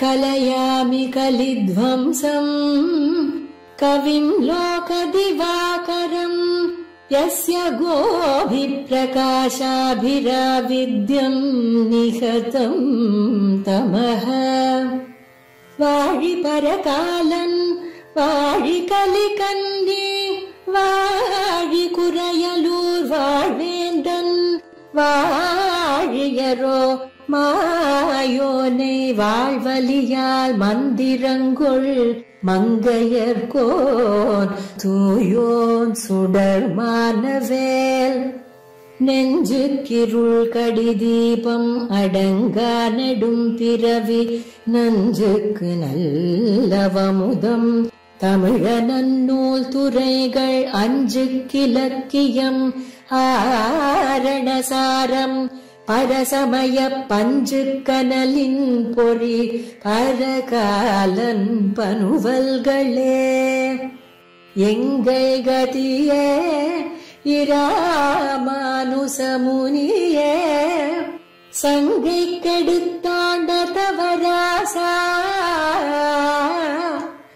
कलयामि कलिध्वंसम् कविं लोकदिवाकरम् यस्य गोभिप्रकाशाभिराविद्यं निहतं तमः वाळि परकालन् वाळि कलिकन्ये वाळि कुरयलूर् वाळ्वेन्दन् वाழியரோ மாயோனை வாழ்வலியால் மந்திரங்கொள் மங்கையர்கோன் தூயோன் சுடர் மானவேல் நெஞ்சுக்கிருள் கடிதீபம் அடங்கா நெடும் பிறவி நஞ்சுக்கு நல்லவமுதம் தமிழ நன்னூல் துறைகள் அஞ்சுக்கிலக்கியம் ஆரணசாரம் பரசமய பஞ்சு கனலின் பொறி பரகாலன் பனுவல்களே எங்கள் கதியே இராமானுசமுனியே சங்கை கெடுத்தாண்ட தவராசா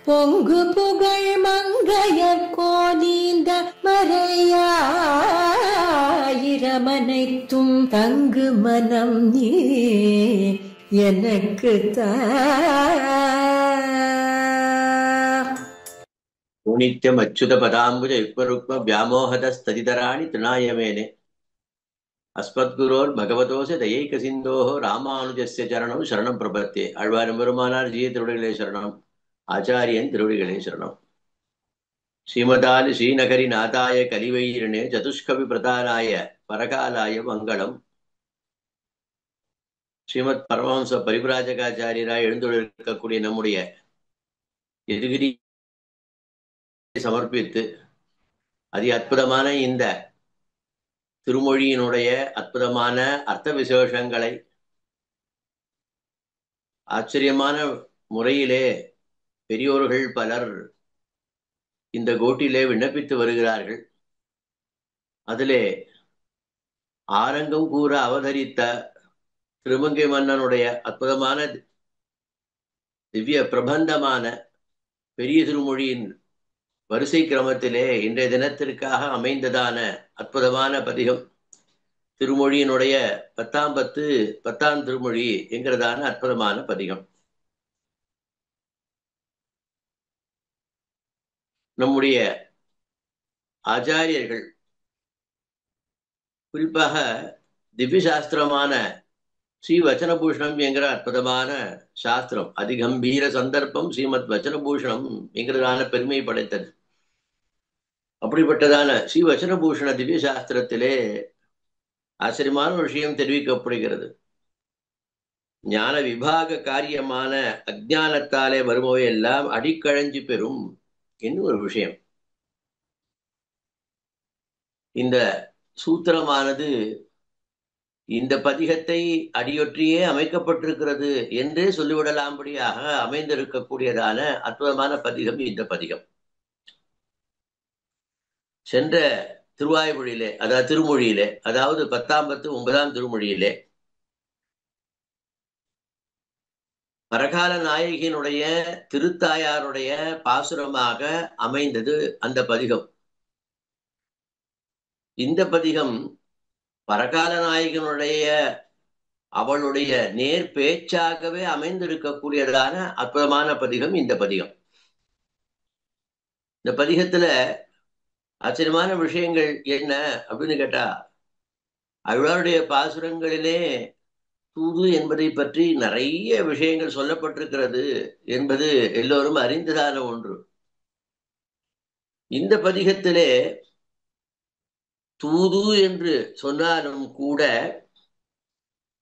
பொங்கு புகழ் மங்கையர் கோனீந்த மறையாயிரமனைத்தும் தங்கு மனம் நீ எனக்கு நித்யம் அச்சுத பதாம்புஜ யுக்மருக்ம வியாமோகத ஸ்ததிதராணி திருநாயமேனே அஸ்மத்குரோர் பகவதோச தயைக சிந்தோஹோ ராமானுஜஸ்ய சரணம் சரணம் பிரபத்தே. ஆழ்வாரும் பெருமானார் ஜீய திருவடிகளே சரணம். ஆச்சாரியன் திருவடிகளே சரணம். ஸ்ரீமதாலி ஸ்ரீநகரி நாதாய கலிவையிரணே சதுஷ்கவி பிரதானாய பரகாலாய மங்களம். ஸ்ரீமத் பரமஹம்ச பரிவிராஜகாச்சாரியராய் எழுந்துள்ளிருக்கக்கூடிய நம்முடைய எதிரி சமர்ப்பித்து அதி அற்புதமான இந்த திருமொழியினுடைய அற்புதமான அர்த்த விசேஷங்களை ஆச்சரியமான முறையிலே பெரியோர்கள் பலர் இந்த கோட்டிலே விண்ணப்பித்து வருகிறார்கள். அதிலே ஆரங்கம் கூற அவதரித்த திருமங்கை மன்னனுடைய அற்புதமான திவ்ய பிரபந்தமான பெரிய திருமொழியின் வரிசை கிரமத்திலே இன்றைய தினத்திற்காக அமைந்ததான அற்புதமான பதிகம் திருமொழியினுடைய 10 திருமொழி என்கிறதான அற்புதமான பதிகம். நம்முடைய ஆச்சாரியர்கள் குறிப்பாக திவ்ய சாஸ்திரமான ஸ்ரீ வச்சனபூஷணம் என்கிற அற்புதமான சாஸ்திரம் அதிகம்பீர சந்தர்ப்பம் ஸ்ரீமத் வச்சனபூஷணம் என்கிறதான பெருமை படைத்தது. அப்படிப்பட்டதான ஸ்ரீ வச்சனபூஷண திவ்ய சாஸ்திரத்திலே ஆச்சரியமான விஷயம் தெரிவிக்கப்படுகிறது. ஞான விபாக காரியமான அஜ்ஞானத்தாலே வருபவை எல்லாம் அடிக்கழஞ்சி பெறும் என்று ஒரு விஷயம். இந்த சூத்திரமானது இந்த பதிகத்தை அடியொற்றியே அமைக்கப்பட்டிருக்கிறது என்றே சொல்லிவிடலாம்படியாக அமைந்திருக்கக்கூடியதான அற்புதமான பதிகம் இந்த பதிகம். சென்ற திருவாய்மொழியிலே அதாவது திருமொழியிலே அதாவது 9ஆம் திருமொழியிலே பரகால நாயகியினுடைய திருத்தாயாருடைய பாசுரமாக அமைந்தது அந்த பதிகம். இந்த பதிகம் பரகால நாயகனுடைய அவளுடைய நேர் பேச்சாகவே அமைந்திருக்கக்கூடியதான அற்புதமான பதிகம் இந்த பதிகம். இந்த பதிகத்துல ஆச்சரியமான விஷயங்கள் என்ன அப்படின்னு கேட்டா, அவளுடைய பாசுரங்களிலே தூது என்பதை பற்றி நிறைய விஷயங்கள் சொல்லப்பட்டிருக்கிறது என்பது எல்லோரும் அறிந்ததான ஒன்று. இந்த பதிகத்திலே தூது என்று சொன்னாலும் கூட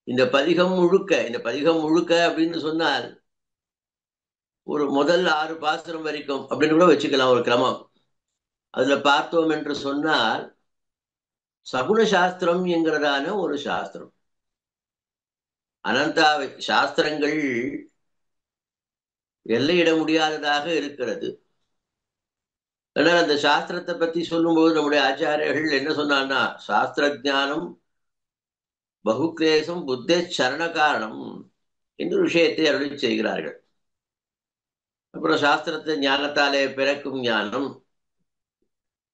இந்த பதிகம் முழுக்க அப்படின்னு சொன்னால் ஒரு முதல் 6 பாசுரம் வரைக்கும் அப்படின்னு கூட வச்சுக்கலாம் ஒரு கிரமம். அதுல பார்த்தோம் என்று சொன்னால் சகுன சாஸ்திரம் என்கிறதான ஒரு சாஸ்திரம். அனந்தா சாஸ்திரங்கள் எல்லையிட முடியாததாக இருக்கிறது. ஆனால் அந்த சாஸ்திரத்தை பத்தி சொல்லும்போது நம்முடைய ஆச்சாரியர்கள் என்ன சொன்னான்னா, சாஸ்திர ஜானம் பகுக்லேசம் புத்தே சரண காரணம். என்று விஷயத்தை அருளி செய்கிறார்கள். அப்புறம் சாஸ்திரத்தை ஞானத்தாலே பிறக்கும் ஞானம்,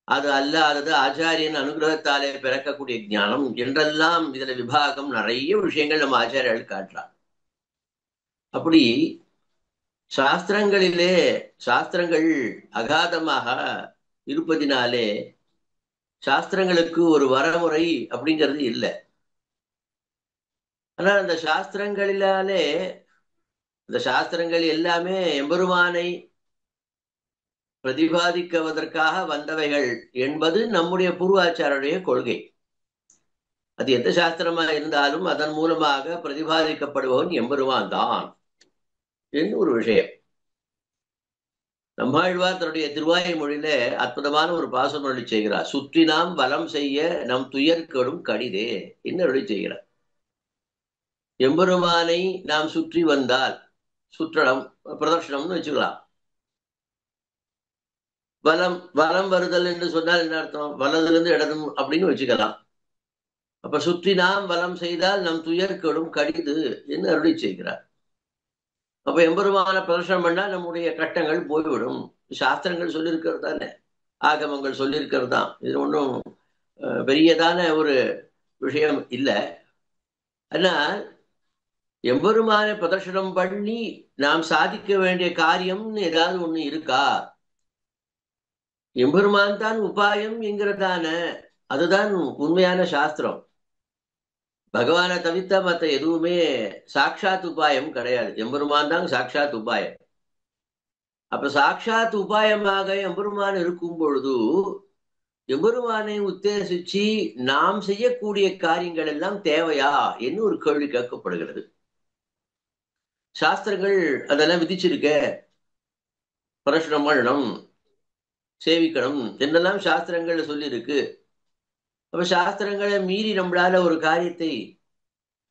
அது அல்லாதது ஆச்சாரியன் அனுகிரகத்தாலே பிறக்கக்கூடிய ஞானம் என்றெல்லாம் இதுல விபாகம் நிறைய விஷயங்கள் நம்ம ஆச்சாரியர்கள் காட்டுறார். அப்படி சாஸ்திரங்கள் அகாதமாக இருப்பதினாலே சாஸ்திரங்களுக்கு ஒரு வரமுறை அப்படிங்கிறது இல்லை. ஆனால் அந்த சாஸ்திரங்கள் எல்லாமே எம்பெருமானை பிரதிபாதிக்குவதற்காக வந்தவைகள் என்பது நம்முடைய பூர்வாச்சாரருடைய கொள்கை. அது எந்த சாஸ்திரமா இருந்தாலும் அதன் மூலமாக பிரதிபாதிக்கப்படுபவன் எம்பெருமான் தான் என்று ஒரு விஷயம். நம்மாழ்வார் தன்னுடைய திருவாய் மொழியில அற்புதமான ஒரு பாசம் அருளி செய்கிறார். சுற்றி நாம் வலம் செய்ய நம் துயர்கெடும் கடிதே என்று அருளி செய்கிறார். எம்பெருமானை நாம் சுற்றி வந்தால், சுற்றடம் பிரதர்ஷனம்னு வச்சுக்கலாம். வலம் வருதல் என்று சொன்னால் என்ன அர்த்தம்? வலதிலிருந்து இடதும் அப்படின்னு வச்சுக்கலாம். அப்ப சுற்றி நாம் வலம் செய்தால் நம் துயர்கெடும் கடிது என்று அருளி செய்கிறார். அப்ப எம்பெருமான பிரதர்ஷனம் பண்ணா நம்முடைய கட்டங்கள் போய்விடும். சாஸ்திரங்கள் சொல்லியிருக்கிறது தானே, ஆகமங்கள் சொல்லியிருக்கிறது தான். இது ஒன்றும் பெரியதான ஒரு விஷயம் இல்லை. ஆனால் எம்பெருமான பிரதர்ஷனம் பண்ணி நாம் சாதிக்க வேண்டிய காரியம்னு ஏதாவது ஒண்ணு இருக்கா? எம்பெருமான் தான் உபாயம் என்கிறதான அதுதான் உண்மையான சாஸ்திரம். பகவானை தவிர்த்த மற்ற எதுவுமே சாட்சாத் உபாயம் கிடையாது. எம்பெருமான் தான் சாட்சாத் உபாயம். அப்ப சாட்சாத் உபாயமாக எம்பெருமான் இருக்கும் பொழுது எம்பெருமானை உத்தேசிச்சு நாம் செய்யக்கூடிய காரியங்கள் எல்லாம் தேவையா என்று ஒரு கேள்வி கேட்கப்படுகிறது. சாஸ்திரங்கள் அதெல்லாம் விதிச்சிருக்க, பிரதர்ஷனம் பண்ணணும், சேவிக்கணும் என்றெல்லாம் சாஸ்திரங்கள் சொல்லியிருக்கு. அப்ப சாஸ்திரங்களை மீறி நம்மளால ஒரு காரியத்தை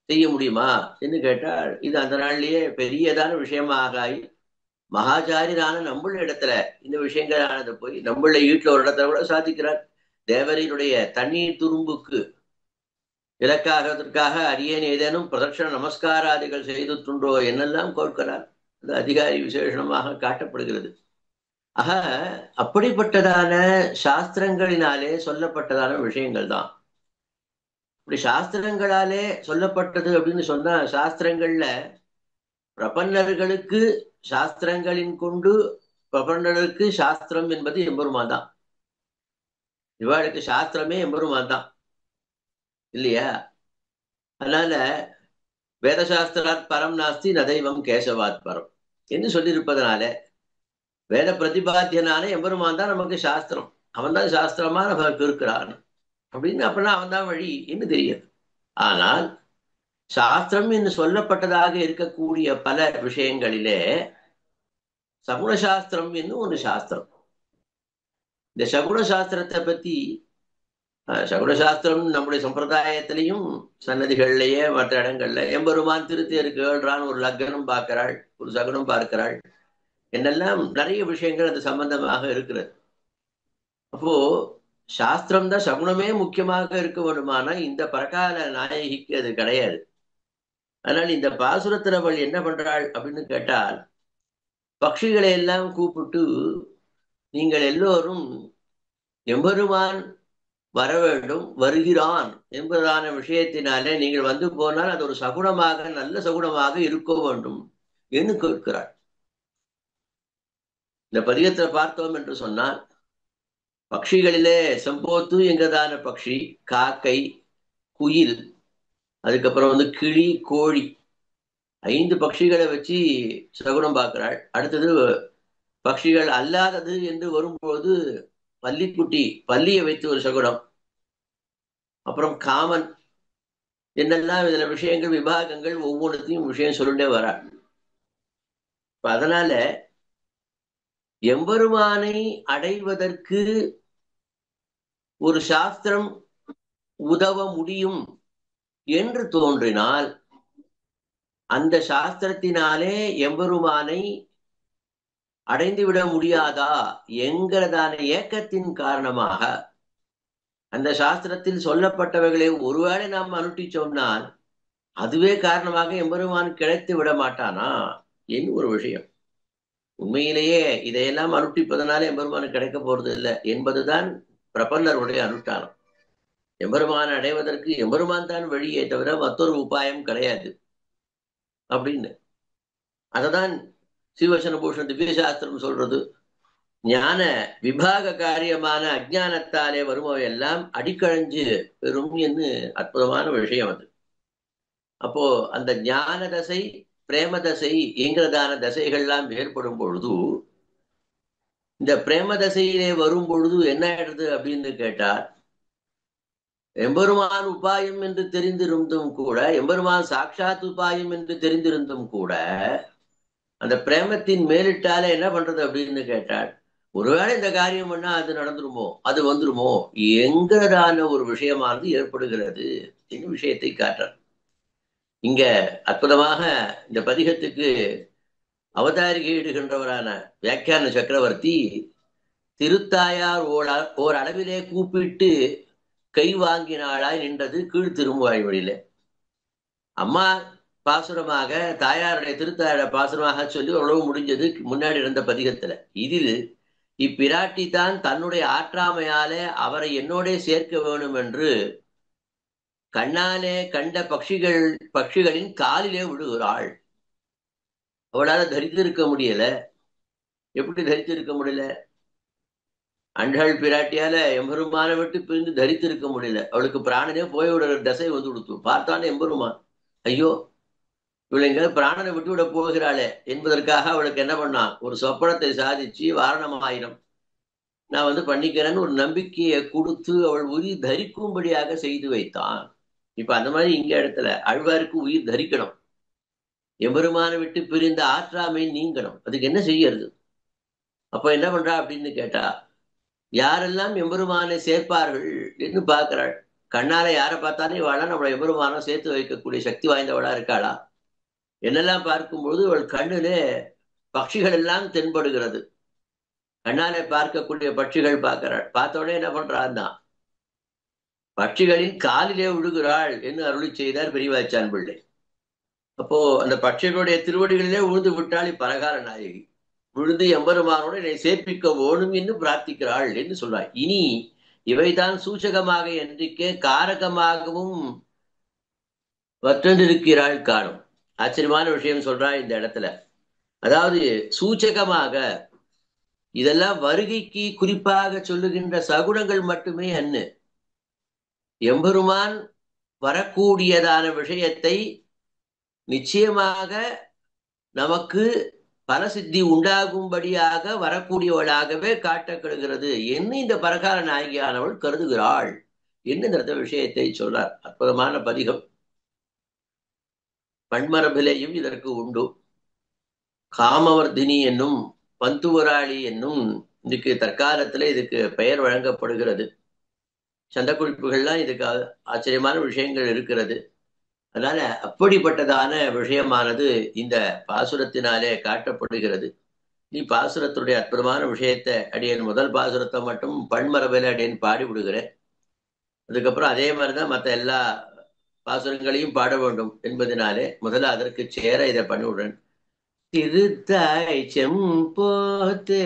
செய்ய முடியுமா என்று கேட்டால் இது அந்த நாள்லயே பெரியதான விஷயமாக ஆகி மகாச்சாரியரான நம்மள இடத்துல இந்த விஷயங்களானது போய் நம்மள வீட்டுல ஒரு இடத்துல கூட சாதிக்கிறார். தேவரையினுடைய தண்ணீர் துரும்புக்கு இலக்காகதற்காக அரியன் ஏதேனும் பிரதட்சண நமஸ்காராதிகள் செய்து துண்டோ என்னெல்லாம் கோர்க்கிறார். அது அதிகாரி விசேஷமாக காட்டப்படுகிறது. ஆக அப்படிப்பட்டதான சாஸ்திரங்களினாலே சொல்லப்பட்டதான விஷயங்கள் தான். இப்படி சாஸ்திரங்களாலே சொல்லப்பட்டது அப்படின்னு சொன்னா, சாஸ்திரங்கள்ல பிரபன்னர்களுக்கு சாஸ்திரங்களின் கொண்டு பிரபன்னர்களுக்கு சாஸ்திரம் என்பது எம்பெருமான் தான். இவாளுக்கு சாஸ்திரமே எம்பெருமான் தான் இல்லையா? அதனால வேதசாஸ்திராத் பரம் நாஸ்தி நதைவம் கேசவாத் பரம் என்று சொல்லியிருப்பதனால வேத பிரதிபாத்தியனான எம்பெருமான் தான் நமக்கு சாஸ்திரம். அவன் தான் சாஸ்திரமா நமக்கு இருக்கிறான் அப்படின்னு அப்படின்னா அவன் தான் வழி என்று தெரியுது. ஆனால் சாஸ்திரம் என்று சொல்லப்பட்டதாக இருக்கக்கூடிய பல விஷயங்களிலே சகுண சாஸ்திரம் என்னும் ஒரு சாஸ்திரம். இந்த சகுண சாஸ்திரத்தை பத்தி, சகுன சாஸ்திரம் நம்முடைய சம்பிரதாயத்திலையும் சன்னதிகள்லயே மற்ற இடங்கள்ல எம்பெருமான் திருத்தேருக்கு ஏழ்றான், ஒரு லக்னம் பார்க்கிறாள், ஒரு சகுனம் பார்க்கிறாள் என்னெல்லாம் நிறைய விஷயங்கள் அது சம்பந்தமாக இருக்கிறது. அப்போ சாஸ்திரம் தான் சகுனமே முக்கியமாக இருக்க வேண்டுமானா இந்த பரகால நாயகிக்கு அது கிடையாது. அதனால் இந்த பாசுரத்தில் அவள் என்ன பண்றாள் அப்படின்னு கேட்டால், பட்சிகளை எல்லாம் கூப்பிட்டு நீங்கள் எல்லோரும் எம்பெருமான் வர வேண்டும், வருகிறான் என்பதான விஷயத்தினாலே நீங்கள் வந்து போனால் அது ஒரு சகுனமாக, நல்ல சகுனமாக இருக்க வேண்டும் என்று கேட்கிறாள். இந்த பதிகத்துல பார்த்தோம் என்று சொன்னால், பட்சிகளிலே செம்போத்து என்கிறதான பட்சி, காக்கை, குயில், அதுக்கப்புறம் கிளி, கோழி, 5 பட்சிகளை வச்சு சகுனம் பார்க்கிறாள். அடுத்தது பட்சிகள் அல்லாதது என்று வரும்போது பல்லிக்குட்டி, பல்லியை வைத்து ஒரு சகுனம், அப்புறம் காமன் என்னெல்லாம் இதுல விஷயங்கள் விபாகங்கள் ஒவ்வொன்றுத்தையும் விஷயம் சொல்லிட்டே வராள். அதனால எம்பெருமானை அடைவதற்கு ஒரு சாஸ்திரம் உதவ முடியும் என்று தோன்றினால் அந்த சாஸ்திரத்தினாலே எம்பெருமானை அடைந்துவிட முடியாதா என்கிறதான ஏக்கத்தின் காரணமாக அந்த சாஸ்திரத்தில் சொல்லப்பட்டவைகளை ஒருவேளை நாம் அனுட்டி சொன்னால் அதுவே காரணமாக எம்பெருமான் கிடைத்து விட மாட்டானா என்று ஒரு விஷயம். உண்மையிலேயே இதையெல்லாம் அனுஷ்டிப்பதனால எம்பெருமானுக்கு கிடைக்க போறது இல்லை என்பதுதான் பிரபன்னருடைய அனுஷ்டானம். எம்பெருமான் அடைவதற்கு எம்பெருமான் தான் வழியே தவிர மற்றொரு உபாயம் கிடையாது அப்படின்னு. அததான் ஸ்ரீவசன பூஷன் திவ்ய சாஸ்திரம் சொல்றது. ஞான விபாக காரியமான அஜானத்தாலே வருமவையெல்லாம் அடிக்கழிஞ்சு பெறும் என்று அற்புதமான விஷயம் அது. அப்போ அந்த ஞான தசை பிரேம தசை என்கிறதான தசைகள்லாம் ஏற்படும் பொழுது, இந்த பிரேம தசையிலே வரும் பொழுது என்ன ஆயிடுது அப்படின்னு கேட்டால், எம்பெருமான் உபாயம் என்று தெரிந்திருந்தும் கூட, எம்பெருமான் சாட்சாத் உபாயம் என்று தெரிந்திருந்தும் கூட, அந்த பிரேமத்தின் மேலிட்டால என்ன பண்றது அப்படின்னு கேட்டால், ஒருவேளை இந்த காரியம் பண்ணா அது நடந்துருமோ, அது வந்துருமோ என்கிறதான ஒரு விஷயமானது ஏற்படுகிறது என்று விஷயத்தை காட்டுறார். இங்க அற்புதமாக இந்த பதிகத்துக்கு அவதாரிகை இடுகின்றவரான வியாக்கியான சக்கரவர்த்தி திருத்தாயார் ஓர் அளவிலே கூப்பிட்டு கை வாங்கினாளாய் நின்றது கீழ் திருமுவாய்மொழியில. அம்மா பாசுரமாக தாயாருடைய திருத்தாயார பாசுரமாக சொல்லி உழவு முடிஞ்சது முன்னாடி இருந்த பதிகத்துல. இதில் இப்பிராட்டி தான் தன்னுடைய ஆற்றாமையாலே அவரை என்னோட சேர்க்க வேணும் என்று கண்ணாலே கண்ட பட்சிகளின் காலிலே விழுகிறாள். அவளால தரித்திருக்க முடியல. எப்படி தரித்திருக்க முடியல? அண்டாள் பிராட்டியால எம்பெருமானை விட்டு பிரிந்து தரித்திருக்க முடியல. அவளுக்கு பிராணனே போய் விடுற தசை வந்து கொடுத்து பார்த்தானே எம்பெருமான், ஐயோ இவளைங்க பிராணனை விட்டு விட போகிறாளே என்பதற்காக அவளுக்கு என்ன பண்ணான், ஒரு சொப்பனத்தை சாதிச்சு வாரணமாயிரம் நான் பண்ணிக்கிறேன்னு ஒரு நம்பிக்கையை கொடுத்து அவள் உயிர் தரிக்கும்படியாக செய்து வைத்தான். இப்ப அந்த மாதிரி இங்க இடத்துல அழ்வாருக்கு உயிர் தரிக்கணும், எம்பெருமானை விட்டு பிரிந்த ஆற்றாமை நீங்கணும். அதுக்கு என்ன செய்யறது? அப்ப என்ன பண்றா அப்படின்னு கேட்டா, யாரெல்லாம் எம்பெருமானை சேர்ப்பார்கள் என்று பார்க்கிறாள். கண்ணால யாரை பார்த்தாலும் இவாளா நம்மளை எம்பெருமானம் சேர்த்து வைக்கக்கூடிய சக்தி வாய்ந்தவளா இருக்காளா? என்னெல்லாம் பார்க்கும்பொழுது அவள் கண்ணிலே பட்சிகள் எல்லாம் தென்படுகிறது. கண்ணாலே பார்க்கக்கூடிய பட்சிகள் பார்க்கிறாள். பார்த்த உடனே என்ன பண்றான்னா, பட்சிகளின் காலிலே விழுகிறாள் என்று அருளி செய்தார் பெரியவாச்சான் பிள்ளை. அப்போ அந்த பட்சிகளுடைய திருவடிகளிலே விழுந்து விட்டாள் இப்பரகார நாயகி. விழுந்து எம்பெருமானோடு என்னை சேர்ப்பிக்க வேணும் என்று பிரார்த்திக்கிறாள் என்று சொல்றாள். இனி இவைதான் சூச்சகமாக என்றிக்கே காரகமாகவும் வற்றிருக்கிறாள் காணும். ஆச்சரியமான விஷயம் சொல்றா இந்த இடத்துல. அதாவது சூச்சகமாக இதெல்லாம் வருகைக்கு குறிப்பாக சொல்லுகின்ற சகுனங்கள் மட்டுமே அன்னு. எம்பெருமான் வரக்கூடியதான விஷயத்தை நிச்சயமாக நமக்கு பலசித்தி உண்டாகும்படியாக வரக்கூடியவளாகவே காட்டப்படுகிறது என்று இந்த பரகார நாயகியானவள் கருதுகிறாள் என்று இந்த விஷயத்தை சொல்றார். அற்புதமான பதிகம். பண்மரபிலேயும் இதற்கு உண்டு. காமவர்தினி என்னும் பந்துவராளி என்னும் இதுக்கு தற்காலத்துல இதுக்கு பெயர் வழங்கப்படுகிறது. சந்த குறிப்புகள்லாம் இதுக்கு ஆச்சரியமான விஷயங்கள் இருக்கிறது. அதனால அப்படிப்பட்டதான விஷயமானது இந்த பாசுரத்தினாலே காட்டப்படுகிறது. நீ பாசுரத்துடைய அற்புதமான விஷயத்தை அடியன் முதல் பாசுரத்தை மட்டும் பண்மரபில அடியன் பாடி விடுகிறேன். அதுக்கப்புறம் அதே மாதிரிதான் மற்ற எல்லா பாசுரங்களையும் பாட வேண்டும் என்பதனாலே முதல்ல அதற்கு சேர இதை பண்ணிவிடுறேன். திருத்தாய் செம்போத்தே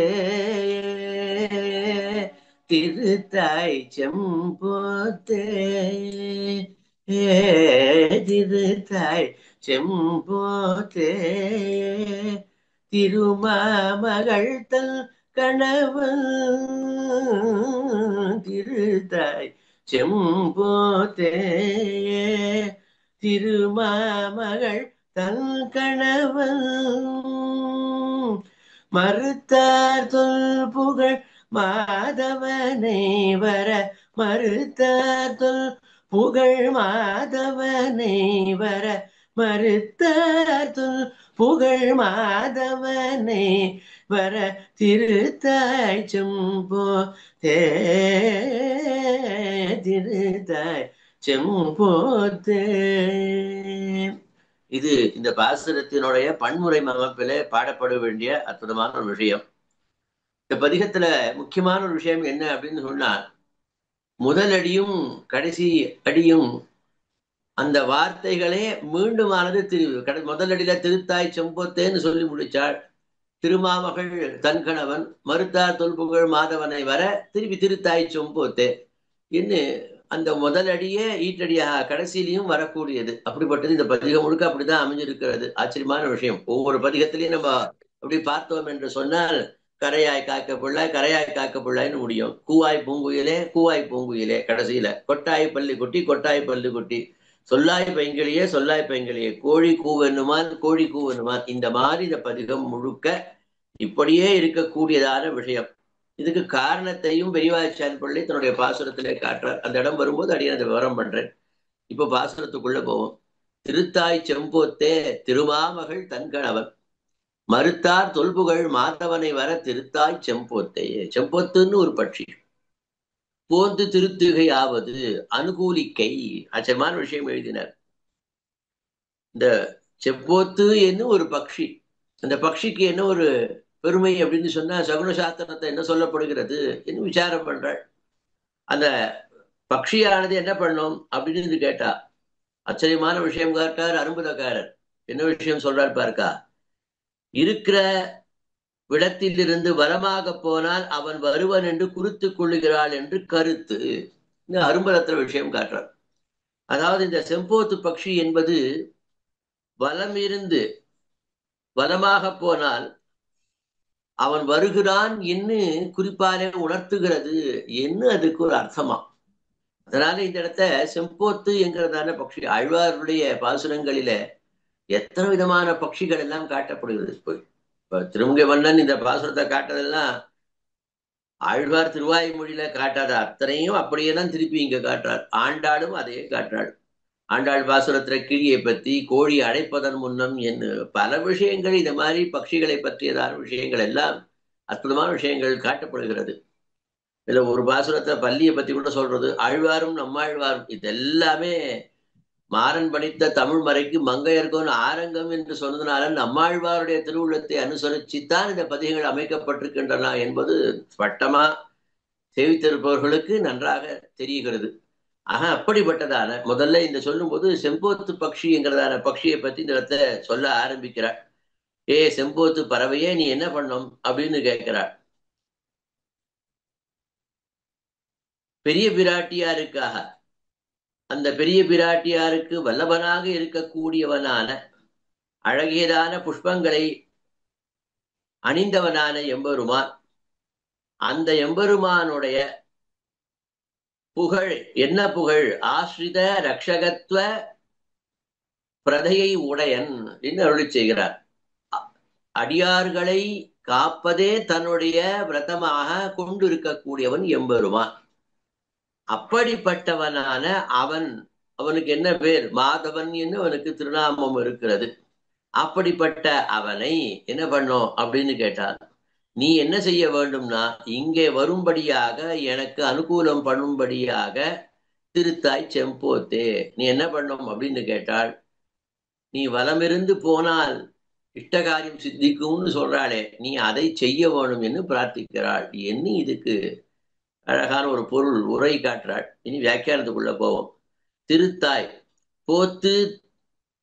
திருத்தாய் செம்போத்தே திருத்தாய் செம்போத்தே திருமாமகள் தன் கணவன் திருத்தாய் செம்போத்தே திருமாமகள் தன் கணவன் மறுத்தார் தொல் புகழ் மாதவனை வர மறுத்தார் தொல் புகழ் மாதவனை வர மறுத்தார் தொல் புகழ் மாதவனை வர திருத்தாய் செம்போத்தே திருத்தாய் செம்போத்தே. இது இந்த பாசுரத்தினுடைய பன்முறை அமைப்பிலே பாடப்பட வேண்டிய அற்புதமான ஒரு விஷயம். இந்த பதிகத்துல முக்கியமான ஒரு விஷயம் என்ன அப்படின்னு சொன்னா, முதல் அடியும் கடைசி அடியும் அந்த வார்த்தைகளே மீண்டுமானது முதலடியில திருத்தாய் செம்போத்தேன்னு சொல்லி முடிச்சாள். திருமாமகள் தன்கணவன் மறுத்தார் தொல்புகழ் மாதவனை வர திருப்பி திருத்தாய் செம்போத்தே என்று அந்த முதலடியே ஈட்டடியாக கடைசியிலையும் வரக்கூடியது. அப்படிப்பட்டது இந்த பதிகம் முழுக்க அப்படிதான் அமைஞ்சிருக்கிறது. ஆச்சரியமான விஷயம். ஒவ்வொரு பதிகத்திலையும் நம்ம அப்படி பார்த்தோம் என்று சொன்னால் கரையாய் காக்க பிள்ளாய் கரையாய் காக்க பிள்ளாய்னு முடியும். கூவாய் பூங்குயிலே கடைசியில கொட்டாய் பள்ளி குட்டி கொட்டாய் பள்ளி குட்டி சொல்லாய் பைங்கிளியே கோழி கூவென்னுமான் கோழி கூவென்னுமான். இந்த மாதிரி இந்த பதிகம் முழுக்க இப்படியே இருக்கக்கூடியதான விஷயம். இதுக்கு காரணத்தையும் பெரியவாச்சான் பிள்ளை தன்னுடைய பாசுரத்திலே காட்டுறார். அந்த இடம் வரும்போது அடியே அதை விவரம் பண்றேன். இப்ப பாசுரத்துக்குள்ள போவோம். திருத்தாய் செம்போத்தே திருமாமகள் தன்கணவன் மறுத்தார் தொல்புகழ் மாதவனை வர திருத்தாய் செம்போத்தே. செம்போத்துன்னு ஒரு பட்சி. போந்து திருத்துகை ஆவது அனுகூலிக்கை. ஆச்சரியமான விஷயம் எழுதினார். இந்த செம்போத்து என்ன ஒரு பக்ஷி. அந்த பக்ஷிக்கு என்ன ஒரு பெருமை அப்படின்னு சொன்னா சகுன சாஸ்திரத்தை என்ன சொல்லப்படுகிறது என்று விசாரம் பண்றாள். அந்த பக்ஷியானது என்ன பண்ணும் அப்படின்னு கேட்டா ஆச்சரியமான விஷயம் கேட்டார் அரும்புதக்காரர். என்ன விஷயம் சொல்றார் பார்க்கா. இருக்கிற விடத்திலிருந்து வலமாக போனால் அவன் வருவன் என்று குறித்து கொள்ளுகிறாள் என்று கருத்து. இந்த அரும்பலத்திர விஷயம் காட்டுறார். அதாவது இந்த செம்போத்து பக்ஷி என்பது வலம் இருந்து வலமாக போனால் அவன் வருகிறான் என்று குறிப்பாலே உணர்த்துகிறது என்று அதுக்கு ஒரு அர்த்தமா. அதனால இந்த இடத்த செம்போத்து என்கிறதான பட்சி ஆழ்வாருடைய பாசுரங்களில எத்தனை விதமான பட்சிகள் எல்லாம் காட்டப்படுகிறது. இப்ப திருமுக மன்னன் இந்த பாசுரத்தை காட்டுறதெல்லாம் ஆழ்வார் திருவாய்மொழியில காட்டாத அத்தனையும் அப்படியே தான் திருப்பி இங்க காட்டுறார். ஆண்டாளும் அதையே காட்டுறாள். ஆண்டாள் பாசுரத்துல கிளியை பத்தி கோழி அடைப்பதன் முன்னம் என்று பல விஷயங்கள் இந்த மாதிரி பட்சிகளை பற்றியதான விஷயங்கள் எல்லாம் அற்புதமான விஷயங்கள் காட்டப்படுகிறது. இதுல ஒரு பாசுரத்தை பள்ளியை பத்தி கூட சொல்றது. ஆழ்வாரும் நம்மாழ்வாரும் இதெல்லாமே மாறன் படித்த தமிழ் மறைக்கு மங்கையர்கோன் ஆரங்கம் என்று சொன்னதுனால நம்மாழ்வாருடைய திருவுள்ளத்தை அனுசரிச்சுத்தான் இந்த பதிகங்கள் அமைக்கப்பட்டிருக்கின்றன என்பது பட்டமா சேவித்திருப்பவர்களுக்கு நன்றாக தெரிகிறது. ஆக அப்படிப்பட்டதான முதல்ல இந்த சொல்லும் போது செம்போத்து பக்ஷி என்கிறதான பக்ஷியை பத்தி இந்த இடத்த சொல்ல ஆரம்பிக்கிறார். ஏ செம்போத்து பறவையே நீ என்ன பண்ணும் அப்படின்னு கேட்கிறார். பெரிய பிராட்டியாருக்காக அந்த பெரிய பிராட்டியாருக்கு வல்லவனாக இருக்கக்கூடியவனான அழகியதான புஷ்பங்களை அணிந்தவனான எம்பெருமான், அந்த எம்பெருமானுடைய புகழ் என்ன புகழ்? ஆஸ்ரித ரக்ஷகத்துவ பிரதையை உடையன் என்று அருளி செய்கிறார். அடியார்களை காப்பதே தன்னுடைய விரதமாக கொண்டிருக்கக்கூடியவன் எம்பெருமான். அப்படிப்பட்டவனான அவனுக்கு என்ன பேர்? மாதவன் என்று அவனுக்கு திருநாமம் இருக்கிறது. அப்படிப்பட்ட அவனை என்ன பண்ணோம் அப்படின்னு கேட்டால், நீ என்ன செய்ய வேண்டும்னா இங்கே வரும்படியாக எனக்கு அனுகூலம் பண்ணும்படியாக திருத்தாய் செம்போத்தே நீ என்ன பண்ணும் அப்படின்னு கேட்டால், நீ வலமிருந்து போனால் இஷ்டகாரியம் சித்திக்கும்னு சொல்றாளே, நீ அதை செய்ய வேணும் என்று பிரார்த்திக்கிறாள். என்ன இதுக்கு அழகான ஒரு பொருள் உரை காட்டுறாள். இனி வியாக்கியானத்துக்குள்ள போவோம். திருத்தாய் போத்து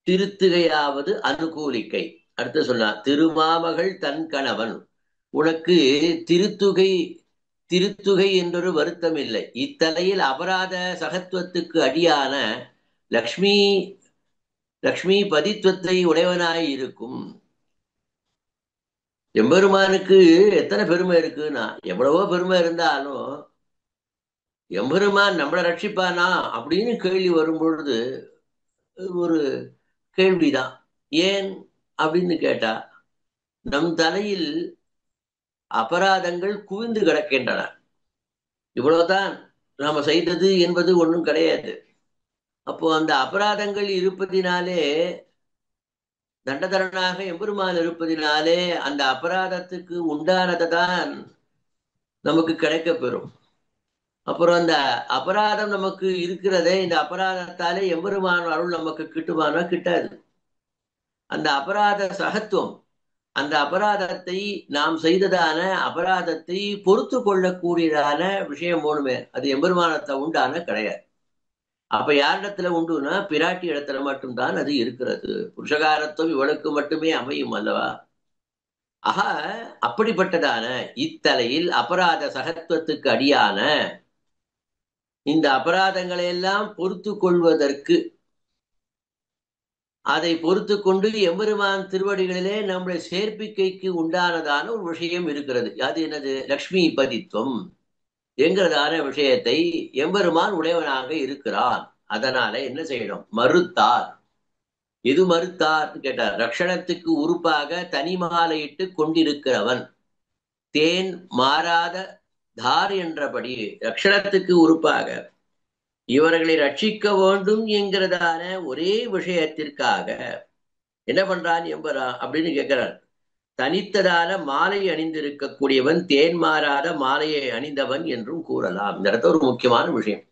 திருத்துகையாவது அனுகூலிக்கை. அடுத்து சொன்னா திருமாமகள் தன் கணவன். உனக்கு திருத்துகை என்றொரு வருத்தம் இல்லை. இத்தலையில் அபராத சகத்துவத்துக்கு அடியான லக்ஷ்மி பதித்துவத்தை உடையவனாய் இருக்கும் எம்பெருமானுக்கு எத்தனை பெருமை இருக்குன்னா, எவ்வளவோ பெருமை இருந்தாலும் எம்பெருமான் நம்மளை ரட்சிப்பானா அப்படின்னு கேள்வி வரும் பொழுது ஒரு கேள்விதான். ஏன் அப்படின்னு கேட்டா, நம் தலையில் அபராதங்கள் குவிந்து கிடக்கின்றன. இவ்வளவுதான் நாம செய்தது என்பது ஒன்றும் கிடையாது. அப்போ அந்த அபராதங்கள் இருப்பதினாலே, தண்டதரனாக எம்பெருமான் இருப்பதினாலே அந்த அபராதத்துக்கு உண்டானதான் நமக்கு கிடைக்க பெறும். அப்புறம் அந்த அபராதம் நமக்கு இருக்கிறதே, இந்த அபராதத்தாலே எம்பெருமான் அருள் நமக்கு கிட்டுமானா கிட்டாது. அந்த அபராத சகத்துவம், அந்த அபராதத்தை நாம் செய்ததான அபராதத்தை பொறுத்து கொள்ளக்கூடியதான விஷயம் போனுமே, அது எம்பெருமானத்தை உண்டான கிடையாது. அப்ப யாரிடத்துல உண்டுன்னா பிராட்டி இடத்துல மட்டும்தான் அது இருக்கிறது. புருஷகாரத்துவம் இவளுக்கு மட்டுமே அமையும் அல்லவா? ஆக அப்படிப்பட்டதான இத்தலையில் அபராத சகத்துவத்துக்கு அடியான இந்த அபராதங்களை எல்லாம் பொறுத்து கொள்வதற்கு, அதை பொறுத்து கொண்டு எம்பெருமான் திருவடிகளிலே நம்முடைய சேர்ப்பிக்கைக்கு உண்டானதான ஒரு விஷயம் இருக்கிறது. அது என்னது? லக்ஷ்மி பதித்துவம் என்கிறதான விஷயத்தை எம்பெருமான் உடையவனாக இருக்கிறான். அதனால என்ன செய்யணும்? மறுத்தார். எது மறுத்தார் கேட்டார். ரக்ஷணத்துக்கு உறுப்பாக தனி மாலையிட்டு கொண்டிருக்கிறவன், தேன் மாறாத தார் என்றபடி ரக்ஷணத்துக்கு உறுப்பாக இவர்களை ரட்சிக்க வேண்டும் என்கிறதான ஒரே விஷயத்திற்காக என்ன பண்றான் எம்பரா அப்படின்னு கேட்கிறார். தனித்ததான மாலை அணிந்திருக்கக்கூடியவன் தேன் மாறாத மாலையை அணிந்தவன் என்றும் கூறலாம். இந்த இடத்துல ஒரு முக்கியமான விஷயம்.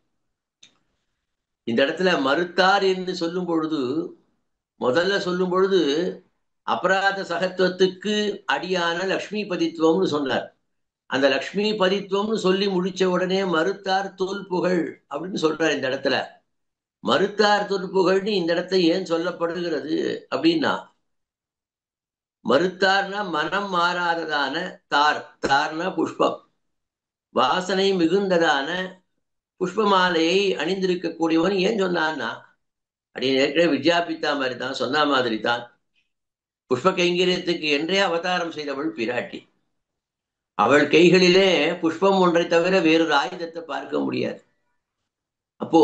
இந்த இடத்துல மறுத்தார் என்று சொல்லும் பொழுது, முதல்ல சொல்லும் பொழுது அபராத சகத்துவத்துக்கு அடியான லக்ஷ்மி பதித்துவம்னு சொன்னார். அந்த லக்ஷ்மி பதித்துவம்னு சொல்லி முடிச்ச உடனே மறுத்தார் தொல் புகழ் அப்படின்னு சொல்றார். இந்த இடத்துல மறுத்தார் தொல் புகழ்னு இந்த இடத்துல ஏன் சொல்லப்படுகிறது அப்படின்னா, மறுத்தார்னா மனம் மாறாததான தார், தார்னா புஷ்பம், வாசனை மிகுந்ததான புஷ்பமாலையை அணிந்திருக்கக்கூடியவன் ஏன் சொன்னான்னா, அப்படின்னு ஏற்கனவே வித்யாபித்தா மாதிரி தான் சொன்ன மாதிரி தான் புஷ்ப கைங்கரியத்துக்கு என்றே அவதாரம் செய்தவள் பிராட்டி. அவள் கைகளிலே புஷ்பம் ஒன்றை தவிர வேறொரு ஆயுதத்தை பார்க்க முடியாது. அப்போ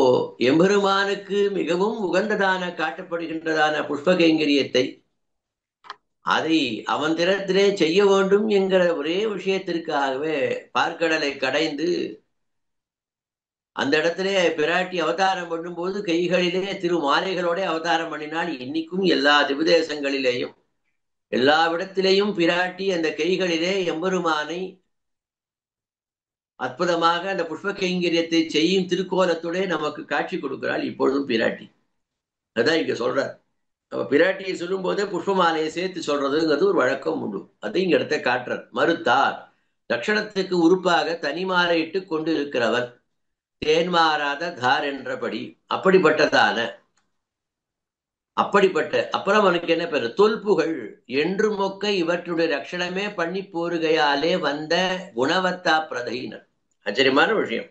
எம்பெருமானுக்கு மிகவும் உகந்ததான காட்டப்படுகின்றதான புஷ்ப கைங்கரியத்தை அதை அவன் திறத்திலே செய்ய வேண்டும் என்கிற ஒரே விஷயத்திற்காகவே பார்க்கடலை கடைந்து அந்த இடத்திலே பிராட்டி அவதாரம் பண்ணும்போது கைகளிலே திருமாலைகளோட அவதாரம் பண்ணினால், இன்னைக்கும் எல்லா திவிதேசங்களிலேயும் எல்லாவிடத்திலேயும் பிராட்டி அந்த கைகளிலே எம்பெருமானை அற்புதமாக அந்த புஷ்ப கைங்கரியத்தை செய்யும் திருக்கோலத்தோட நமக்கு காட்சி கொடுக்கிறாள் இப்பொழுதும் பிராட்டி. அதான் இங்க சொல்றார். நம்ம பிராட்டியை சொல்லும் போதே புஷ்பமாலையை சேர்த்து சொல்றதுங்கிறது ஒரு வழக்கம் உண்டு. அதை இங்க இடத்த காட்டுறார். மறுத்தார் லட்சணத்துக்கு உறுப்பாக தனிமாலையிட்டு கொண்டு இருக்கிறவர், தேன் மாறாத தார் என்றபடி அப்படிப்பட்டதான அப்புறம் அவனுக்கு என்ன பேரு? தொல்புகழ் என்று மொக்க இவற்றுடைய ரட்சணமே பண்ணி போருகையாலே வந்த குணவத்தா பிரதையினர். ஆச்சரியமான விஷயம்.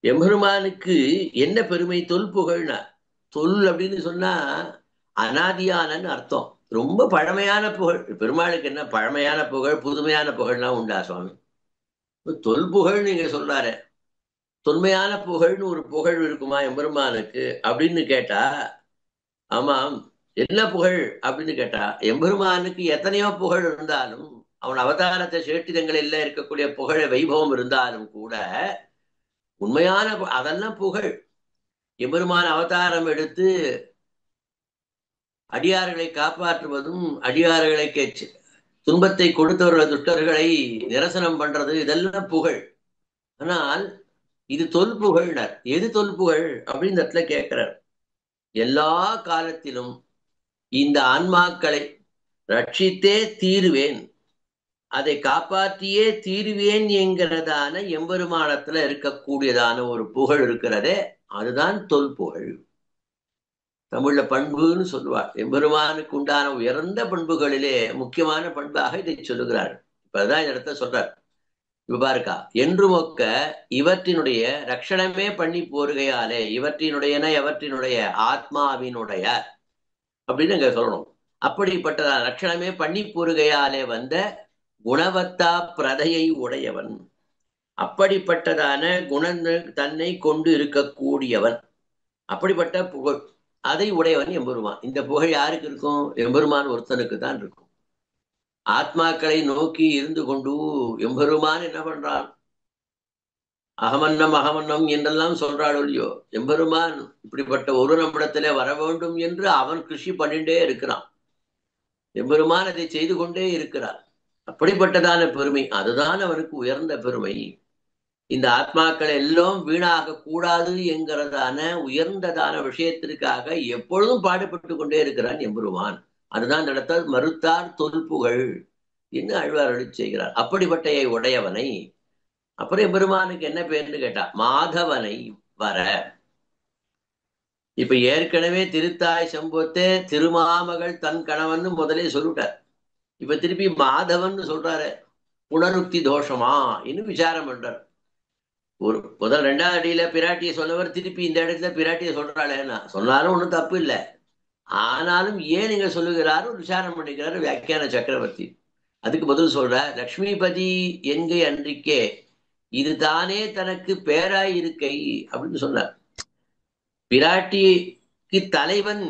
எம்பெருமானுக்கு என்ன பெருமை? தொல்புகழ்னா, தொல் அப்படின்னு சொன்னா அனாதியானன்னு அர்த்தம். ரொம்ப பழமையான புகழ். பெருமாளுக்கு என்ன பழமையான புகழ் புதுமையான புகழ்லாம் உண்டா சுவாமி? தொல்புகழ் நீங்க சொல்றாரு. தொன்மையான புகழ்னு ஒரு புகழ் இருக்குமா எம்பெருமானுக்கு அப்படின்னு கேட்டா, ஆமாம். என்ன புகழ் அப்படின்னு கேட்டா, எம்பெருமானுக்கு எத்தனையோ புகழ் இருந்தாலும், அவன் அவதாரத்தை சேட்டிதங்களில் இருக்கக்கூடிய புகழ வைபவம் இருந்தாலும் கூட உண்மையான அதெல்லாம் புகழ். எம்பெருமான அவதாரம் எடுத்து அடியார்களை காப்பாற்றுவதும், அடியார்களை துன்பத்தை கொடுத்தவர்கள் துஷ்டர்களை நிரசனம் பண்றது, இதெல்லாம் புகழ். ஆனால் இது தொல்புகழ்னர். எது தொல்புகழ் அப்படின்னு இடத்துல கேட்கிறார். எல்லா காலத்திலும் இந்த ஆன்மாக்களை ரட்சித்தே தீருவேன், அதை காப்பாற்றியே தீருவேன் என்கிறதான எம்பெருமானத்துல இருக்கக்கூடியதான ஒரு புகழ் இருக்கிறதே, அதுதான் தொல்புகழ். தமிழ்ல பண்புன்னு சொல்லுவார். எம்பெருமானுக்கு உண்டான உயர்ந்த பண்புகளிலே முக்கியமான பண்பாக இதை சொல்லுகிறார். இப்பதான் இந்த இடத்த சொல்றார். இப்ப பாருக்கா, என்று மொக்க இவற்றினுடைய ரட்சணமே பண்ணி போருகையாலே, எவற்றினுடைய ஆத்மாவினுடைய அப்படின்னு அங்க சொல்லணும். அப்படிப்பட்ட ரட்சணமே பண்ணி போருகையாலே வந்த குணவத்தா பிரதையை உடையவன், அப்படிப்பட்டதான குணங்கள் தன்னை கொண்டு இருக்கக்கூடியவன், அப்படிப்பட்ட புகழ் அதை உடையவன் எம்பெருமான். இந்த புகழ் யாருக்கு இருக்கும்? எம்பெருமான் ஒருத்தனுக்கு தான் இருக்கும். ஆத்மாக்களை நோக்கி இருந்து கொண்டு எம்பெருமான் என்ன பண்றான்? அகமன்னம் என்றெல்லாம் சொல்றாள் இல்லையோ, எம்பெருமான் இப்படிப்பட்ட ஒரு நம்மிடத்திலே வர வேண்டும் என்று அவன் கிருஷி பண்ணிட்டே இருக்கிறான். எம்பெருமான் அதை செய்து கொண்டே இருக்கிறான். அப்படிப்பட்டதான பெருமை, அதுதான் அவனுக்கு உயர்ந்த பெருமை. இந்த ஆத்மாக்கள் எல்லாம் வீணாக கூடாது என்கிறதான உயர்ந்ததான விஷயத்திற்காக எப்பொழுதும் பாடுபட்டு கொண்டே இருக்கிறான் எம்பெருமான். அதுதான் இந்த இடத்தில் மறுத்தார் தொல்புகழ் என்று ஆழ்வார் அருளி செய்கிறார். அப்படிப்பட்ட உடையவனை, அப்புறம் எம்பெருமானுக்கு என்ன பேர்னு கேட்டா, மாதவனை வர. இப்ப ஏற்கனவே திருத்தாய் சம்பவத்தை திருமாமகள் தன் கணவன் முதலே சொல்லிட்டார். இப்ப திருப்பி மாதவன் சொல்றாரு. புனருக்தி தோஷமா இன்னும் விசாரம் பண்றார். ஒரு முதல் ரெண்டாவது அடியில பிராட்டியை சொன்னவர் திருப்பி இந்த இடத்துல பிராட்டியை சொல்றாளேன்னா சொன்னாலும் ஒன்றும் தப்பு இல்லை. ஆனாலும் ஏன் நீங்க சொல்லுகிறாரு விசாரம் பண்ணிக்கிறாரு வியாக்கியான சக்கரவர்த்தி. அதுக்கு பதில் சொல்ற, லக்ஷ்மிபதி எங்கை அன்றிக்கே இது தானே தனக்கு பேராய் இருக்கை அப்படின்னு சொன்னார். பிராட்டிக்கு தலைவன்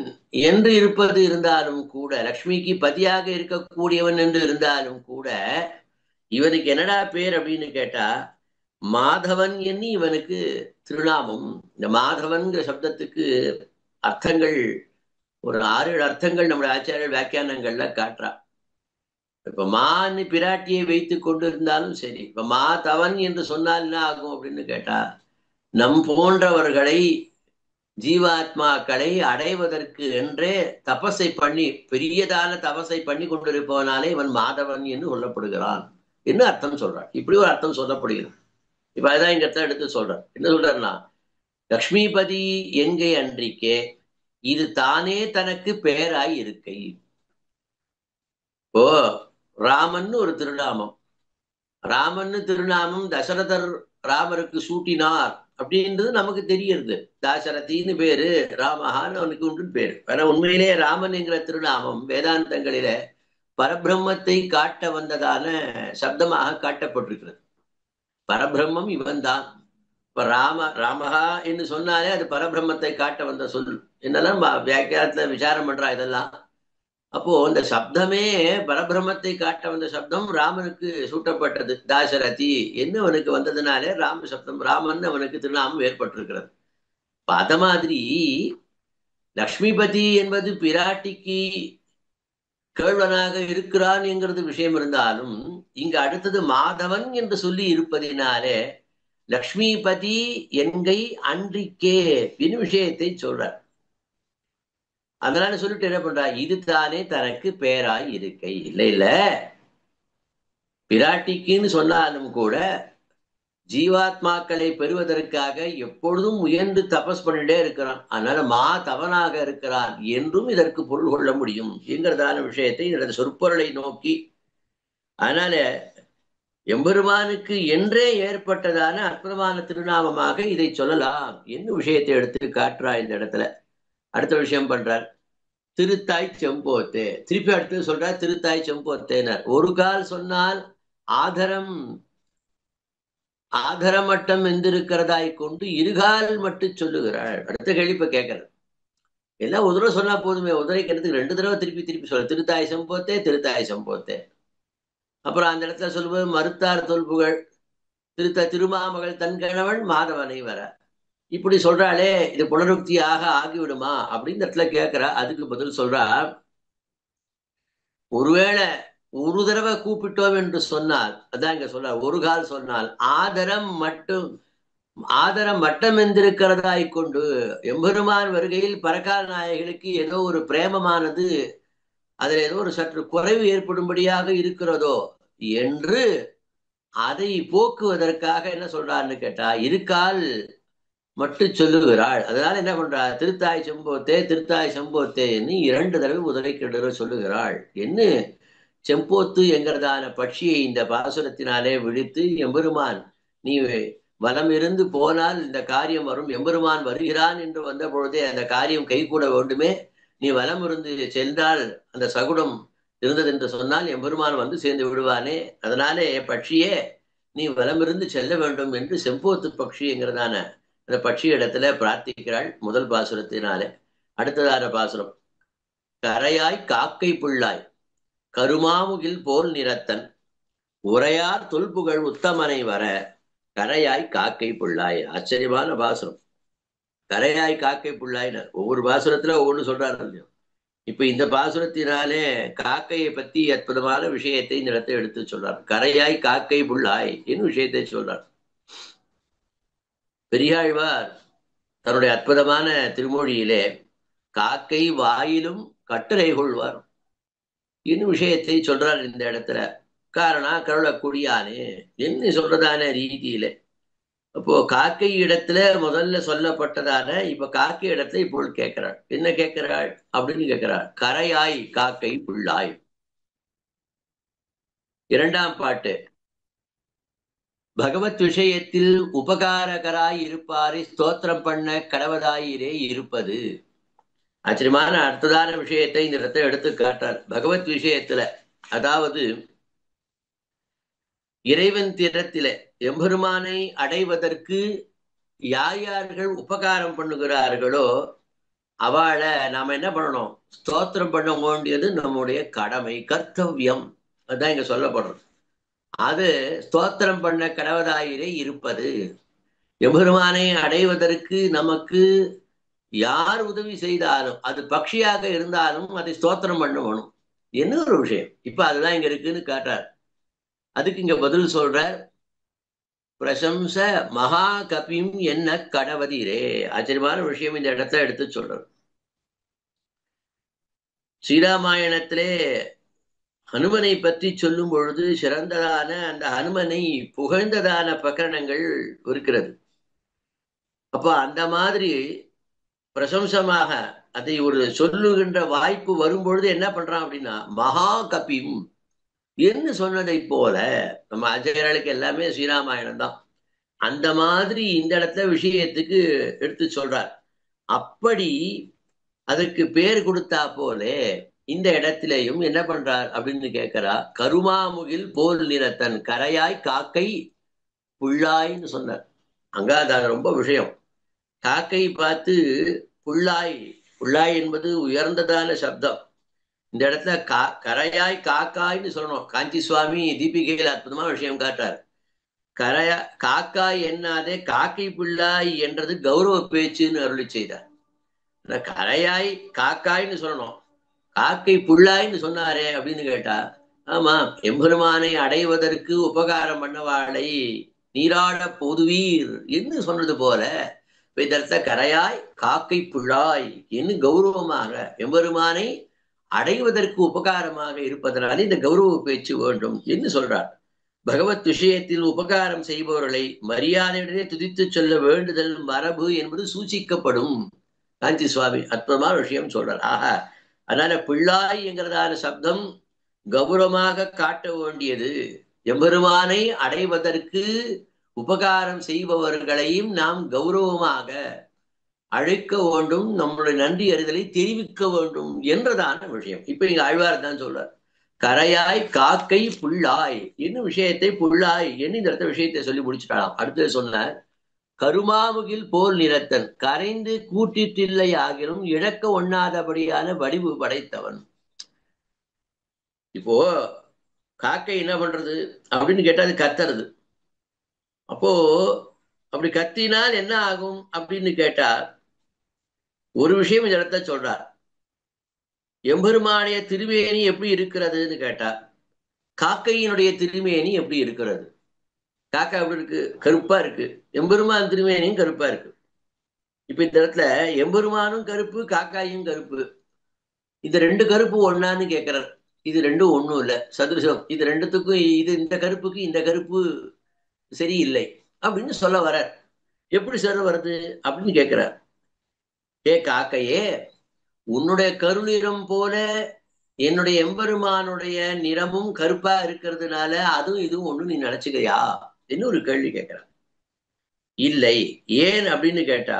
என்று இருப்பது இருந்தாலும் கூட, லக்ஷ்மிக்கு பதியாக இருக்கக்கூடியவன் என்று இருந்தாலும் கூட, இவனுக்கு என்னடா பேர் அப்படின்னு கேட்டா மாதவன் எண்ணி இவனுக்கு திருநாமம். இந்த மாதவன்கிற சப்தத்துக்கு அர்த்தங்கள் ஒரு 6-7 அர்த்தங்கள் நம்முடைய ஆச்சாரியர் வியாக்கியானங்கள்ல காட்டுறா. இப்ப மான்னு பிராட்டியை வைத்து கொண்டு இருந்தாலும் சரி, இப்ப மாதவன் என்று சொன்னால் என்ன ஆகும் அப்படின்னு கேட்டா, நம் போன்றவர்களை ஜீவாத்மாக்களை அடைவதற்கு என்றே தபஸை பண்ணி பெரியதான தபஸை பண்ணி கொண்டிருப்பவனாலே இவன் மாதவன் என்று சொல்லப்படுகிறான் என்று அர்த்தம் சொல்றான். இப்படி ஒரு அர்த்தம் சொல்லப்படுகிறது. இப்ப அதான் இங்க எடுத்து சொல்றார். என்ன சொல்றாருன்னா, லக்ஷ்மிபதி எங்கை அன்றிக்கே இது தானே தனக்கு பேராய் இருக்கை. ஓ ராமன்னு ஒரு திருநாமம். ராமன்னு திருநாமம் தசரதர் ராமருக்கு சூட்டினார் அப்படின்றது நமக்கு தெரியுது. தாசரதின்னு பேரு, ராமஹான்னு அவனுக்கு உண்டு பேரு. ஆனா உண்மையிலே ராமன் என்கிற திருநாமம் வேதாந்தங்களில பரபிரம்மத்தை காட்ட வந்ததான சப்தமாக காட்டப்பட்டிருக்கிறது. பரபிரம்மம் இவன் தான். இப்ப ராமஹா என்று சொன்னாலே அது பரபிரம்மத்தை காட்ட வந்த சொல். என்னெல்லாம் வியாக்கியானத்துல விசாரம் பண்றா இதெல்லாம். அப்போ இந்த சப்தமே பரபிரம்மத்தை காட்ட வந்த சப்தம் ராமனுக்கு சூட்டப்பட்டது. தாசரதி என்ன அவனுக்கு வந்ததுனாலே ராம சப்தம், ராமன் அவனுக்கு திருநாமம் ஏற்பட்டிருக்கிறது. அத மாதிரி லக்ஷ்மிபதி என்பது பிராட்டிக்கு கேள்வனாக இருக்கிறான் என்கிறது விஷயம் இருந்தாலும், இங்க அடுத்தது மாதவன் என்று சொல்லி இருப்பதினாலே லக்ஷ்மிபதி என்கை அன்றிக்கே என்னும் விஷயத்தை சொல்றார். அதனால சொல்லிட்டு என்ன பண்றா, இது தானே தனக்கு பேராய் இருக்கை. இல்ல பிராட்டிக்குன்னு சொன்னாலும் கூட ஜீவாத்மாக்களை பெறுவதற்காக எப்பொழுதும் முயன்று தபஸ் பண்ணிட்டே இருக்கிறான். அதனால தவனாக இருக்கிறான் என்றும் இதற்கு பொருள் கொள்ள முடியும் என்கிறதான விஷயத்தை இதனது சொற்பொருளை நோக்கி, அதனால எம்பெருமானுக்கு என்றே ஏற்பட்டதான அற்புதமான திருநாமமாக இதை சொல்லலாம் என்னும் விஷயத்தை எடுத்து காட்டுறா இந்த இடத்துல. அடுத்த விஷயம் பண்றார், திருத்தாய் செம்போத்தே. திருப்பி அடுத்து சொல்றார் திருத்தாய் செம்போத்தேனர். ஒரு கால் சொன்னால் ஆதரமட்டம் எந்திருக்கிறதாய் கொண்டு இருகால் மட்டும் சொல்லுகிறாள். அடுத்த கேள்வி இப்ப கேட்கறது, எல்லாம் ஒரு தடவை சொன்னா போதுமே, உதரைக்கிறதுக்கு 2 தடவை திருப்பி சொல்ல திருத்தாய் செம்போத்தே திருத்தாய் செம்போத்தே. அப்புறம் அந்த இடத்துல சொல்லும்போது மறுத்தார் தொல்புகள் திருமாமகள் தன் கணவன் மாதவனை வர இப்படி சொல்றாளே, இது புனருக்தியாக ஆகிவிடுமா அப்படின்னு இடத்துல கேட்கிறா. அதுக்கு பதில் சொல்றா, ஒருவேளை ஒரு தடவை கூப்பிட்டோம் என்று சொன்னால், அதான் இங்க சொல்ற, ஒரு கால் சொன்னால் ஆதரம் மட்டம் எந்திருக்கிறதாய் கொண்டு எம்பெருமான் வருகையில் பரகால நாயகிகளுக்கு ஏதோ ஒரு பிரேமமானது அதுல ஏதோ ஒரு சற்று குறைவு ஏற்படும்படியாக இருக்கிறதோ என்று அதை போக்குவதற்காக என்ன சொல்றான்னு கேட்டா இருக்கால் மட்டும் சொல்லுகிறாள். அதனால என்ன பண்றா, திருத்தாய் செம்போத்தேன்னு 2 தடவை உதரைக்கிட சொல்லுகிறாள். என்ன செம்போத்து என்கிறதான பட்சியை இந்த பாசுரத்தினாலே விழித்து, எம்பெருமான் நீ வலம் இருந்து போனால் இந்த காரியம் வரும், எம்பெருமான் வருகிறான் என்று வந்த பொழுதே அந்த காரியம் கைகூட வேண்டுமே, நீ வலம் இருந்து சென்றால் அந்த சகுடம் இருந்தது என்று சொன்னால் எம்பெருமான் வந்து சேர்ந்து விடுவானே, அதனாலே பட்சியே நீ வலமிருந்து செல்ல வேண்டும் என்று செம்போத்து பட்சி என்கிறதான அந்த பட்சி இடத்துல பிரார்த்திக்கிறாள் முதல் பாசுரத்தினாலே. அடுத்ததான பாசுரம், கரையாய் காக்கை புள்ளாய் கருமாமுகில் போல் நிறத்தன் உரையார் தொல்புகழ் உத்தமனை வர கரையாய் காக்கை புள்ளாய். ஆச்சரியமான பாசுரம். கரையாய் காக்கை புள்ளாயினர் ஒவ்வொரு பாசுரத்துல ஒவ்வொன்று சொல்றாரு இல்லையோ. இப்ப இந்த பாசுரத்தினாலே காக்கையை பத்தி அற்புதமான விஷயத்தை இந்த இடத்தை எடுத்து சொல்றார். கரையாய் காக்கை புள்ளாய் என்னும் விஷயத்தை சொல்றார். பெரியாழ்வார் தன்னுடைய அற்புதமான திருமொழியிலே காக்கை வாயிலும் கட்டுரை கொள்வார் என்னும் விஷயத்தை சொல்றார் இந்த இடத்துல. காரணா கருளக்கூடியானே என்ன சொல்றதான ரீதியில அப்போ காக்கை இடத்துல முதல்ல சொல்லப்பட்டதான இப்ப காக்கை இடத்துல இப்பொழுது கேட்கிறாள். என்ன கேட்கிறாள் அப்படின்னு கேட்கிறாள். கரையாய் காக்கை புள்ளாய். இரண்டாம் பாட்டு. பகவத் விஷயத்தில் உபகாரகராய் இருப்பாரை ஸ்தோத்திரம் பண்ண கடவதாயிரே இருப்பது. ஆச்சரியமான அர்த்ததான விஷயத்தை இந்த இடத்துல எடுத்து காட்டார். பகவத் விஷயத்துல, அதாவது இறைவன் திறத்தில எம்பெருமானை அடைவதற்கு யார் யார்கள் உபகாரம் பண்ணுகிறார்களோ அவளை நாம என்ன பண்ணணும்? ஸ்தோத்திரம் பண்ண வேண்டியது நம்முடைய கடமை, கர்த்தவியம். அதுதான் இங்க சொல்லப்படுறது. அது ஸ்தோத்திரம் பண்ண கடவதாயிரே இருப்பது. எம்பெருமானை அடைவதற்கு நமக்கு யார் உதவி செய்தாலும், அது பக்ஷியாக இருந்தாலும் அதை ஸ்தோத்திரம் பண்ணணும். என்ன ஒரு விஷயம். இப்ப அதுதான் இங்க இருக்குன்னு காட்டார். அதுக்கு இங்க பதில் சொல்றார். பிரசம்ச மகா கபிம் என்ன கடவதிரே. ஆச்சரியமான விஷயம் இந்த இடத்துல எடுத்து சொல்றார். ஸ்ரீராமாயணத்திலே ஹனுமனை பற்றி சொல்லும் பொழுது சிறந்ததான அந்த ஹனுமனை புகழ்ந்ததான பிரகரணங்கள் இருக்கிறது. அப்ப அந்த மாதிரி பிரசம்சமாக அதை ஒரு சொல்லுகின்ற வாய்ப்பு வரும்பொழுது என்ன பண்றான் அப்படின்னா, மகா கபிம் என்று சொன்னதை போல, நம்ம அஜயர்களுக்கு எல்லாமே ஸ்ரீராமாயணம் தான். அந்த மாதிரி இந்த இடத்துல விஷயத்துக்கு எடுத்து சொல்றார். அப்படி அதுக்கு பேர் கொடுத்தா போலே இந்த இடத்திலேயும் என்ன பண்றார் அப்படின்னு கேட்கிறா. கருமாமுகில் போல் நிறத்தன் கரையாய் காக்கை புள்ளாய்ன்னு சொன்னார். அங்க அது ரொம்ப விஷயம். காக்கை பார்த்து புள்ளாய். புள்ளாய் என்பது உயர்ந்ததான சப்தம். இந்த இடத்துல கரையாய் காக்காய்ன்னு சொல்லணும். காஞ்சி சுவாமி தீபிகையில் அற்புதமான விஷயம் காட்டார். கரையா காக்காய் என்னாதே காக்கை புள்ளாய் என்றது கௌரவ பேச்சுன்னு அருளி செய்தார். கரையாய் காக்காய்ன்னு சொல்லணும். காக்கை புள்ளாய்ன்னு சொன்னாரே அப்படின்னு கேட்டா, ஆமா, எம்பெருமானை அடைவதற்கு உபகாரம் பண்ணவாளை நீராட பொதுவீர் என்று சொன்னது போல இதற்க கரையாய் காக்கை புள்ளாய் என்று கௌரவமாக எம்பெருமானை அடைவதற்கு உபகாரமாக இருப்பதனால இந்த கௌரவ பேச்சு வேண்டும் என்று சொல்றார். பகவத் விஷயத்தில் உபகாரம் செய்பவர்களை மரியாதையுடனே துதித்து சொல்ல வேண்டுதல் மரபு என்பது சூச்சிக்கப்படும். காஞ்சி சுவாமி அற்புதமான விஷயம் சொல்றார். ஆஹா, அதனால பிள்ளாய் என்கிறதான சப்தம் கௌரவமாக காட்ட வேண்டியது. எம்பெருமானை அடைவதற்கு உபகாரம் செய்பவர்களையும் நாம் கௌரவமாக அழைக்க வேண்டும், நம்மளுடைய நன்றி அறிதலை தெரிவிக்க வேண்டும் என்றதான விஷயம். இப்ப இங்க ஆழ்வார் தான் சொல்றார். கரையாய் காக்கை புள்ளாய் என்னும் விஷயத்தை புள்ளாய் என்ன இந்த இடத்த விஷயத்தை சொல்லி முடிச்சுட்டாலாம். அடுத்து சொன்னார். கருமாமுகில் போல் நிறத்தன் கரைந்து கூட்டிற்றில்லை ஆகிலும் இழக்க ஒண்ணாதபடியான வடிவு படைத்தவன். இப்போ காக்கை என்ன பண்றது அப்படின்னு கேட்டா அது கத்துறது. அப்போ அப்படி கத்தினால் என்ன ஆகும் அப்படின்னு கேட்டா ஒரு விஷயம் இந்த இடத்த சொல்றார். எம்பெருமானுடைய திருமேனி எப்படி இருக்கிறதுன்னு கேட்டா காக்கையினுடைய திருமேனி எப்படி இருக்கிறது? காக்கா எப்படி இருக்கு? கருப்பா இருக்கு. எம்பெருமான் திருமேனியும் கருப்பா இருக்கு. இப்ப இந்த இடத்துல எம்பெருமானும் கருப்பு, காக்காயும் கருப்பு. இந்த ரெண்டு கருப்பு ஒன்னான்னு கேட்கிறார். இது ரெண்டும் ஒண்ணும் இல்லை, சதுரசம். இது ரெண்டுத்துக்கும் இது இந்த கருப்புக்கு இந்த கருப்பு சரியில்லை அப்படின்னு சொல்ல வர. எப்படி சொல்ல வருது அப்படின்னு கேட்கிறார். ஏ காக்கையே, உன்னுடைய கருநிறம் போல என்னுடைய எம்பெருமானுடைய நிறமும் கருப்பா இருக்கிறதுனால அதுவும் இதுவும் ஒண்ணு நீ நினைச்சுக்கையா என்ன ஒரு கேள்வி கேட்கிறார். இல்லை. ஏன் அப்படின்னு கேட்டா,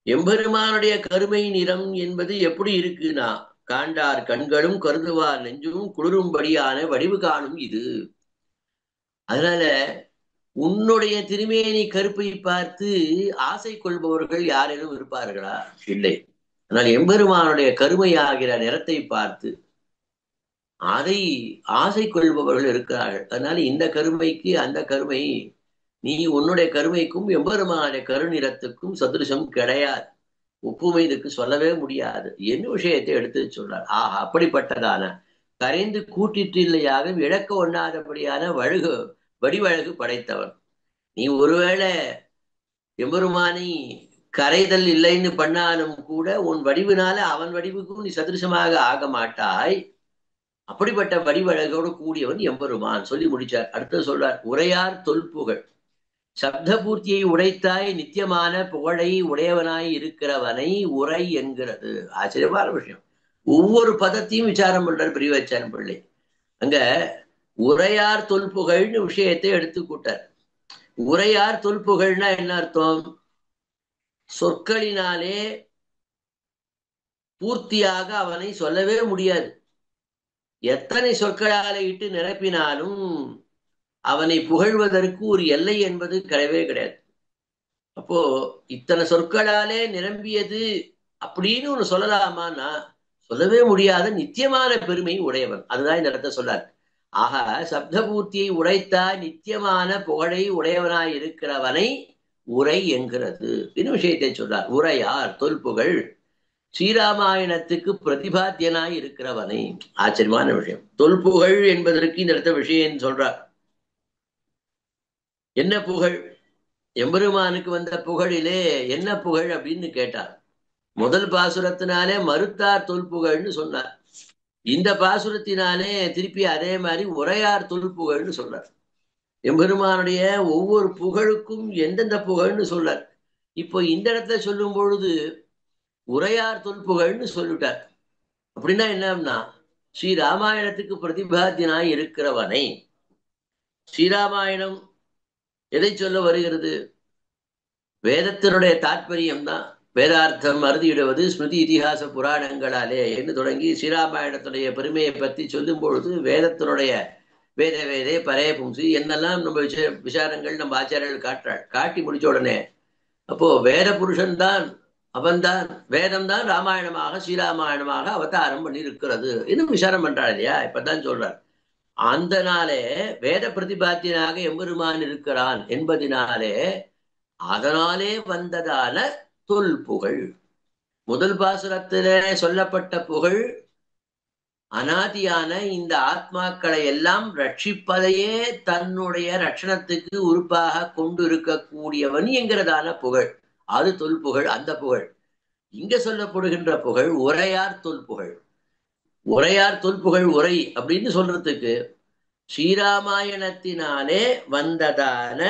எம்பெருமானுடைய கருமை நிறம் என்பது எப்படி இருக்குன்னா, காண்டார் கண்களும் கருதுவார் நெஞ்சும் குளிரும்படியான வடிவு காணும் இது. அதனால உன்னுடைய திருமேனி கருப்பை பார்த்து ஆசை கொள்பவர்கள் யாரேனும் இருப்பார்களா? இல்லை. ஆனால் எம்பெருமானுடைய கருமையாகிற நிறத்தை பார்த்து அதை ஆசை கொள்பவர்கள் இருக்கிறார்கள். அதனால இந்த கருமைக்கு அந்த கருமை, நீ உன்னுடைய கருமைக்கும் எம்பெருமானுடைய கருநிறத்துக்கும் சதுரசம் கிடையாது. ஒப்புமை இதுக்கு சொல்லவே முடியாது என்ன விஷயத்தை எடுத்து சொல்றார். ஆஹா, அப்படிப்பட்டதான கரைந்து கூட்டிற்றில்லையாக இழக்க ஒண்ணாதபடியான வடிவழகு படைத்தவன். நீ ஒருவேளை எம்பெருமானை கரைதல் இல்லைன்னு பண்ணாலும் கூட உன் வடிவினால அவன் வடிவுக்கும் நீ சதிருஷமாக ஆக மாட்டாய். அப்படிப்பட்ட வடிவழகோடு கூடியவன் எம்பெருமான் சொல்லி முடிச்சார். அடுத்து சொல்றார். உரையார் தொல்புகழ் சப்த பூர்த்தியை உடைத்தாய் நித்தியமான புகழை உடையவனாய் இருக்கிறவனை உரை என்கிறது. ஆச்சரியமான விஷயம். ஒவ்வொரு பதத்தையும் விசாரம் பண்றார் பெரியவாச்சான் பிள்ளை. அங்க உரையார் தொல்புகழ்னு விஷயத்தை எடுத்துக்கூட்டார். உரையார் தொல்புகழ்னா என்ன அர்த்தம்? சொற்களினாலே பூர்த்தியாக அவனை சொல்லவே முடியாது. எத்தனை சொற்களால இட்டு நிரப்பினாலும் அவனை புகழ்வதற்கு ஒரு எல்லை என்பது கிடையவே கிடையாது. அப்போ இத்தனை சொற்களாலே நிரம்பியது அப்படின்னு ஒண்ணு சொல்லலாமான்னா சொல்லவே முடியாத நித்தியமான பெருமை உடையவன். அதுதான் இந்த இடத்த சொல்லார். ஆக சப்தபூர்த்தியை உடைத்தா நித்தியமான புகழை உடையவனாய் இருக்கிறவனை உரை என்கிறது இன்னும் விஷயத்தை சொல்றார். உரையார் தொல்புகழ் ஸ்ரீராமாயணத்துக்கு பிரதிபாத்தியனாய் இருக்கிறவனை. ஆச்சரியமான விஷயம். தொல்புகழ் என்பதற்கு இந்த இடத்த விஷயம் சொல்றார். என்ன புகழ்? எம்பெருமானுக்கு வந்த புகழிலே என்ன புகழ் அப்படின்னு கேட்டார். முதல் பாசுரத்தினாலே மறுத்தார் தொல்புகழ்னு சொன்னார். இந்த பாசுரத்தினாலே திருப்பி அதே மாதிரி உரையார் தொல்புகழ்னு சொல்றார். எம்பெருமானுடைய ஒவ்வொரு புகழுக்கும் எந்தெந்த புகழ்னு சொல்றார். இப்போ இந்த இடத்துல சொல்லும் பொழுது உரையார் தொல்புகழ்னு சொல்லிட்டார். அப்படின்னா என்னன்னா ஸ்ரீ ராமாயணத்துக்கு பிரதிபாத்தியனாய் இருக்கிறவனை. ஸ்ரீராமாயணம் எதை சொல்ல வருகிறது? வேதத்தினுடைய தாற்பயம் தான். வேதார்த்தம் அறுதியிடுவது ஸ்மிருதி இதிகாச புராணங்களாலே என்று தொடங்கி ஸ்ரீராமாயணத்துடைய பெருமையை பற்றி சொல்லும் பொழுது வேதத்தினுடைய வேத வேதே பரே பும்சி என்னெல்லாம் நம்ம விசாரங்கள் நம்ம ஆச்சாரியர்கள் காட்டி முடிச்ச உடனே அப்போ வேத புருஷன் தான், அவன்தான், வேதம் தான் ராமாயணமாக ஸ்ரீராமாயணமாக அவதாரம் பண்ணி இருக்கிறது இன்னும் விசாரம் பண்றாள் இல்லையா? இப்பதான் சொல்றார். அந்த நாளே வேத பிரதிபாத்தியனாக எம்பெருமான் இருக்கிறான் என்பதினாலே அதனாலே வந்ததான தொல் புகழ். முதல் பாசுரத்திலே சொல்லப்பட்ட புகழ் அனாதியான இந்த ஆத்மாக்களை எல்லாம் ரட்சிப்பதையே தன்னுடைய ரட்சணத்துக்கு உறுப்பாக கொண்டு இருக்கக்கூடியவன் என்கிறதான புகழ். அது தொல் புகழ். அந்த புகழ் இங்க சொல்லப்படுகின்ற புகழ் உரையார் தொல் புகழ். உரையார் தொல்புகழ் உரை அப்படின்னு சொல்றதுக்கு ஸ்ரீராமாயணத்தினாலே வந்ததான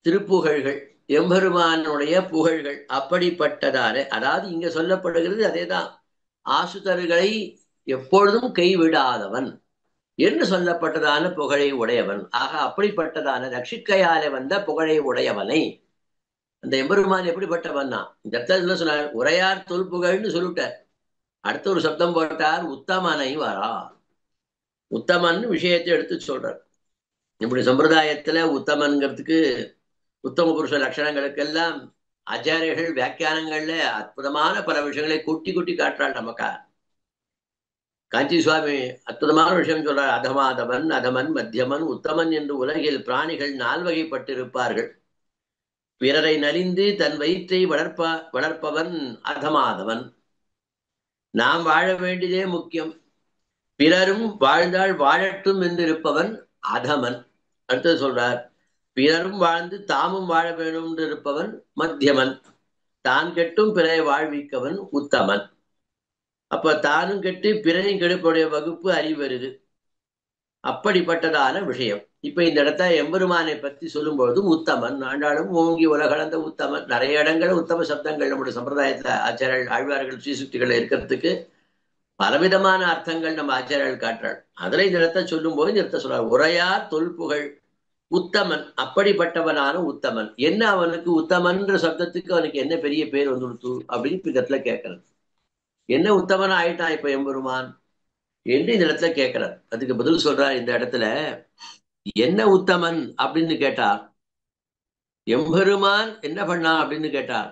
திருப்புகழ்கள், எம்பெருமானுடைய புகழ்கள் அப்படிப்பட்டதான, அதாவது இங்க சொல்லப்படுகிறது அதேதான். ஆசுதர்களை எப்பொழுதும் கைவிடாதவன் என்று சொல்லப்பட்டதான புகழை உடையவன். ஆக அப்படிப்பட்டதான ரட்சிக்கையாலே வந்த புகழை உடையவனை அந்த எம்பெருமான் எப்படிப்பட்டவன் தான் இந்த இடத்துல சொன்னார். உரையார் தொல்புகழ்னு சொல்லிட்டார். அடுத்த ஒரு சப்தம் போட்டார், உத்தமனை வரா. உத்தமன் விஷயத்தை எடுத்து சொல்றார். இப்படி சம்பிரதாயத்துல உத்தமன்கிறதுக்கு உத்தம புருஷ லட்சணங்களுக்கெல்லாம் ஆச்சாரியர்கள் வியாக்கியானங்கள்ல அற்புதமான பல விஷயங்களை கொட்டி கொட்டி காட்டுறாள் நமக்கா. காஞ்சி சுவாமி அற்புதமான விஷயம் சொல்றார். அதமாதவன், அதமன், மத்தியமன், உத்தமன் என்று உலகில் பிராணிகள் நால்வகைப்பட்டிருப்பார்கள். பிறரை நலிந்து தன் வயிற்றை வளர்ப்பவன் அதமாதவன். நாம் வாழ வேண்டியதே முக்கியம், பிறரும் வாழ்ந்தால் வாழட்டும் என்று இருப்பவன் அதமன். அடுத்தது சொல்றார், பிறரும் வாழ்ந்து தாமும் வாழ வேண்டும் என்று இருப்பவன் மத்தியமன். தான் கெட்டும் பிறரை வாழ்விக்கவன் உத்தமன். அப்ப தானும் கெட்டு பிறரையும் கெடுப்புடைய வகுப்பு அறிவருது. அப்படிப்பட்டதான விஷயம். இப்ப இந்த இடத்த எம்பெருமானை பற்றி சொல்லும் பொழுதும் உத்தமன், ஆண்டாலும் ஓங்கி உலகளந்த உத்தமன். நிறைய இடங்கள் உத்தம சப்தங்கள் நம்முடைய சம்பிரதாயத்துல ஆச்சாரியர்கள் ஆழ்வார்கள் ஸ்ரீசுக்திகள் இருக்கிறதுக்கு பலவிதமான அர்த்தங்கள் நம்ம ஆச்சாரியர்கள் காட்டுறாள். அதுல இந்த இடத்த சொல்லும் போது இந்த இடத்த சொல்றார், உரையார் தொல்புகழ் உத்தமன். அப்படிப்பட்டவனான உத்தமன். என்ன அவனுக்கு உத்தமன்ற சப்தத்துக்கு அவனுக்கு என்ன பெரிய பேர் வந்துடுத்து அப்படின்னு இந்த இடத்துல கேட்கறது. என்ன உத்தமன் ஆயிட்டான் இப்ப எம்பெருமான் என்று இந்த இடத்துல கேட்கிறார். அதுக்கு பதில் சொல்றார் இந்த இடத்துல, என்ன உத்தமன் அப்படின்னு கேட்டார். எம்பெருமான் என்ன பண்ணான் அப்படின்னு கேட்டார்.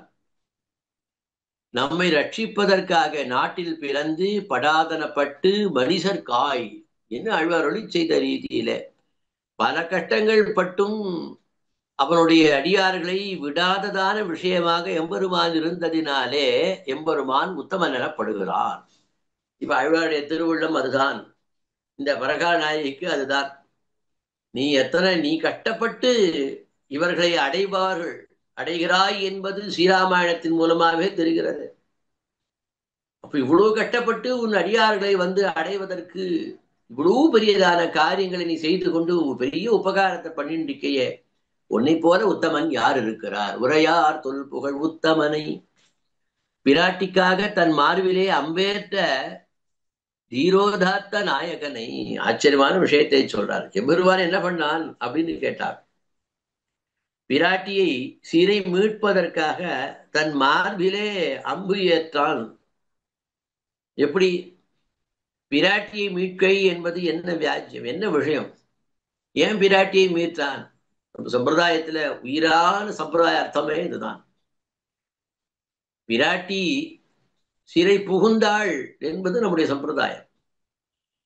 நம்மை ரட்சிப்பதற்காக நாட்டில் பிறந்து படாதனப்பட்டு மனிதர் காய் என்று ஆழ்வாரொளி செய்த ரீதியில பல கஷ்டங்கள் பட்டும் அவனுடைய அடியார்களை விடாததான விஷயமாக எம்பெருமான் இருந்ததினாலே எம்பெருமான் உத்தமன் எனப்படுகிறான். இப்ப ஆழ்வாருடைய திருவுள்ளம் அதுதான். இந்த பரகா நாயகிக்கு அதுதான். நீ கஷ்டப்பட்டு இவர்களை அடைகிறாய் என்பது ஸ்ரீராமாயணத்தின் மூலமாகவே தெரிகிறது. அப்ப இவ்வளவு கஷ்டப்பட்டு உன் அடியார்களை அடைவதற்கு இவ்வளவு பெரியதான காரியங்களை நீ செய்து கொண்டு பெரிய உபகாரத்தை பண்ணிண்டிக்கையே, உன்னை போல உத்தமன் யார் இருக்கிறார்? உரையார் தொல் புகழ் உத்தமனை. பிராட்டிக்காக தன் மார்பிலே அம்பேற்ற தீரோதாத்த நாயகனை. ஆச்சரியமான விஷயத்தை சொல்றார். எம்பெருமான் என்ன பண்ணான் அப்படின்னு கேட்டார். பிராட்டியை சிறை மீட்பதற்காக தன் மார்பிலே அம்பு ஏற்றான். எப்படி? பிராட்டியை மீட்கை என்பது என்ன வியாஜ்யம், என்ன விஷயம்? ஏன் பிராட்டியை மீட்டான்? சம்பிரதாயத்துல உயிரான சம்பிரதாய அர்த்தமே இதுதான். பிராட்டி சிறை புகுந்தாள் என்பது நம்முடைய சம்பிரதாயம்.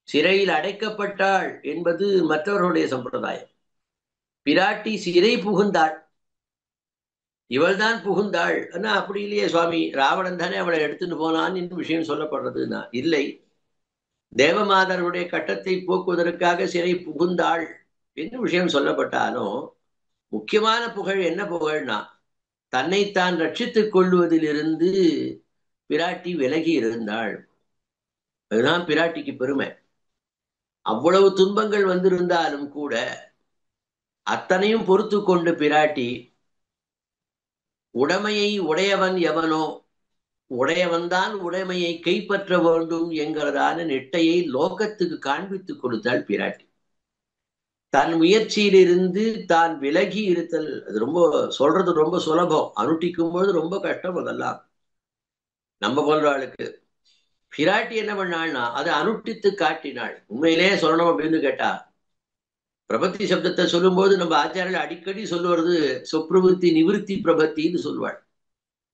சிறையில் அடைக்கப்பட்டாள் என்பது மற்றவர்களுடைய சம்பிரதாயம். பிராட்டி சிறை புகுந்தாள், இவள் தான் புகுந்தாள். ஆனா அப்படி இல்லையே சுவாமி, ராவணன் தானே அவளை எடுத்துட்டு போனான் என்று விஷயம் சொல்லப்படுறதுன்னா இல்லை. தேவமாதருடைய கட்டத்தை போக்குவதற்காக சிறை புகுந்தாள் என்று விஷயம் சொல்லப்பட்டாலும் முக்கியமான புகழ் என்ன புகழ்னா, தன்னைத்தான் ரட்சித்துக் கொள்வதிலிருந்து பிராட்டி விலகி இருந்தாள். அதுதான் பிராட்டிக்கு பெருமை. அவ்வளவு துன்பங்கள் வந்திருந்தாலும் கூட அத்தனையும் பொறுத்து கொண்டு பிராட்டி உடைமையை உடையவன் எவனோ உடையவன்தான் உடைமையை கைப்பற்ற வேண்டும் என்கிறதான நெட்டையை லோகத்துக்கு காண்பித்துக் கொடுத்தாள் பிராட்டி. தன் முயற்சியிலிருந்து தான் விலகி இருத்தல், அது ரொம்ப சொல்றது ரொம்ப சுலபம், அனுட்டிக்கும் போது ரொம்ப கஷ்டம். அதெல்லாம் நம்ம போன்றவளுக்கு. பிராட்டி என்ன பண்ணாள்னா அதை அனுட்டித்து காட்டினாள். உண்மையிலே சொல்லணும் அப்படின்னு கேட்டா, பிரபத்தி சப்தத்தை சொல்லும் போது நம்ம ஆச்சாரியர்கள் அடிக்கடி சொல்லுவது சொப்ரவருத்தி நிவிருத்தி பிரபத்தின்னு சொல்வாள்.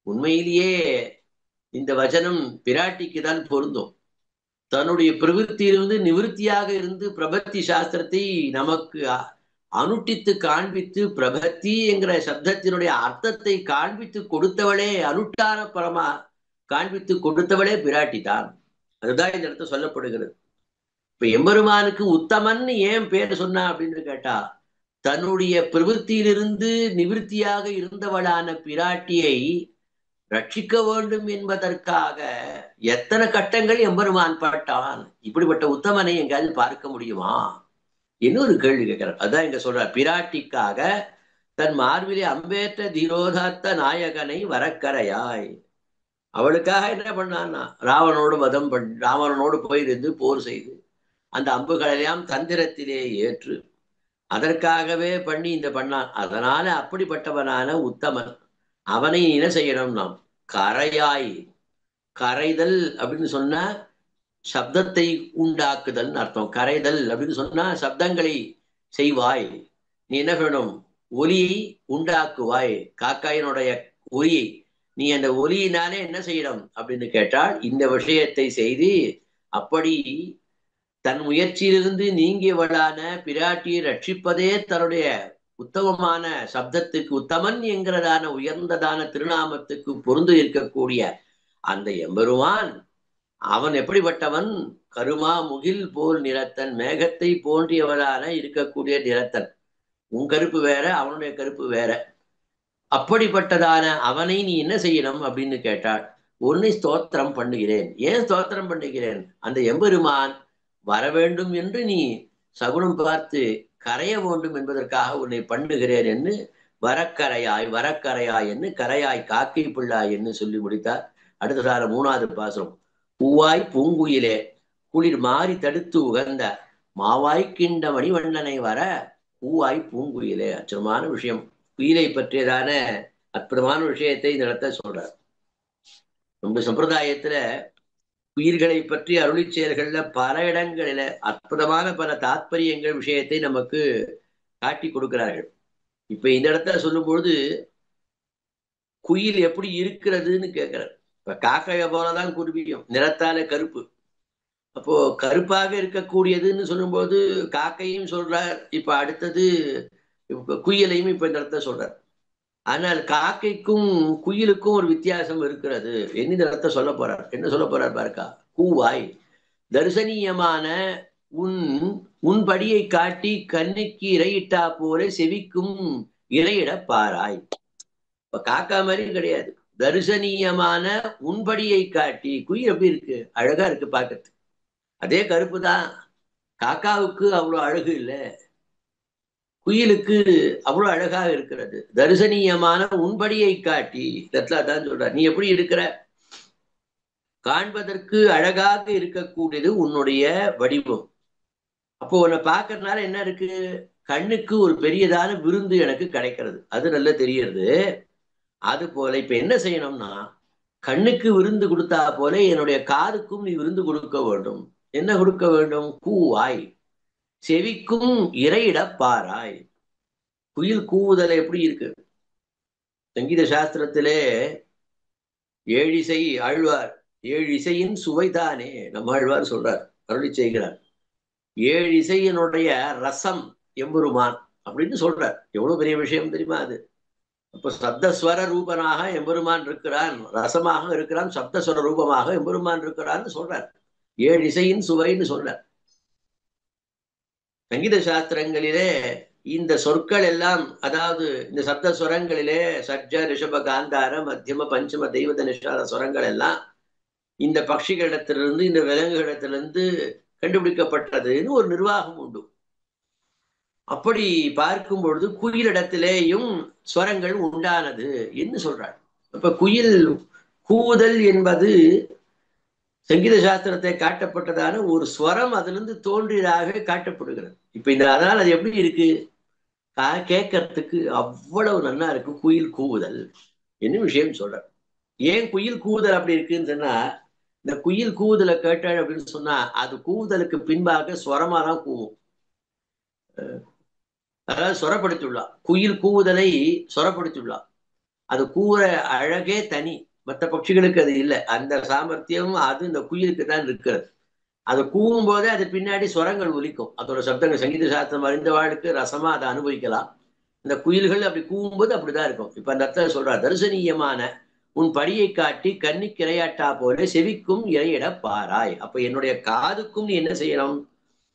உண்மையிலேயே இந்த வச்சனம் பிராட்டிக்கு தான் பொருந்தும். தன்னுடைய பிரவருத்தியிலிருந்து நிவிருத்தியாக இருந்து பிரபத்தி சாஸ்திரத்தை நமக்கு அனுட்டித்து காண்பித்து பிரபத்தி என்கிற சப்தத்தினுடைய அர்த்தத்தை காண்பித்து கொடுத்தவளே, அனுட்டான பரமா காண்பித்து கொடுத்தவளே பிராட்டி தான். அதுதான் இந்த இடத்துல சொல்லப்படுகிறது. இப்ப எம்பெருமானுக்கு உத்தமன் ஏன் பேர் சொன்னா அப்படின்னு கேட்டா, தன்னுடைய பிரவருத்தியிலிருந்து நிவிருத்தியாக இருந்தவளான பிராட்டியை ரட்சிக்க வேண்டும் என்பதற்காக எத்தனை கட்டங்கள் எம்பெருமான் பட்டான். இப்படிப்பட்ட உத்தமனை எங்காவது பார்க்க முடியுமா? இன்னொரு கேள்வி கேட்கிறார். அதான் இங்க சொல்றார், பிராட்டிக்காக தன் மார்பிலே அம்பேற்ற தீரோதாத்த நாயகனை வரக்கரையாய். அவளுக்காக என்ன பண்ணான்னா, ராவணனோடு போயிருந்து போர் செய்து அந்த அம்புகளெல்லாம் தந்திரத்திலே ஏற்று அதற்காகவே பண்ணி இந்த பண்ணான். அதனால அப்படிப்பட்டவனான உத்தமன் அவனை என்ன செய்யணும்? நாம் கரையாய். கரைதல் அப்படின்னு சொன்னா சப்தத்தை உண்டாக்குதல் அர்த்தம். கரைதல் அப்படின்னு சொன்னா சப்தங்களை செய்வாய். நீ என்ன வேணும்? ஒலியை உண்டாக்குவாய். காக்காயினுடைய ஒலியை நீ அந்த ஒலியினாலே என்ன செய்யணும் அப்படின்னு கேட்டால் இந்த விஷயத்தை செய்து அப்படி தன் முயற்சியிலிருந்து நீங்கியவளான பிராட்டியை ரட்சிப்பதே தன்னுடைய உத்தமமான சப்தத்துக்கு, உத்தமன் என்கிறதான உயர்ந்ததான திருநாமத்துக்கு பொருந்து இருக்கக்கூடிய அந்த எம்பெருமான் அவன் எப்படிப்பட்டவன்? கருமா முகில் போல் நிறத்தன், மேகத்தை போன்றியவளான இருக்கக்கூடிய நிறத்தன். உன் கருப்பு வேற, அவனுடைய கருப்பு வேற. அப்படிப்பட்டதான அவனை நீ என்ன செய்யணும் அப்படின்னு கேட்டாள். உன்னை ஸ்தோத்திரம் பண்ணுகிறேன். ஏன் ஸ்தோத்திரம் பண்ணுகிறேன்? அந்த எம்பெருமான் வர வேண்டும் என்று நீ சகுனம் பார்த்து கரைய வேண்டும் என்பதற்காக உன்னை பண்ணுகிறேன் என்று வரக்கரையாய் வரக்கரையாய் என்று கரையாய் காக்கை பிள்ளாய் என்று சொல்லி முடித்தார். அடுத்ததான 3வது பாசுரம். பூவாய் பூங்குயிலே குளிர் மாறி தடுத்து உகந்த மாவாய் கிண்ட மணிவண்ணனை வர பூவாய் பூங்குயிலே. அச்சமான விஷயம், குயிலை பற்றியதான அற்புதமான விஷயத்தை இந்த இடத்த சொல்றார். நம்ம சம்பிரதாயத்துல உயிர்களை பற்றி அருளி செயல்கள்ல பல இடங்களில அற்புதமான பல தாத்பரியங்கள் விஷயத்தை நமக்கு காட்டி கொடுக்கிறார்கள். இப்ப இந்த இடத்துல சொல்லும் பொழுது குயில் எப்படி இருக்கிறதுன்னு கேட்கிறார். இப்ப காக்கைய போலதான் குருவியும், நிறத்தால கருப்பு. அப்போ கருப்பாக இருக்கக்கூடியதுன்னு சொல்லும்போது காக்கையும் சொல்றார். இப்ப அடுத்தது குயிலையும் இப்ப இந்த இடத்த சொல்றார். ஆனால் காக்கைக்கும் குயிலுக்கும் ஒரு வித்தியாசம் இருக்கிறது. என்ன இடத்த சொல்ல போறார்? என்ன சொல்ல போறார் பாருக்கா. கூவாய் தரிசனீயமான உன் படியை காட்டி கண்ணுக்கு இறையிட்டா போல செவிக்கும் இறையிட பாராய். இப்ப காக்கா மாதிரி கிடையாது. தரிசனீயமான உன்படியை காட்டி. குயில் எப்படி இருக்கு? அழகா இருக்கு பார்க்கறதுக்கு. அதே கருப்பு தான். காக்காவுக்கு அவ்வளவு அழகு இல்லை. குயிலுக்கு அவ்வளவு அழகாக இருக்கிறது. தரிசனீயமான உன்படியை காட்டி தான் சொல்ற, நீ எப்படி இருக்கிற, காண்பதற்கு அழகாக இருக்கக்கூடியது உன்னுடைய வடிவம். அப்போ உன்னை பார்க்கறதுனால என்ன இருக்கு, கண்ணுக்கு ஒரு பெரியதான விருந்து எனக்கு கிடைக்கிறது, அது நல்லா தெரியறது. அது போல இப்ப என்ன செய்யணும்னா, கண்ணுக்கு விருந்து கொடுத்தா போல என்னுடைய காதுக்கும் நீ விருந்து கொடுக்க வேண்டும். என்ன கொடுக்க வேண்டும்? கூவாய், செவிக்கும் இறையிட பாராய். குயில் கூவுதல் எப்படி இருக்கு? சங்கீத சாஸ்திரத்திலே ஏழிசை ஆழ்வார், ஏழு இசையின் சுவைதானே நம்ம ஆழ்வார் சொல்றார், அருளி செய்கிறார். ஏழு இசையினுடைய ரசம் எம்பெருமான் அப்படின்னு சொல்றார். எவ்வளவு பெரிய விஷயம் தெரியுமா அது? அப்ப சப்தஸ்வர ரூபனாக எம்பெருமான் இருக்கிறான், ரசமாக இருக்கிறான், சப்தஸ்வர ரூபமாக எம்பெருமான் இருக்கிறான்னு சொல்றார். ஏழு இசையின் சுவைன்னு சொல்றார். சங்கீத சாஸ்திரங்களிலே இந்த சொற்கள் எல்லாம், அதாவது இந்த சப்தஸ்வரங்களிலே சஜ்ஜ ரிஷப காந்தார மத்தியம பஞ்சம தெய்வத நிஷாத ஸ்வரங்கள் எல்லாம் இந்த பட்சிகளிடத்திலிருந்து, இந்த விலங்குகளிடத்திலிருந்து கண்டுபிடிக்கப்பட்டதுன்னு ஒரு நிர்வாகம் உண்டு. அப்படி பார்க்கும் பொழுது குயிலிடத்திலேயும் ஸ்வரங்கள் உண்டானது என்று சொல்றாள். அப்ப குயில் கூவுதல் என்பது சங்கீத சாஸ்திரத்தை காட்டப்பட்டதான ஒரு ஸ்வரம் அதிலிருந்து தோன்றியதாக காட்டப்படுகிறது. இப்ப இந்த அதனால் அது எப்படி இருக்கு, கேட்கறதுக்கு அவ்வளவு நல்லா இருக்கு குயில் கூவுதல் என்ன விஷயம் சொல்ற. ஏன் குயில் கூவுதல் அப்படி இருக்குன்னு சொன்னா, இந்த குயில் கூவுதலை கேட்டாள் அப்படின்னு சொன்னா அது கூவுதலுக்கு பின்பாக ஸ்வரமா தான் கூவும். அதாவது சொரப்படுத்தியுள்ளா, குயில் கூவுதலை சொரப்படுத்தியுள்ளா. அது கூற அழகே தனி, மற்ற பட்சிகளுக்கு அது இல்லை. அந்த சாமர்த்தியம் அது இந்த குயிலுக்கு தான் இருக்கிறது. அது கூவும் போதே அது பின்னாடி ஸ்வரங்கள் ஒலிக்கும், அதோட சப்தங்கள். சங்கீத சாஸ்திரம் அறிந்தவாளுக்கு ரசமா அதை அனுபவிக்கலாம். இந்த குயில்கள் அப்படி கூவும்போது அப்படிதான் இருக்கும். இப்ப அந்த அர்த்தம் சொல்றா, தரிசனீயமான உன் படியை காட்டி கண்ணிக்கு இரையாட்டா போல செவிக்கும் இறையிட பாராய். அப்ப என்னுடைய காதுக்கும் நீ என்ன செய்யணும்,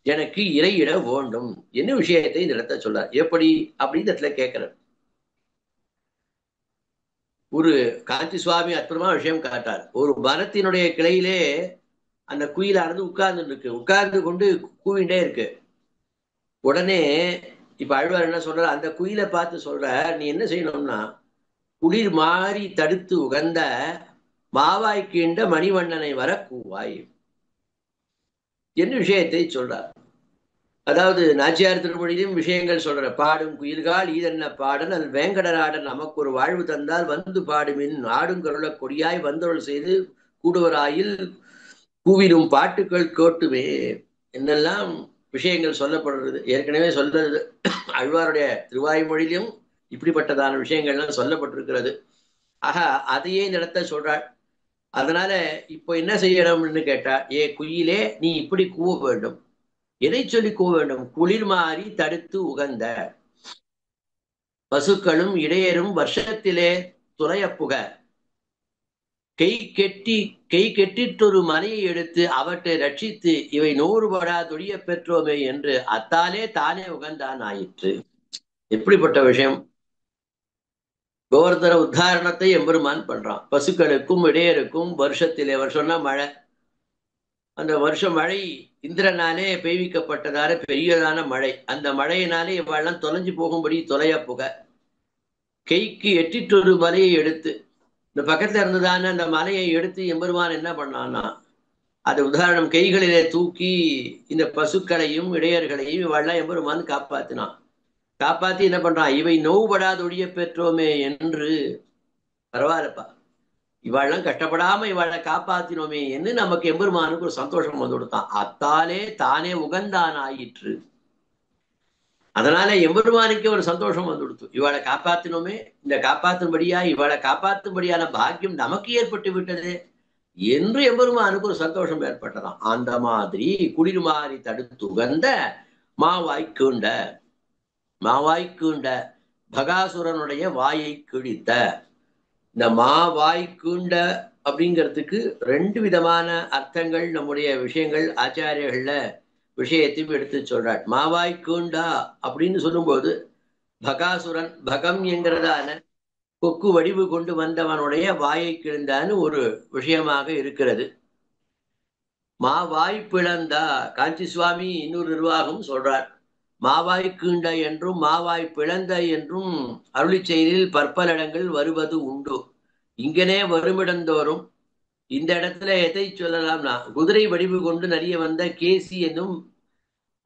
எனக்கு இறையிட வேண்டும் என்ன விஷயத்தை இந்த இடத்த சொல்ற. எப்படி அப்படின்னு இடத்துல கேட்கிற ஒரு காஞ்சி சுவாமி அற்புதமான விஷயம் காட்டார். ஒரு மரத்தினுடைய கிளையிலே அந்த குயிலானது உட்கார்ந்து இருக்கு, உட்கார்ந்து கொண்டு கூவிண்டே இருக்கு. உடனே இப்ப ஆழ்வார் என்ன சொல்ற, அந்த குயிலை பார்த்து சொல்ற, நீ என்ன செய்யணும்னா குளிர் மாறி தடுத்து உகந்த மாவாய் கீண்ட மணிவண்ணனை வர கூவாய் என்ன விஷயத்தை சொல்றார். அதாவது நாச்சியார் திருமொழியிலும் விஷயங்கள் சொல்ற, பாடும் குயில்கால் ஈதன்ன பாடன் அது வேங்கடநாடன் நமக்கு ஒரு வாழ்வு தந்தால் வந்து பாடுமின் ஆடும் கருள கொடியாய் வந்தொருள் செய்து கூடுவராயில் கூவிடும் பாட்டுக்கள் கேட்டுமே என்னெல்லாம் விஷயங்கள் சொல்லப்படுறது. ஏற்கனவே சொல்றது ஆழ்வாருடைய திருவாய்மொழியிலும் இப்படிப்பட்டதான விஷயங்கள்லாம் சொல்லப்பட்டிருக்கிறது. ஆக அதையே இந்த இடத்த சொல்றாள். அதனால இப்போ என்ன செய்யணும்னு கேட்டா, ஏ குயிலே நீ இப்படி கூவ வேண்டும். எதை சொல்லி கூவ வேண்டும்? குளிர் மாறி தடுத்து உகந்த பசுக்களும் இடையரும் வருஷத்திலே துறைய புக கை கெட்டிட்டொரு மனையை எடுத்து அவற்றை ரட்சித்து இவை நூறுபடா தொழிய பெற்றோமே என்று அத்தாலே தானே உகந்தான் ஆயிற்று. எப்படிப்பட்ட விஷயம்! கோவர்தன உத்தாரணத்தை எம்பெருமான் பண்றான். பசுக்களுக்கும் இடையருக்கும் வருஷத்திலே, வருஷம்னா மழை, அந்த வருஷம் மழை இந்திரனாலே பெய்விக்கப்பட்டதான பெரியதான மழை. அந்த மழையினாலே இவெல்லாம் தொலைஞ்சு போகும்படி தொலைய புக கைக்கு எட்டிட்டொரு மலையை எடுத்து, இந்த பக்கத்துல இருந்ததான அந்த மலையை எடுத்து எம்பெருமான் என்ன பண்ணான்னா, அது உதாரணம் கைகளிலே தூக்கி இந்த பசுக்களையும் இடையர்களையும் இவெல்லாம் எம்பெருமான் காப்பாத்தினான். காப்பாத்தி என்ன பண்றான், இவை நோவுபடாதொழிய பெற்றோமே என்று. பரவாயில்லப்பா, இவாள்லாம் கஷ்டப்படாம இவாளை காப்பாத்தினோமே என்று நமக்கு எம்பெருமானுக்கு ஒரு சந்தோஷம் வந்து கொடுத்தான். அத்தாலே தானே உகந்தான் ஆயிற்று. அதனால எம்பெருமானுக்கே ஒரு சந்தோஷம் வந்து கொடுத்து, இவாளை காப்பாத்தினோமே, இந்த காப்பாற்றும்படியா இவாளை காப்பாற்றும்படியான பாக்கியம் நமக்கு ஏற்பட்டு விட்டது என்று எம்பெருமானுக்கு ஒரு சந்தோஷம் ஏற்பட்டதாம். அந்த மாதிரி குளிர் மாறி தடுத்து உகந்த மாவாய்க்குண்ட பகாசுரனுடைய வாயை கிழித்த. இந்த மாவாய்க்குண்ட அப்படிங்கிறதுக்கு ரெண்டு விதமான அர்த்தங்கள் நம்முடைய விஷயங்கள் ஆச்சாரியர்கள்ல விஷயத்தையும் எடுத்து சொல்றாள். மாவாய்க்குண்டா அப்படின்னு சொல்லும்போது பகாசுரன், பகம் என்கிறதான கொக்கு வடிவு கொண்டு வந்தவனுடைய வாயை கிழிந்தான்னு ஒரு விஷயமாக இருக்கிறது. மாவாய் பிளந்தா காஞ்சி சுவாமி இன்னொரு நிர்வாகம் சொல்றார். மாவாய் கீண்ட என்றும் மாவாய் பிளந்த என்றும் அருளி செயலில் பற்பல இடங்கள் வருவது உண்டு. இங்கனே வருமிடந்தோறும் இந்த இடத்துல எதை சொல்லலாம்னா, குதிரை வடிவு கொண்டு நிறைய வந்த கேசி என்னும்